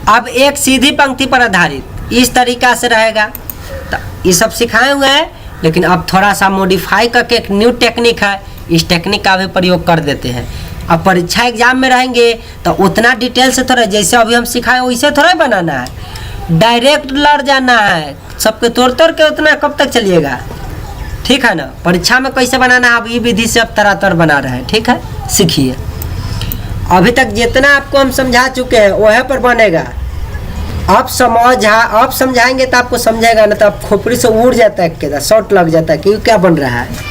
अब एक सीधी पंक्ति पर आधारित इस तरीका से रहेगा। तो ये सब सिखाए हुए हैं, लेकिन अब थोड़ा सा मॉडिफाई करके एक न्यू टेक्निक है, इस टेक्निक का भी प्रयोग कर देते हैं। अब परीक्षा एग्जाम में रहेंगे तो उतना डिटेल से थोड़ा, जैसे अभी हम सिखाए वैसे थोड़ा बनाना है, डायरेक्ट लड़ जाना है सबके तोड़ के। उतना कब तक चलिएगा, ठीक है ना। परीक्षा में कैसे बनाना है, अब ये विधि से अब तरह बना रहे हैं, ठीक है, सीखिए। अभी तक जितना आपको हम समझा चुके हैं वह पर बनेगा। आप समझाएंगे तो आपको समझेगा, ना तो आप खोपड़ी से उड़ जाता है, क्या शॉर्ट लग जाता है कि क्या बन रहा है।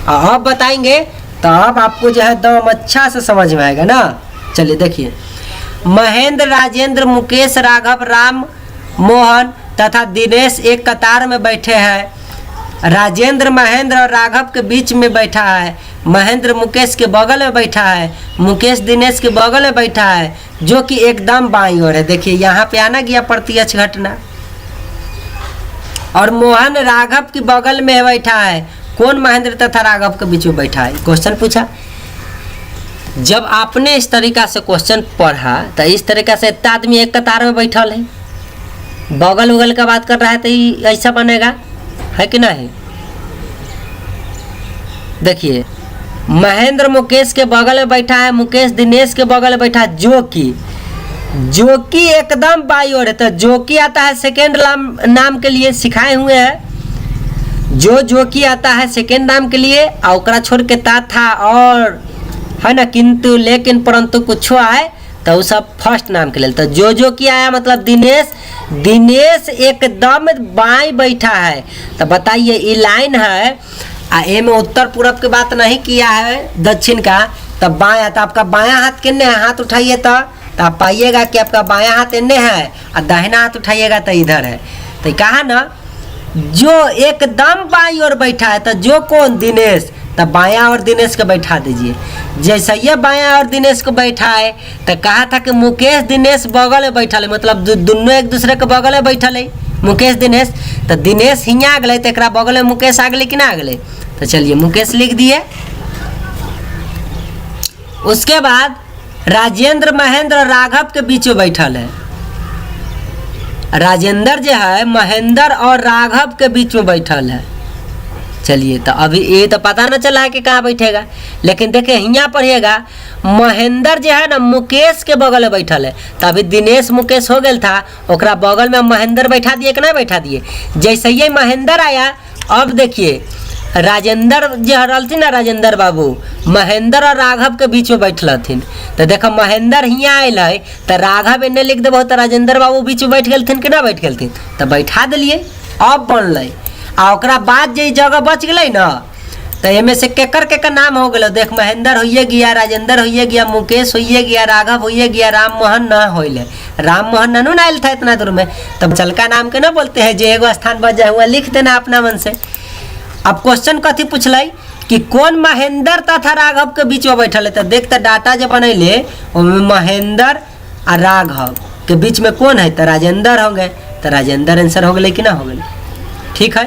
अब बताएंगे तो अब आपको जो है दम अच्छा से समझ में आएगा ना। चलिए देखिए, महेंद्र, राजेंद्र, मुकेश, राघव, राम, मोहन तथा दिनेश एक कतार में बैठे हैं। राजेंद्र महेंद्र और राघव के बीच में बैठा है, महेंद्र मुकेश के बगल में बैठा है, मुकेश दिनेश के बगल में बैठा है, जो कि एकदम बाईं ओर है। देखिए यहाँ पे आना गया प्रत्यक्ष घटना। और मोहन राघव के बगल में बैठा है। कौन महेंद्र तथा राघव के बीच में बैठा है, क्वेश्चन पूछा। जब आपने इस तरीका से क्वेश्चन पढ़ा तो इस तरीका से इतना आदमी एक कतार में बैठल है, बगल उगल का बात कर रहा है तो ऐसा बनेगा, है कि नहीं। देखिए महेंद्र मुकेश के बगल में बैठा है, मुकेश दिनेश के बगल में बैठा है, जो कि एकदम बाई ओर है। तो जो कि आता है सेकेंड नाम के लिए सिखाए हुए हैं, जो कि आता है सेकेंड नाम के लिए, और ओकरा छोड़ के ता था और है ना, किंतु लेकिन परंतु कुछ आए तो वो सब फर्स्ट नाम के लिए। तो जो कि आया मतलब दिनेश एकदम बाई बैठा है। तो बताइए ये लाइन है ए में उत्तर पूरब की बात नहीं किया है, दक्षिण का। तब बायां, तो आपका बायां हाथ किन्ने है, हाथ उठाइए तो आप पाइएगा कि आपका बायां हाथ इन्ने है और दाहिना हाथ उठाइएगा तो इधर है। तो कहा ना जो एकदम बाई ओर बैठा है, तो जो कौन, दिनेश, तब बायां और दिनेश को बैठा दीजिए। जैसे ये बायां और दिनेश को बैठा है तो कहा था कि मुकेश दिनेश बगल में बैठल है, मतलब दोनों एक दूसरे के बगल में बैठल है, मुकेश दिनेश। तो दिनेश हियाँ आ गए तो एक बगल में मुकेश आ गए कि ना आ गए। तो चलिए मुकेश लिख दिए। उसके बाद राजेंद्र महेंद्र और राघव के बीच में बैठल है। राजेंद्र जो है महेंद्र और राघव के बीच में बैठल है। चलिए तो अभी ये तो पता ना चला है कि कहाँ बैठेगा, लेकिन देखिए यहाँ पढ़िएगा महेंद्र जो है ना मुकेश के बगल में बैठल है। तो अभी दिनेश मुकेश हो गया था, ओकरा बगल में महेंद्र बैठा दिए कि नहीं बैठा दिए। जैसे ही महेंद्र आया, अब देखिए राजेंद्र जो रहथिन ना, राजेंद्र बाबू महेंद्र और राघव के बीच में बैठलथिन। तो देखो महेंद्र हियाँ आयल है तो राघव इन्हें लिख देबो तो राजेंद्र बाबू बीच में बैठ गलथिन कि ना बैठ गलथिन। तो बैठा दिलिए, अब बनल। आ ओकरा बाद जो जगह बच गई ना, तो एमे से केकर नाम हो गए। देख महेंद्र होइए गया, राजेंद्र होइए गया, मुकेश होइए गया, राघव होइए गया, राम मोहन न होइले। राम मोहन ननू ना आयल था इतना दूर में। तब चलका नाम के ना बोलते हैं, जो एगो स्थान बच जाए हुआ लिख देना अपना मन से। अब क्वेश्चन कथी पूछल कि कौन महेंद्र तथा राघव के बीच में बैठल है। तो देखते डाटा जब बनैले उसमें महेंद्र और राघव के बीच में कौन है, तो राजेंद्र हो गए। तो राजेंद्र आंसर हो गए कि ना हो गए, ठीक है।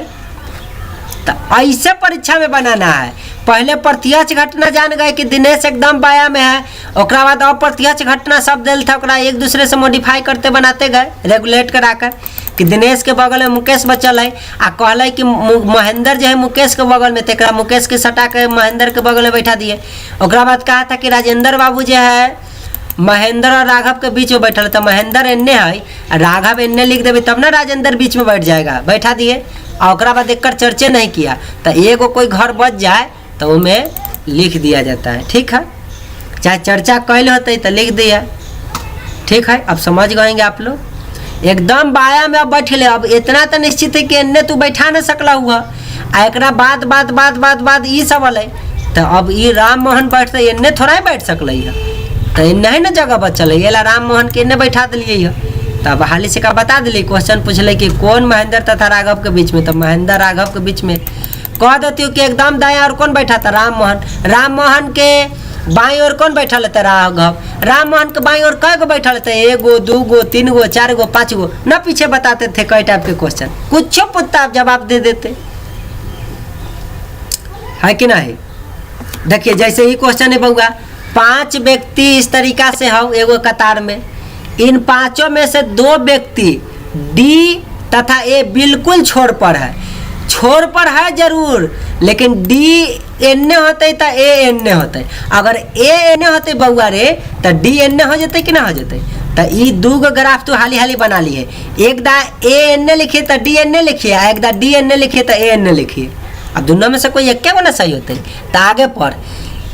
तो ऐसे परीक्षा में बनाना है। पहले प्रत्यक्ष घटना जान गए कि दिनेश एकदम बाया में है, ओकरा बाद अप्रत्यक्ष घटना सब दिल था, ओकरा एक दूसरे से मॉडिफाई करते बनाते गए, रेगुलेट कराकर कि दिनेश के बगल में मुकेश बचल है, आ कहल कि महेंद्र जो है मुकेश के बगल में, तो मुकेश के सटा के महेंद्र के बगल में बैठा दिए। ओकरा बाद कहा था कि राजेंद्र बाबू जो है महेंद्र और राघव के बीच में बैठल, तो महेंद्र एन्ने है, राघव एन्ने लिख देवे तब ना राजेंद्र बीच में बैठ जाएगा, बैठा दिए। और ओकरा बाद एक चर्चे नहीं किया, तो एगो कोई घर बच जाए तो उनमें लिख दिया जाता है, ठीक है। चाहे चर्चा कैल होते तो लिख दिया, ठीक है। अब समझ गएंगे आप लोग। एकदम बाया में अब बैठले, अब इतना तो निश्चित है कि इन्ने तू बैठा न सकला हुआ। आ एक बाद ई सब अल, तो अब ये राम मोहन बैठते इन्ने थोड़ा ही बैठ सकल है, तो इन्ने ही ना जगह बचल है, ये राम मोहन के इन्ने बैठा दिलिए है। तब हाली से का बता दिली, क्वेश्चन पूछले कि कौन महेंद्र तथा राघव के बीच में, तो महेंद्र राघव के बीच में कह देती हूँ कि एकदम दाएं और कौन बैठा था, राम मोहन। राम मोहन के बाई और कौन बैठा लेता, राघव। राम मोहन के बाई और कै गो बैठा लेते, एगो, दूगो, तीन गो, चार गो, पाँच गो, न पीछे बताते थे कई टाइप के क्वेश्चन, कुछ पूछता आप जवाब दे देते, है कि नहीं। देखिए जैसे ही क्वेश्चन है बउआ, 5 व्यक्ति इस तरीका से हो एगो कतार में, इन पांचों में से 2 व्यक्ति डी तथा ए बिल्कुल छोर पर है, छोर पर है जरूर, लेकिन डी एन्ने होते तो ए एन्ने होते। अगर ए एन्ने होते बउआ रे तो डी एन्ने हो जाते कि ना हो जाते। तो ये 2 ग्राफ तो हाली हाली बना लिए, एक दा ए एन्ने लिखिए तो डी एन्ने लिखिए, एक दा डी एन्ने लिखिए तो ए एन्ने लिखिए। अब दोनों में से कोई एक क्या बना सही होते। तो आगे पर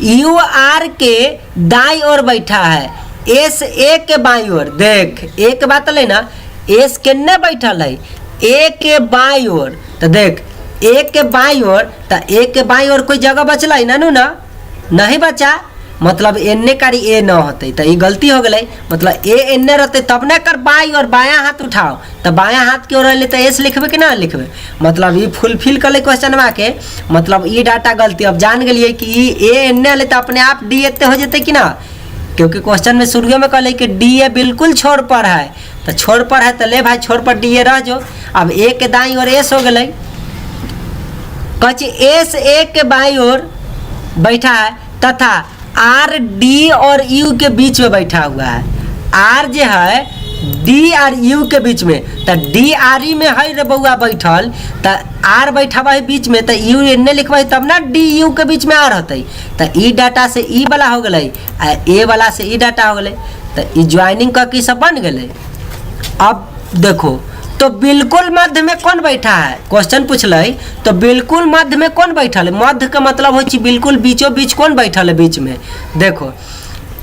यू आर के दाई ओर बैठा है, एस ए के बाई ओर। देख एक बात ले ना, एस केन्ने बैठल है, ए के बाई ओर। तो देख ए के बाई ओर, तो ए के बाई ओर कोई जगह बचल है ना, नहीं बचा, मतलब एन्ने कारी ए न होते, तो ये गलती हो गई। मतलब ए एन्ने रहते तब न कर बाई और बायां हाथ उठाओ, तो बायां हाथ की ओर रहले तो एस लिखबे कि ना लिखबे। मतलब ये फुलफिल कर ले क्वेश्चन के, मतलब ये डाटा गलती। अब जान गए कि ए एन्ने ले तो अपने आप डी एते हो जाते कि ना, क्योंकि क्वेश्चन में शुरू में कहले कि डी ए बिल्कुल छोर पर है, तो छोर पर है तो ले भाई छोर पर डी ए रह जो। अब ए के दाई और एस हो गए, कहे एस ए के बाई ओर बैठा है, तथा आर डी और यू के बीच में बैठा हुआ है। आर जो है डी और यू के बीच में, तो डी आर ई में है रे बउआ बैठल, तो आर बैठा है बीच में, तो यू एन्ने लिखवा तब ना डी यू के बीच में आर होते, तो ई डाटा से ई वाला हो गए आ ए वाला से ई डाटा हो गए, तो ई ज्वाइनिंग करके सब बन गए। अब देखो तो बिल्कुल मध्य में कौन बैठा है, क्वेश्चन पूछल तो बिल्कुल मध्य में कौन बैठल है। मध्य का मतलब हो बिल्कुल बीचों बीच कौन बैठल है बीच में। देखो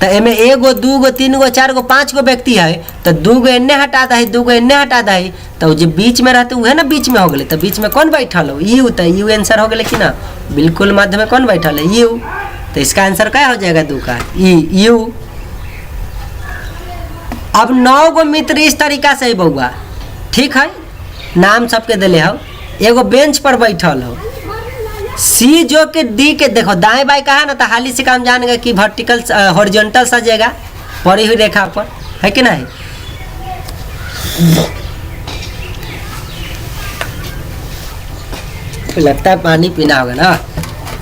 तो एमे एगो दूगो तीनगो चारगो पाँच गो व्यक्ति है, तो दूगो एन्ने हटा दे दूगो एन्ने हटा दे, तो जो बीच में रहते वह ना बीच में हो गए, तो बीच में कौन बैठल हो यू, तो यू आंसर हो गए कि ना। बिल्कुल मध्य में कौन बैठल है यू, तो इसका आंसर क्या हो जाएगा दू का यू। अब 9 गो मित्र इस तरीका से बउआ, ठीक है, नाम सबके दिले हो। एगो बेंच पर बैठल हो, सी जो के डी के देखो दाएं बाएं कहा ना, तो हाली से काम जान गए कि वर्टिकल हॉरिजॉन्टल सजेगा पड़ी हुई रेखा पर, है कि नहीं। लगता है पानी पीना होगा ना,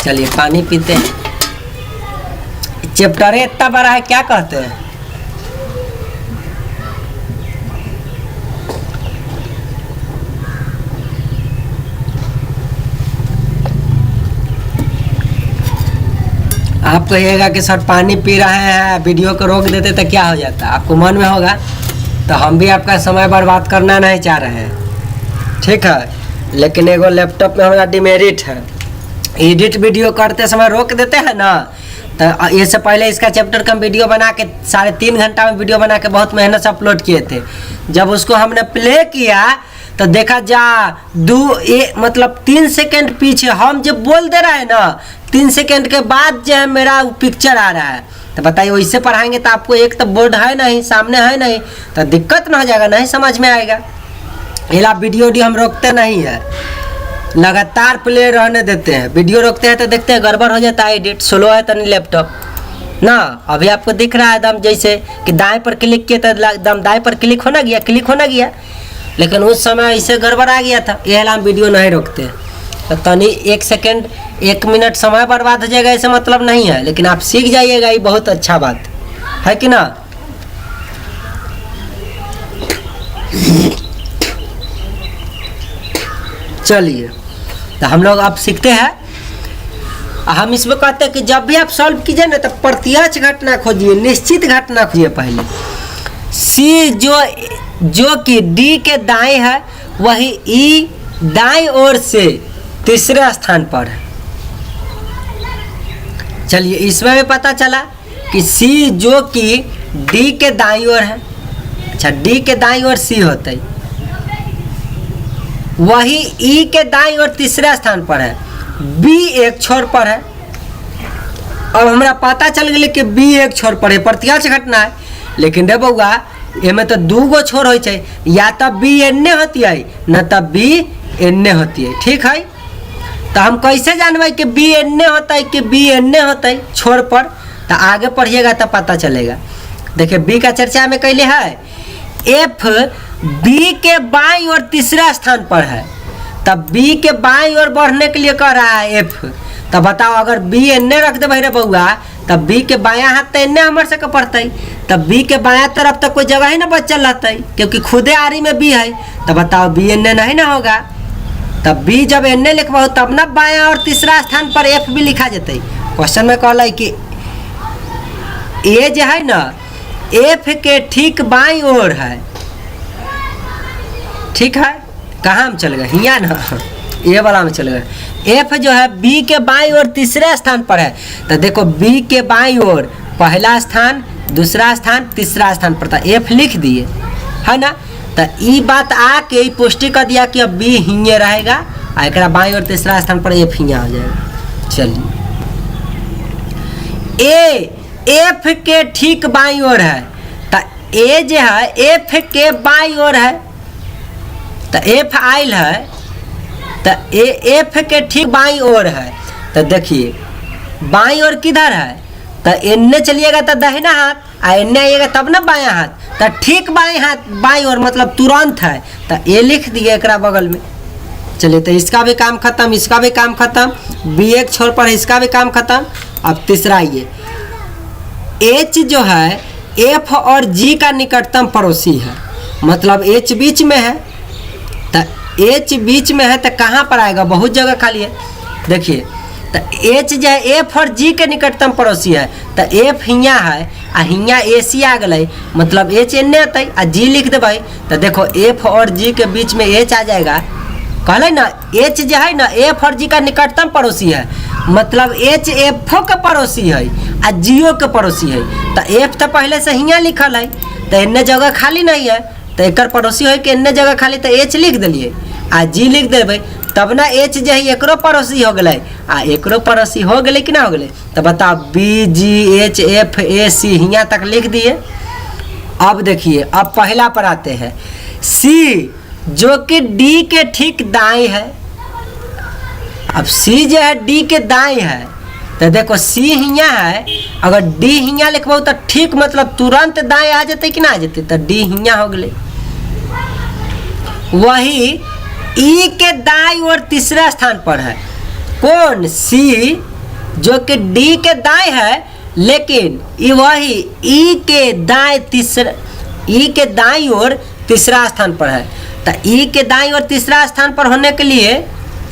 चलिए पानी पीते हैं। चैप्टर इतना बड़ा है, क्या कहते हैं। आप कहिएगा कि सर पानी पी रहे हैं, वीडियो को रोक देते तो क्या हो जाता, आपको मन में होगा। तो हम भी आपका समय बर्बाद करना नहीं चाह रहे हैं, ठीक है। लेकिन एगो लैपटॉप में हमारा डिमेरिट है, एडिट वीडियो करते समय रोक देते हैं ना, तो इससे पहले इसका चैप्टर का हम वीडियो बना के 3.5 घंटा में वीडियो बना के बहुत मेहनत से अपलोड किए थे। जब उसको हमने प्ले किया तो देखा जा मतलब 3 सेकेंड पीछे हम जब बोल दे रहा है ना, 3 सेकेंड के बाद जो है मेरा पिक्चर आ रहा है। तो बताइए वैसे पढ़ाएंगे तो आपको एक तो बोर्ड है नहीं, सामने है नहीं, तो दिक्कत ना हो जाएगा, नहीं समझ में आएगा। ये वीडियो हम रोकते नहीं है, लगातार प्ले रहने देते हैं। वीडियो रोकते हैं तो देखते हैं गड़बड़ हो जाता है, एडिट स्लो है तो नहीं लैपटॉप ना। अभी आपको दिख रहा है एकदम जैसे कि दाएं पर क्लिक किया तो एकदम दाएं पर क्लिक होना गया, क्लिक होना गया, लेकिन उस समय ऐसे गड़बड़ आ गया था। यह हम वीडियो नहीं रोकते, तो तनी 1 सेकेंड 1 मिनट समय बर्बाद हो जाएगा, ऐसे मतलब नहीं है, लेकिन आप सीख जाइएगा, ये बहुत अच्छा बात है कि ना। चलिए तो हम लोग अब सीखते हैं। हम इसमें कहते हैं कि जब भी आप सॉल्व कीजिए ना, तो प्रत्यक्ष घटना खोजिए, निश्चित घटना खोजिए पहले। सी जो कि डी के दाएं है, वही ई दाएं ओर से तीसरे स्थान पर है। चलिए इसमें भी पता चला कि सी जो कि डी के दाईं ओर है, अच्छा डी के दाईं ओर सी होता है, वही ई के दाईं ओर तीसरे स्थान पर है, बी एक छोर पर है। अब हमारा पता चल गया कि बी एक छोर पर है, प्रत्यक्ष घटना है। लेकिन रे बउआ एमें तो 2 गो छोर हो चाहिए, या तब बी एन्ने होती है न तब बी एन्ने होती है, ठीक है। तो हम कैसे जानवे कि बी एन्ने होता है कि बी एन्ने होता है छोर पर, तो आगे पढ़िएगा तब पता चलेगा। देखिए बी का चर्चा में कैले है, एफ बी के बाईं ओर तीसरा स्थान पर है, तब बी के बाईं ओर बढ़ने के लिए कह रहा है एफ। तो बताओ अगर बी एन्ने रख दे रे बउआ, तब बी के बायां हाथ तो एन्ने हमारे से पड़ते, तब बी के बायां तरफ तक कोई जगह ही ना बचल रहता है, क्योंकि खुदे आरी में बी है। तो बताओ बी एन्ने नहीं ना होगा, तब बी जब एन्ने लिखवाओ तब ना बायां और तीसरा स्थान पर एफ भी लिखा जाता है। क्वेश्चन में कहला कि ए जो है ना एफ के ठीक बाईं ओर है, ठीक है। कहाँ हम चल गए, हियाँ ना ए वाला में चल गए। एफ जो है बी के बाईं ओर तीसरे स्थान पर है, तो देखो बी के बाईं ओर पहला स्थान, दूसरा स्थान, तीसरा स्थान पर था, एफ लिख दिए है ना। तो ये बात आके पुष्टि कर दिया कि अब बी हिंगे रहेगा, और एक बाईं ओर तीसरा स्थान पर एफ हिंगा हो जाएगा। चलिए ए एफ के ठीक बाईं ओर है, तो ए जो है एफ के बाईं ओर है, तो एफ आयल है, तो एफ के ठीक बाईं ओर है। तो देखिए बाईं ओर किधर है, तो एन्ने चलिएगा तो दाहिना हाथ, और एन्ने आइएगा तब ना बायां हाथ, तो ठीक बाएं हाथ बाईं ओर मतलब तुरंत है, तो ए लिख दिए एक बगल में। चलिए तो इसका भी काम खत्म, इसका भी काम खत्म, बी एक छोर पर इसका भी काम खत्म। अब तीसरा ये एच जो है एफ और जी का निकटतम पड़ोसी है, मतलब एच बीच में है, तो एच बीच में है तो कहाँ पर आएगा, बहुत जगह खाली है। देखिए तो एच जो है एफ और जी के निकटतम पड़ोसी है, तो एफ हियाँ है आ हियाँ ए सी आ गए, मतलब एच एन्ने अतै आ जी लिख देबै, तो देखो एफ और जी के बीच में एच आ जाएगा। कहले ना एच जो है ना एफ और जी का निकटतम पड़ोसी है, मतलब एच एफ के पड़ोसी है आ जियो के पड़ोसी है। तो एफ तो पहले से हियाँ लिखल है, तो इन्ने जगह खाली नहीं है, तो एक पड़ोसी है कि इन्ने जगह खाली, तो एच लिख दिलिए आ जी लिख देबै, तब ना एच जो है एकरो पड़ोसी हो गए आ एकरो पड़ोसी हो गए कि ना हो गए। तो बताओ B G H F A C हियाँ तक लिख दिए। अब देखिए अब पहला पर आते हैं, सी जो कि डी के ठीक दाएं है। अब सी जो है डी के दाएं है, तो देखो सी हियाँ है, अगर डी हियाँ लिखबो तो ठीक मतलब तुरंत दाएं आ जाते कि ना आ जाते, तो डी हियाँ हो गए। वही ई के दाईं ओर तीसरा स्थान पर है कौन, सी जो कि डी के दाएं है, लेकिन वही ई के दाएं ई के दाईं ओर तीसरा स्थान पर है। तो ई के दाईं ओर तीसरा स्थान पर होने के लिए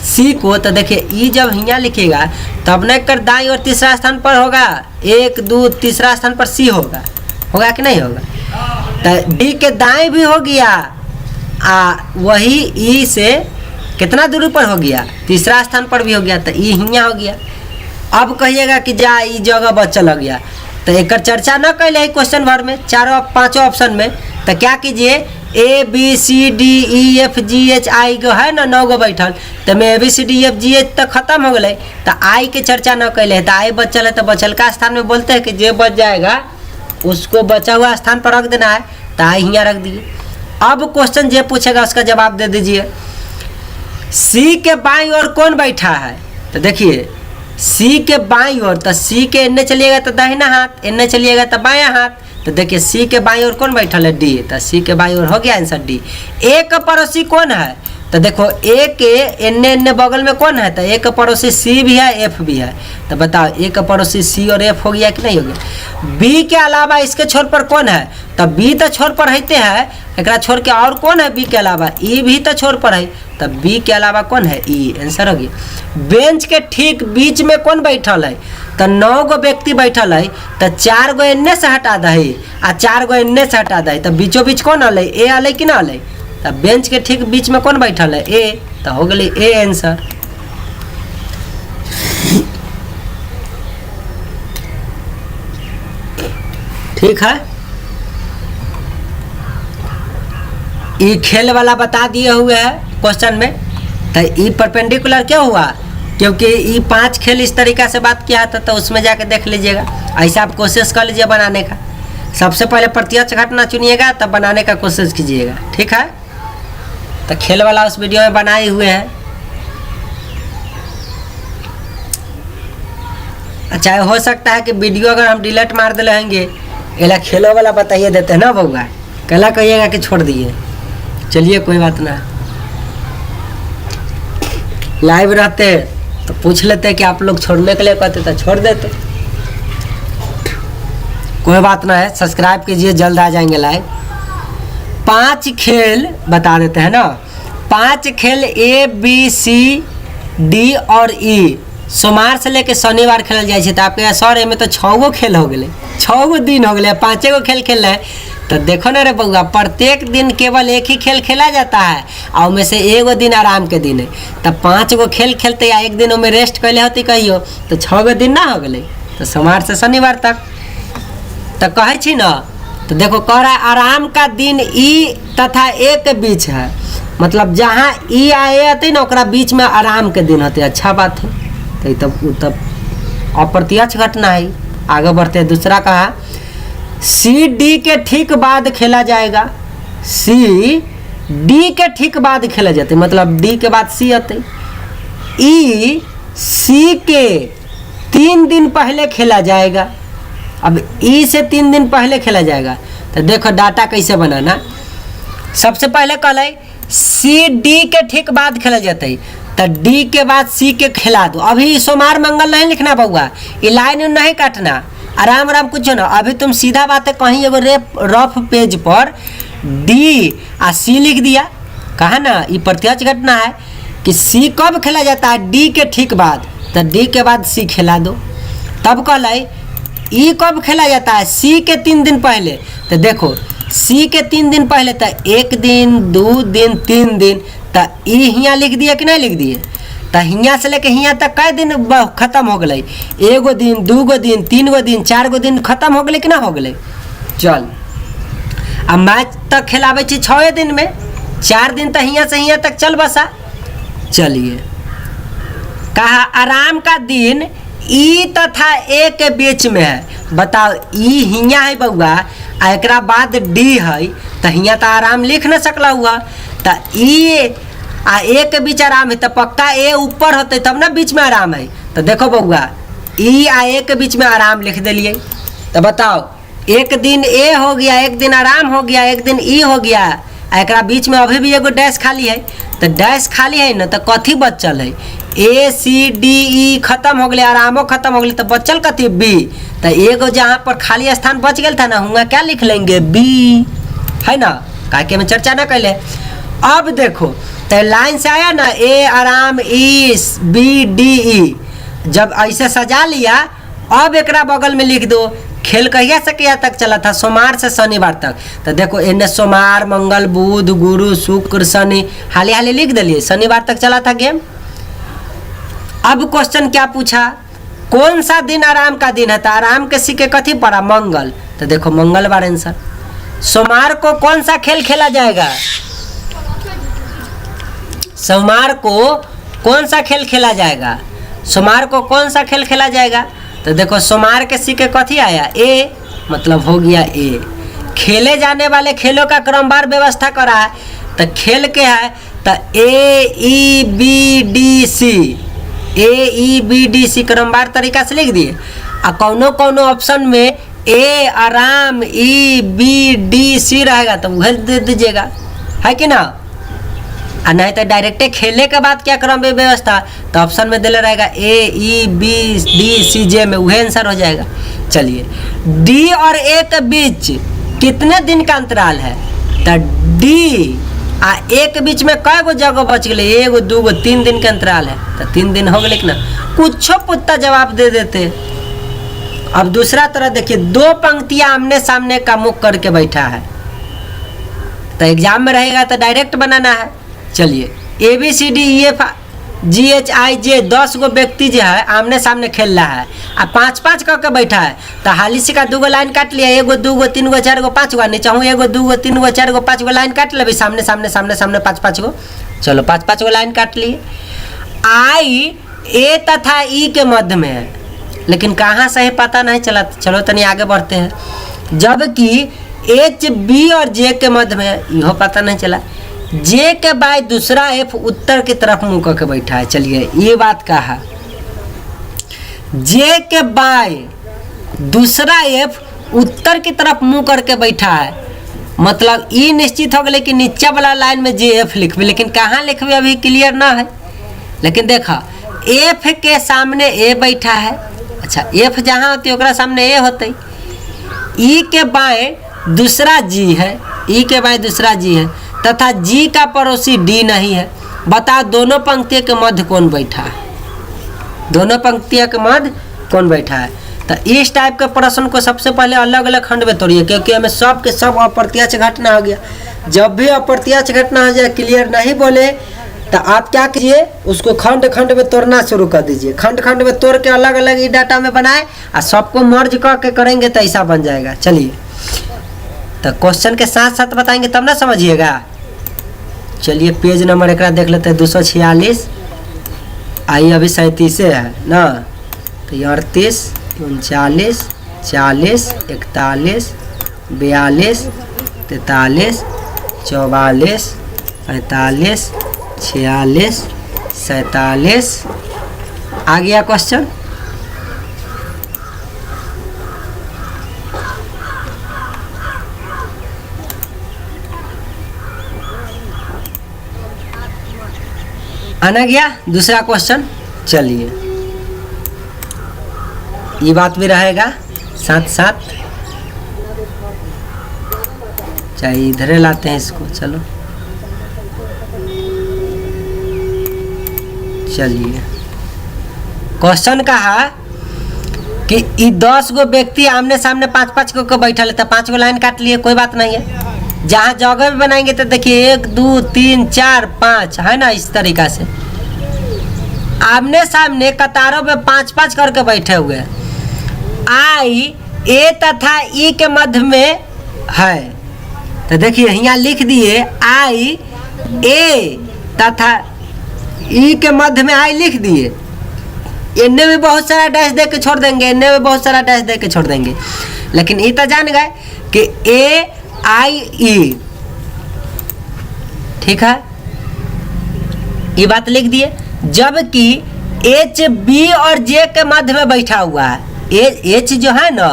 सी को, तो देखिए ई जब हियाँ लिखेगा तब न कर दाईं ओर तीसरा स्थान पर होगा, 1 2 तीसरा स्थान पर सी होगा कि नहीं होगा। तो डी के दाएं भी हो गया वही ई से कितना दूरी पर हो गया, तीसरा स्थान पर भी हो गया, तो ई हियाँ हो गया। अब कहिएगा कि जा ई जगह बच्चा लग गया, तो एक चर्चा न कैले क्वेश्चन भर में 4-5 ऑप्शन में, तो क्या कीजिए A B C D E F G H I गो है ना 9 गो बैठल, तो में A B C D F G H तक खत्म हो गए, तो आई के चर्चा न कैले है, तो आई बचल है, तो बचल का स्थान में बोलते हैं कि जो बच जाएगा उसको बचा हुआ स्थान पर रख देना है, तो आई हियाँ रख दिए। अब क्वेश्चन जो पूछेगा उसका जवाब दे दीजिए। सी के बाईं ओर कौन बैठा है, तो देखिए सी के बाईं ओर, तो सी के इन्ने चलिएगा तो दाहिना हाथ, इन्ने चलिएगा तो बायां हाथ, तो देखिए सी के बाईं ओर कौन बैठल है, डी, तो सी के बाईं ओर हो गया आंसर डी। ए का पड़ोसी कौन है, तो देखो ए के इन्ने इन्ने बगल में कौन है, तो ए का पड़ोसी सी भी है एफ भी है, तो बताओ ए का पड़ोसी सी और एफ हो गया कि नहीं हो गया। बी के अलावा इसके छोर पर कौन है, तो बी तो छोर पर रहते हैं, एक छोड़ के और कौन है बी के अलावा, ई भी तो छोर पर है, तब बी के अलावा कौन है, ई, आंसर हो गया। बेंच के ठीक बीच में कौन बैठल है, तो 9 गो व्यक्ति बैठल है, तो 4 गो इन्ने से हटा दे आ 4 गो इन्ने से हटा दे, तो बीचों बीच कौन अल, ए अल कि ना अल, तो बेंच के ठीक बीच में कौन बैठल है, ए, तो हो गई ए आंसर। ठीक है, ई खेल वाला बता दिए हुए है क्वेश्चन में, तो ई परपेंडिकुलर क्यों हुआ, क्योंकि ई 5 खेल इस तरीका से बात किया था, तो उसमें जाके देख लीजिएगा। ऐसा आप कोशिश कर लीजिए बनाने का, सबसे पहले प्रत्यक्ष घटना चुनिएगा तब बनाने का कोशिश कीजिएगा। ठीक है, तो खेल वाला उस वीडियो में बनाए हुए हैं। अच्छा हो सकता है कि वीडियो अगर हम डिलीट मार दे रहेंगे, एला खेलो वाला बताइए देते हैं ना बउआ, कला कहिएगा कि छोड़ दिए, चलिए कोई बात ना, लाइव रहते तो पूछ लेते कि आप लोग छोड़ने के लिए कहते तो छोड़ देते, कोई बात ना है। सब्सक्राइब कीजिए, जल्द आ जाएंगे लाइव। 5 खेल बता देते हैं ना, 5 खेल ए बी सी डी और ई सोमवार से लेके शनिवार खेल जाए, तो आपके सर एमें तो 6 गो खेल हो गए, 6 गो दिन हो गए, 5 गो खेल खेल रहे हैं। तो देखो ना रे बउआ, प्रत्येक दिन केवल एक ही खेल खेला जाता है, और उनमें से 1 गो दिन आराम के दिन है, तब 5 गो खेल खेलते या एक दिन उनमें रेस्ट कैले होती कहियो, तो 6 गो दिन ना हो गए, तो सोमवार से शनिवार तक। तो कहे छी ना, तो देखो कह रहा है आराम का दिन ई तथा ए के बीच है, मतलब जहाँ ई आए आते ना ओकरा बीच में आराम के दिन होते, अच्छा बात है। तो तब अप्रत्यक्ष घटना है। आगे बढ़ते दूसरा कहा सी डी के ठीक बाद खेला जाएगा, सी डी के ठीक बाद खेला जाते, मतलब डी के बाद सी आते, ई सी के 3 दिन पहले खेला जाएगा। अब ई से 3 दिन पहले खेला जाएगा, तो देखो डाटा कैसे बनाना। सबसे पहले कहले सी डी के ठीक बाद खेला जाता है, तो डी के बाद सी के खिला दो। अभी सोमवार मंगल नहीं लिखना बउआ, ये लाइन नहीं काटना, आराम आराम कुछ ना। अभी तुम सीधा बात है कहीं एगो रफ पेज पर डी आ सी लिख दिया, कहा ना ये प्रत्यक्ष घटना है कि सी कब खेला जाता है, डी के ठीक बाद, तो डी के बाद सी खेला दो। तब कहल ई कब खेला जाता है, सी के 3 दिन पहले। तो देखो सी के 3 दिन पहले तो 1 दिन 2 दिन 3 दिन, तो ई हियाँ लिख दिए कि नहीं लिख दिए। तो हियाँ से लेके हियाँ तक कई दिन खत्म हो गए, 1 दिन 2 दिन 3 दिन 4 दिन खत्म हो गए कि ना हो गए। चल अब मैच तक खेलावे 6 दिन में, 4 दिन तो हियाँ से हियाँ तक चल बसा। चलिए कहा आराम का दिन ई तथा ए के बीच में है। बताओ ई हियाँ है बउआ आ एकरा बाद डी है, तो हियाँ तो आराम लिख न सकला हुआ। तो ई आ ए के बीच आराम है, तो पक्का ए ऊपर होते तब ना बीच में आराम है। तो देखो बउआ ई आ ए के बीच में आराम लिख दिलिए। तो बताओ एक दिन ए हो गया, एक दिन आराम हो गया, एक दिन ई हो गया, एक बीच में अभी भी एगो डैश खाली है। तो डैश खाली है ना, तो कथी बचल है, ए सी डी ई खत्म हो गए, आरामो खत्म हो गए, तो बचल कथी बी। तो एगो जहाँ पर खाली स्थान बच गया था ना, हुआ क्या लिख लेंगे बी, है ना, काहे में चर्चा ना कैले। अब देखो तो लाइन से आया ना ए आराम ई बी डी ई, जब ऐसे सजा लिया अब एक बगल में लिख दो खेल कहिया से कहिया तक चला था, सोमवार से शनिवार तक। तो देखो इन्हें सोमवार मंगल बुध गुरु शुक्र शनि हाली हाली लिख दिलिए, शनिवार तक चला था गेम। अब क्वेश्चन क्या पूछा, कौन सा दिन आराम का दिन है, तो आराम के सी के कथी पड़ा मंगल। तो देखो मंगलवार आंसर। सोमवार को कौन सा खेल खेला जाएगा, सोमवार को कौन सा खेल खेला जाएगा, सोमवार को कौन सा खेल खेला जाएगा। तो देखो सोमवार के सी के कथी आया ए, मतलब हो गया ए। खेले जाने वाले खेलों का क्रमवार व्यवस्था करा है, तो खेल के है तो ए ई बी डी सी, ए ई बी डी सी क्रमवार तरीका से लिख दिए। और कौनो कौनो ऑप्शन में ए आराम ई बी डी सी रहेगा तो वह दे दीजिएगा, है कि ना। और नहीं तो डायरेक्टे खेले के बाद क्या क्रम व्यवस्था, तो ऑप्शन में दिले रहेगा ए ई बी डी सी जे में वह आंसर हो जाएगा। चलिए डी और ए के बीच कितने दिन का अंतराल है, तो डी आ ए के बीच में कई गो जगह बच गए, 1 2 3 दिन का अंतराल है, तो 3 दिन हो गए ना। कुछ पुत्ता जवाब दे देते। अब दूसरा तरह देखिए, 2 पंक्तियां आमने सामने का मुख करके बैठा है, तो एग्जाम में रहेगा तो डायरेक्ट बनाना है। चलिए A B C D E F G H I J 10 गो व्यक्ति जो है आमने सामने खेल रहा है, आ 5-5 करके बैठा है, तो हाली से का 2 गो लाइन काट लिया, 1 2 3 4 5 गो, नीचे हूँ 1 2 3 4 5 गो लाइन काट ले, सामने सामने सामने सामने 5-5 गो, चलो 5-5 गो लाइन काट लिए। आई ए तथा ई के मध्य में है, लेकिन कहाँ से है पता नहीं चला। चलो तनी आगे बढ़ते हैं। जबकि एच बी और जे के मध्य में है, यह पता नहीं चला। जे के बाय दूसरा एफ उत्तर की तरफ मुंह करके बैठा है। चलिए ये बात कहा, जे के बाय दूसरा एफ उत्तर की तरफ मुंह करके बैठा है, मतलब ये निश्चित हो गया कि नीचे वाला लाइन में जे एफ लिखबे, लेकिन कहाँ लिखबे अभी क्लियर ना है। लेकिन देखा एफ के सामने ए बैठा है, अच्छा एफ जहाँ होती ओकरा सामने ए होते, ई के बाएं दूसरा जी है, ई के बाएं दूसरा जी है, तथा जी का पड़ोसी डी नहीं है। बताओ दोनों पंक्तियों के मध्य कौन बैठा है, दोनों पंक्तियों के मध्य कौन बैठा है। तो इस टाइप के प्रश्न को सबसे पहले अलग अलग खंड में तोड़िए, क्योंकि हमें सब के सब अप्रत्यक्ष घटना हो गया। जब भी अप्रत्यक्ष घटना हो जाए, क्लियर नहीं बोले, तो आप क्या कीजिए, उसको खंड खंड में तोड़ना शुरू कर दीजिए। खंड खंड में तोड़ के अलग अलग ई डाटा में बनाए और सबको मर्ज करके करेंगे तो ऐसा बन जाएगा। चलिए तो क्वेश्चन के साथ साथ बताएंगे तब ना समझिएगा। चलिए पेज नंबर एक देख लेते हैं, 246। आई अभी 37 है ना, तो 38 39 40 41 42 43 44 45 46 47। आ गया क्वेश्चन। आना गया दूसरा क्वेश्चन। चलिए ये बात भी रहेगा, साथ साथ। चाहिए इधर लाते हैं इसको, चलो चलिए। क्वेश्चन कहा कि 10 गो व्यक्ति आमने सामने 5-5 को बैठा लेता, 5 गो लाइन काट लिए, कोई बात नहीं है। जहाँ जगह भी बनाएंगे तो देखिए 1 2 3 4 5 है ना, इस तरीका से आमने सामने कतारों में 5-5 करके बैठे हुए। आई ए तथा ई के मध्य में है, तो देखिए यहाँ लिख दिए आई ए तथा ई के मध्य में आई लिख दिए। इनने भी बहुत सारा डैश दे के छोड़ देंगे, इनने भी बहुत सारा डैश दे के छोड़ देंगे, लेकिन ई तो जान गए कि ए आई ई, ठीक है, ये बात लिख दिए। जबकि एच बी और जे के मध्य में बैठा हुआ है, एच जो है ना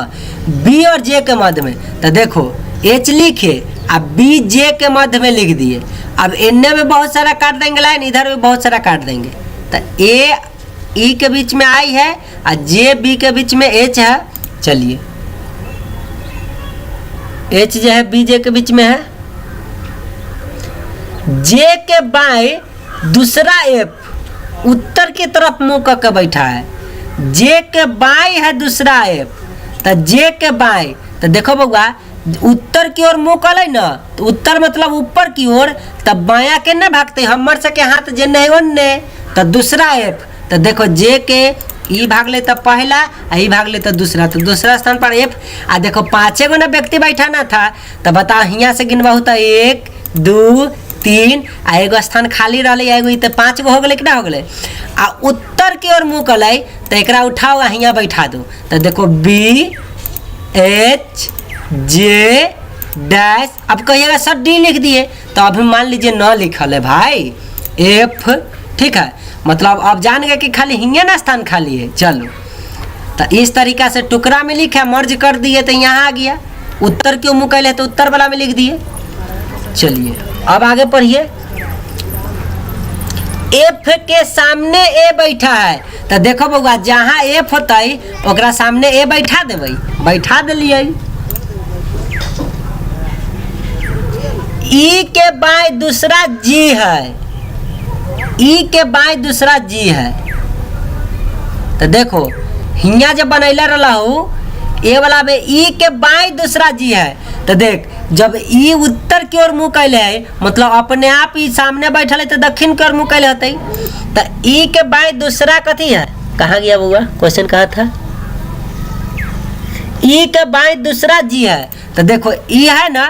बी और जे के मध्य में, तो देखो एच लिखे अब बी जे के मध्य में लिख दिए। अब इनने में बहुत सारा काट देंगे लाइन, इधर भी बहुत सारा काट देंगे, तो ए ई के बीच में आई है और जे बी के बीच में एच है। चलिए एच जो है बी जे के बीच में है। जे के बाएं दूसरा एफ उत्तर की तरफ मुंह करके बैठा है, जे के बाएं है दूसरा एफ, तो जे के बाएं, तो देखो बउआ उत्तर की ओर मुंह कर ना, तो उत्तर मतलब ऊपर की ओर, तब बाया के न भागते हमर से के हाथ जे नहीं ओन्ने, तो दूसरा एफ, तो देखो जे के ई भाग ले तो पहला, ई भाग ले तो दूसरा, तो दूसरा स्थान पर एफ। आ देखो 5 गो ना व्यक्ति बैठा ना था, तो बताओ यहाँ से गिनबहू तो 1 2 3 आ एगो स्थान खाली रहा, एगो तो 5 गो हो गए कि ना हो गए। आ उत्तर की ओर मुँह कल तो एक उठाओ आ यहाँ बैठा दो, तो देखो बी एच जे डैश। अब कहिएगा सर डी लिख दिए, तो अभी मान लीजिए न लिखल है भाई एफ, ठीक है, मतलब अब जान गए कि खाली हिंगे ना स्थान खाली है। चलो तो इस तरीका से टुकड़ा में लिखा, मर्ज कर दिए तो यहाँ आ गया, उत्तर क्यों मुँह कहले तो उत्तर वाला में लिख दिए। चलिए अब आगे पढ़िए। एफ के सामने ए बैठा है, तो देखो बउआ जहाँ एफ होता ओकरा सामने ए बैठा देवे, बैठा दिलिए। ई के बाएं दूसरा जी है, ई के बाएं दूसरा जी है, तो देखो हिया जब बनैला रहा ए वाला में ई के बाएं दूसरा जी है, तो देख जब ई उत्तर की ओर मुँह कैले है मतलब अपने आप ही सामने बैठल है, तो दक्षिण की ओर मुँह कैले होते, तो ई के बाएं दूसरा कथी है, कहाँ गया बउआ क्वेश्चन कहा था, ई के बाएं दूसरा जी है, तो देखो ई है ना,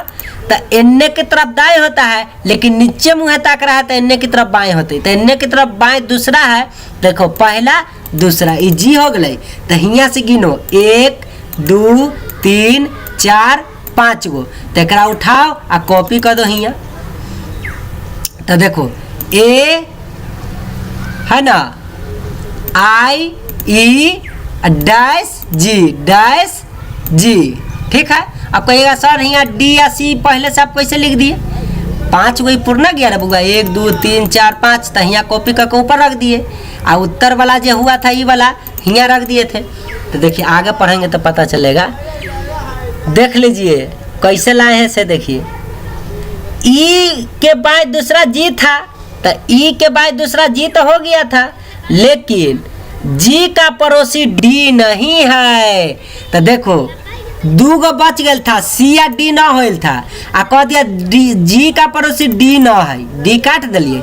तो इन्ने की तरफ दाएं होता है, लेकिन नीचे मुँह ताक रहा है तो इन्ने की तरफ बाएं होते, तो इन्ने की तरफ बाएं दूसरा है, देखो पहला दूसरा ई जी हो गए, तो हियाँ से गिनो 1 2 3 4 5 गो, तो एक उठाओ आ कॉपी कर दो हियाँ, तो देखो ए है ना आई ई डैश जी, ठीक है। अब कहिएगा सर यहाँ डी या सी पहले से आप कैसे लिख दिए, 5 गो पूर्ण गया ना बुआ, 1 2 3 4 5, तो यहाँ कॉपी करके ऊपर रख दिए, और उत्तर वाला जो हुआ था ये वाला यहाँ रख दिए थे। तो देखिए आगे पढ़ेंगे तो पता चलेगा, देख लीजिए कैसे लाए हैं से देखिए। ई के बाएं दूसरा जी था, तो ई के बाएं दूसरा जी तो हो गया था, लेकिन जी का पड़ोसी डी नहीं है, तो देखो 2 गो बच गया था, सी या डी ना होल था, आ कह दिया डी जी का पड़ोसी डी ना है, डी काट दिलिए,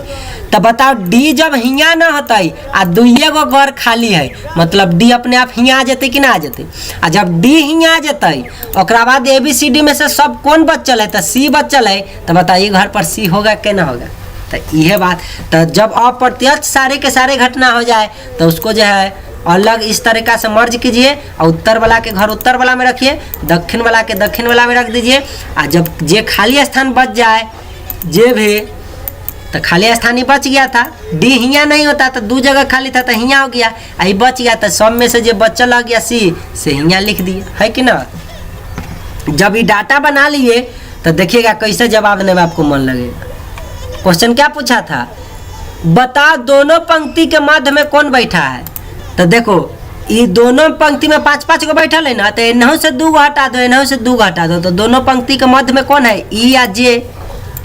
तो बताओ डी जब हिया ना होता आ 2 गो घर खाली है, मतलब डी अपने आप हिया आ जाते कि ना आ जाते, आ जब डी हिया आ जाते ओकरा बाद ए बी सी डी में से सब कौन बचल है, तो सी बचल है, तो बताइए घर पर सी होगा कि ना होगा। तो यह बात, तो जब अप्रत्यक्ष सारे के सारे घटना हो जाए तो उसको जो है अलग इस तरीका से मर्ज कीजिए, और उत्तर वाला के घर उत्तर वाला में रखिए, दक्षिण वाला के दक्षिण वाला में रख दीजिए, और जब जे खाली स्थान बच जाए जे भी, तो खाली स्थान ही बच गया था, डी हिया नहीं होता तो 2 जगह खाली था तो हिया हो गया, आई बच गया तो सब में से जो बच्चा लग गया सी से हिया लिख दिया, है कि ना। जब ये डाटा बना लिए तो देखिएगा कैसे जवाब देने में आपको मन लगेगा। क्वेश्चन क्या पूछा था, बता दोनों पंक्ति के मध्य में कौन बैठा है, तो देखो ये दोनों पंक्ति में 5-5 गो बैठल है ना, तो इनहू से 2 गो हटा दो, इनहू से 2 गो हटा दो, तो दोनों पंक्ति के मध्य में कौन है, ई या जे।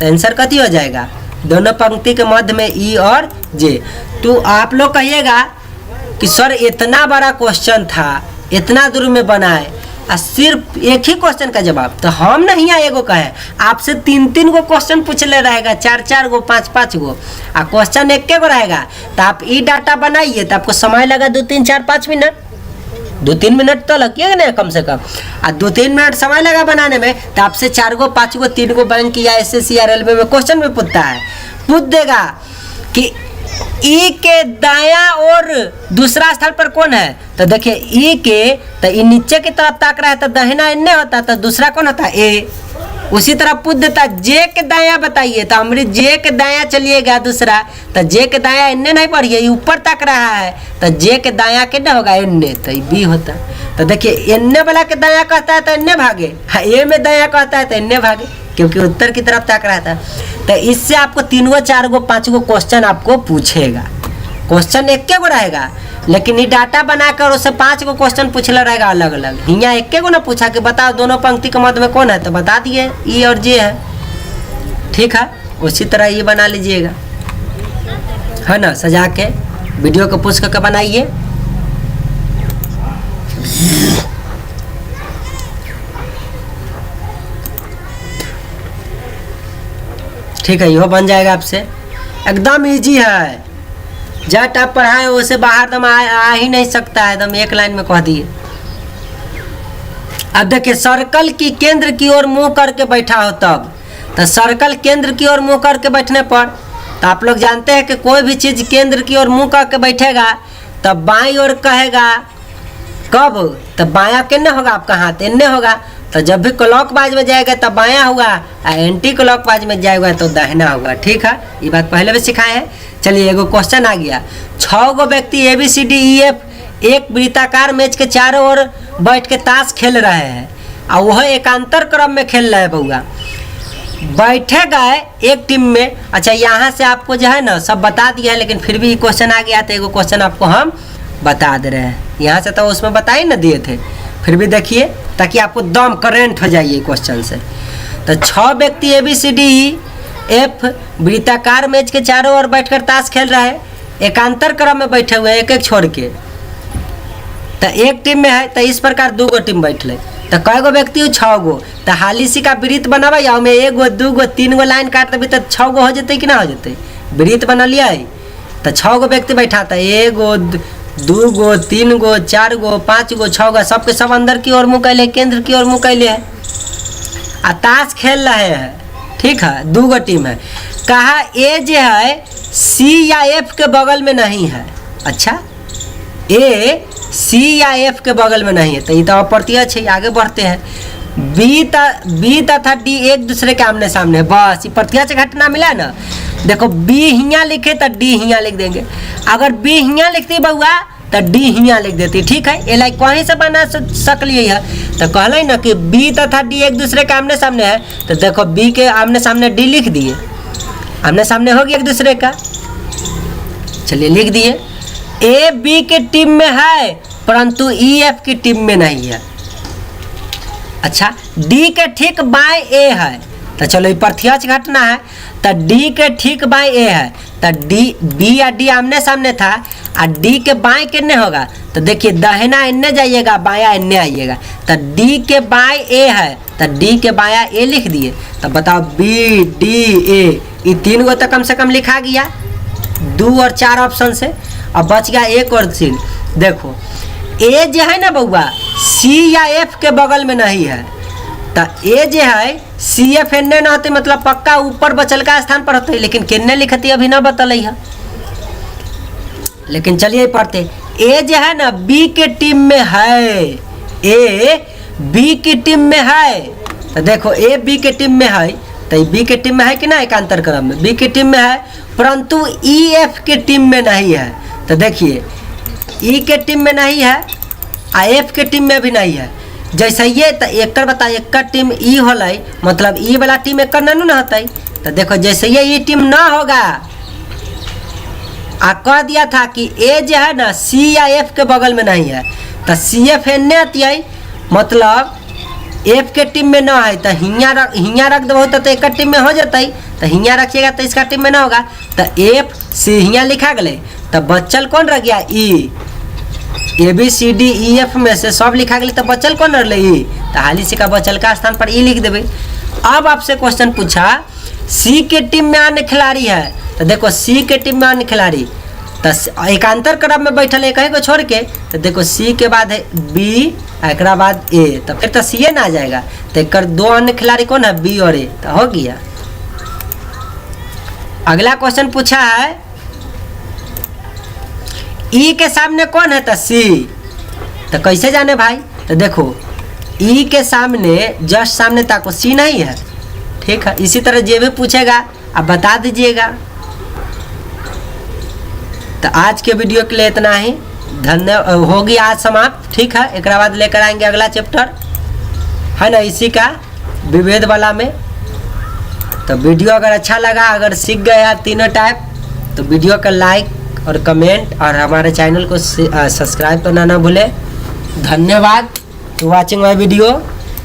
तो आंसर कथी हो जाएगा, दोनों पंक्ति के मध्य में ई और जे। तो आप लोग कहिएगा कि सर इतना बड़ा क्वेश्चन था, इतना दूर में बनाए और सिर्फ एक ही क्वेश्चन का जवाब। तो हम नहीं यहाँ एगो कहे, आपसे 3-3 गो क्वेश्चन पूछले रहेगा, 4-4 गो 5-5 गो, और क्वेश्चन एक गो रहेगा। तो आप ई डाटा बनाइए तो आपको समय लगा 2-3-4-5 मिनट, 2-3 मिनट तो लगिएगा ना कम से कम, और 2-3 मिनट समय लगा बनाने में। तो आपसे 4 गो 5 गो 3 गो बैंक या SSC या रेलवे में क्वेश्चन भी पूछता है, पूछ देगा कि ई के दाया और दूसरा स्थल पर कौन है। तो देखिए ई के, तो ई नीचे की तरफ ताक रहा है तो दाहिना इन्ने होता, तो दूसरा कौन होता है, ए। उसी तरह पूछ देता जे के दाया बताइए, तो हमारी जे के दाया चलिएगा दूसरा, तो जे के दाया इन्ने नहीं पढ़िए, ऊपर तक रहा है, तो जे के दाया के ना होगा इन्ने, तो बी होता। तो देखिए इन्ने वाला के दाया कहता है तो इन्ने भागे, ए में दाया कहता है तो इन्ने भागे, क्योंकि उत्तर की तरफ ताक रहा था। तो इससे आपको 3 गो 4 गो 5 गो क्वेश्चन आपको पूछेगा, क्वेश्चन एक गो रहेगा, लेकिन ये डाटा बनाकर उससे 5 गो क्वेश्चन पूछला रहेगा अलग अलग। यहाँ एक गो ना पूछा कि बताओ दोनों पंक्ति के मध्य में कौन है, तो बता दिए ई और जे है, ठीक है। उसी तरह ये बना लीजिएगा, है ना, सजा के वीडियो को पुश करके बनाइए। ठीक है, यह बन जाएगा आपसे, एकदम इजी है। जट आप पढ़ाए उसे बाहर दम आ ही नहीं सकता है, एकदम एक लाइन में कह दिए। अब देखिए सर्कल की केंद्र की ओर मुंह करके बैठा हो तब, तो सर्कल केंद्र की ओर मुंह करके बैठने पर, तो आप लोग जानते हैं कि कोई भी चीज़ केंद्र की ओर मुंह करके बैठेगा तब बाईं ओर कहेगा, कब, तो बायां किन्ने होगा, आपका हाथ इन्ने होगा। तो जब भी क्लॉकवाइज में जाएगा तब बायां होगा, और एंटी क्लॉकवाइज में जाएगा तो दाहिना होगा, ठीक है। ये बात पहले भी सिखाए हैं। चलिए एगो क्वेश्चन आ गया, 6 गो व्यक्ति ABCDEF एक वृत्ताकार मेज के चारों ओर बैठ के ताश खेल रहे हैं, और वह एकांतर क्रम में खेल रहे हैं। बउआ बैठे गए एक टीम में। अच्छा, यहाँ से आपको जो है ना सब बता दिया है, लेकिन फिर भी क्वेश्चन आ गया, तो एगो क्वेश्चन आपको हम बता दे रहे हैं। यहाँ से तो उसमें बता ही ना दिए थे, फिर भी देखिए ताकि आपको दम करेंट हो जाइए क्वेश्चन से। तो 6 व्यक्ति ABCDEF वृत्ताकार मेज के चारों ओर बैठकर ताश खेल रहे हैं, एकांतर क्रम में बैठे हुए हैं, एक एक छोड़ के। तो एक टीम में है, तो इस प्रकार 2 गो टीम बैठले, तो कई गो व्यक्ति 6 गो। तो हालिसी का वृत्त बनाबा, या में 1 गो 2 गो 3 गो लाइन काट देवी तो 6 गो हो जाते कि ना हो जाते, वृत्त बना लिया है। तो 6 गो व्यक्ति बैठा था, 1 गो 2 गो 3 गो 4 गो 5 गो 6 गो, सबके सब अंदर की ओर मुँह कैले, केंद्र की ओर मुँह कैले है, आ ताश खेल रहे हैं, ठीक है। 2 गो टीम है। कहा ए जो है C या F के बगल में नहीं है। अच्छा, A C या F के बगल में नहीं है, तो ये तो अप्रत्यक्ष है। आगे बढ़ते हैं, B तथा D एक दूसरे के आमने सामने है, बस ये प्रत्यक्ष घटना मिला ना। देखो B हियाँ लिखे तो D हियाँ लिख देंगे, अगर B हियाँ लिखती बउआ तो D हियाँ लिख देती, ठीक है। ये लाइक कहीं से बना सकलिए है। तो कहल ना कि B तथा D एक दूसरे के आमने सामने है, तो देखो B के आमने सामने D लिख दिए, आमने सामने हो गया एक दूसरे का। चलिए लिख दिए, A B के टीम में है परंतु E F की टीम में नहीं है। अच्छा, D के ठीक बाएं A है, तो चलो ये प्रत्यक्ष घटना है। तो D के ठीक बाएं A है, तो B या D आमने सामने था, और D के बाएं किन्ने होगा, तो देखिए दाहिना इन्ने जाइएगा, बायां इन्ने आइएगा। तो D के बाएं A है, तो D के बायां A लिख दिए। तो बताओ B D A, ये 3 गो तो कम से कम लिखा गया 2 और 4 ऑप्शन से। अब बच गया एक और चीज, देखो A जो है ना बउआ C या F के बगल में नहीं है, तो A जो है C F एन्ने ना होते, मतलब पक्का ऊपर बचल का स्थान पर होते, लेकिन किन्ने लिखती अभी ना बतल है। लेकिन चलिए पढ़ते, A जो है ना B के टीम में है, A B की टीम में है। तो देखो A B के टीम में है, तो B के टीम में है कि ना, एकांतर क्रम में B की टीम में है, परंतु E F के टीम में नहीं है। तो देखिए E के टीम में नहीं है, F के टीम में भी नहीं है। जैसे ये तो एक बता, एक टीम E होल, मतलब E वाला टीम एक ननू ना होता। तो देखो जैसे ये टीम ना होगा, कह दिया था कि ए जो है ना सी या एफ के बगल में नहीं है, तो सी एफ एन्ने आती, मतलब एफ के टीम में ना है, तो हियाँ रख देबो तो एक टीम में हो जाता, तो हियाँ रखिएगा तो इसका टीम में ना होगा, तो एफ सी हियाँ लिखा गए, तो बच्चल कौन रह गया ई, A B C D E F में से सब लिखा गया, तो बच्चल कौन रह ई, तो हाली से का बच्चल का स्थान पर ई लिख देवे। अब आपसे क्वेश्चन पूछा सी के टीम में अन्य खिलाड़ी है, तो देखो सी के टीम में अन्य खिलाड़ी, तो एकांतर क्रम में बैठल है, कहीं को छोड़ के, तो देखो सी के बाद है बी, एक बाद ए, तो फिर तो सी ना आ जाएगा, तो एक दो अन्य खिलाड़ी कौन है, बी और ए, तो हो गया। अगला क्वेश्चन पूछा है ई के सामने कौन है, तो सी, तो कैसे जाने भाई, तो देखो ई के सामने जस्ट सामने ताको सी नहीं है, ठीक है। इसी तरह जे भी पूछेगा आप बता दीजिएगा। तो आज के वीडियो के लिए इतना ही, धन्यवाद, होगी आज समाप्त, ठीक है। एक बाद लेकर आएंगे अगला चैप्टर, है ना, इसी का विभेद वाला में। तो वीडियो अगर अच्छा लगा, अगर सीख गए आप तीनों टाइप, तो वीडियो का लाइक और कमेंट और हमारे चैनल को सब्सक्राइब करना ना भूले। धन्यवाद टू वॉचिंग माय वीडियो।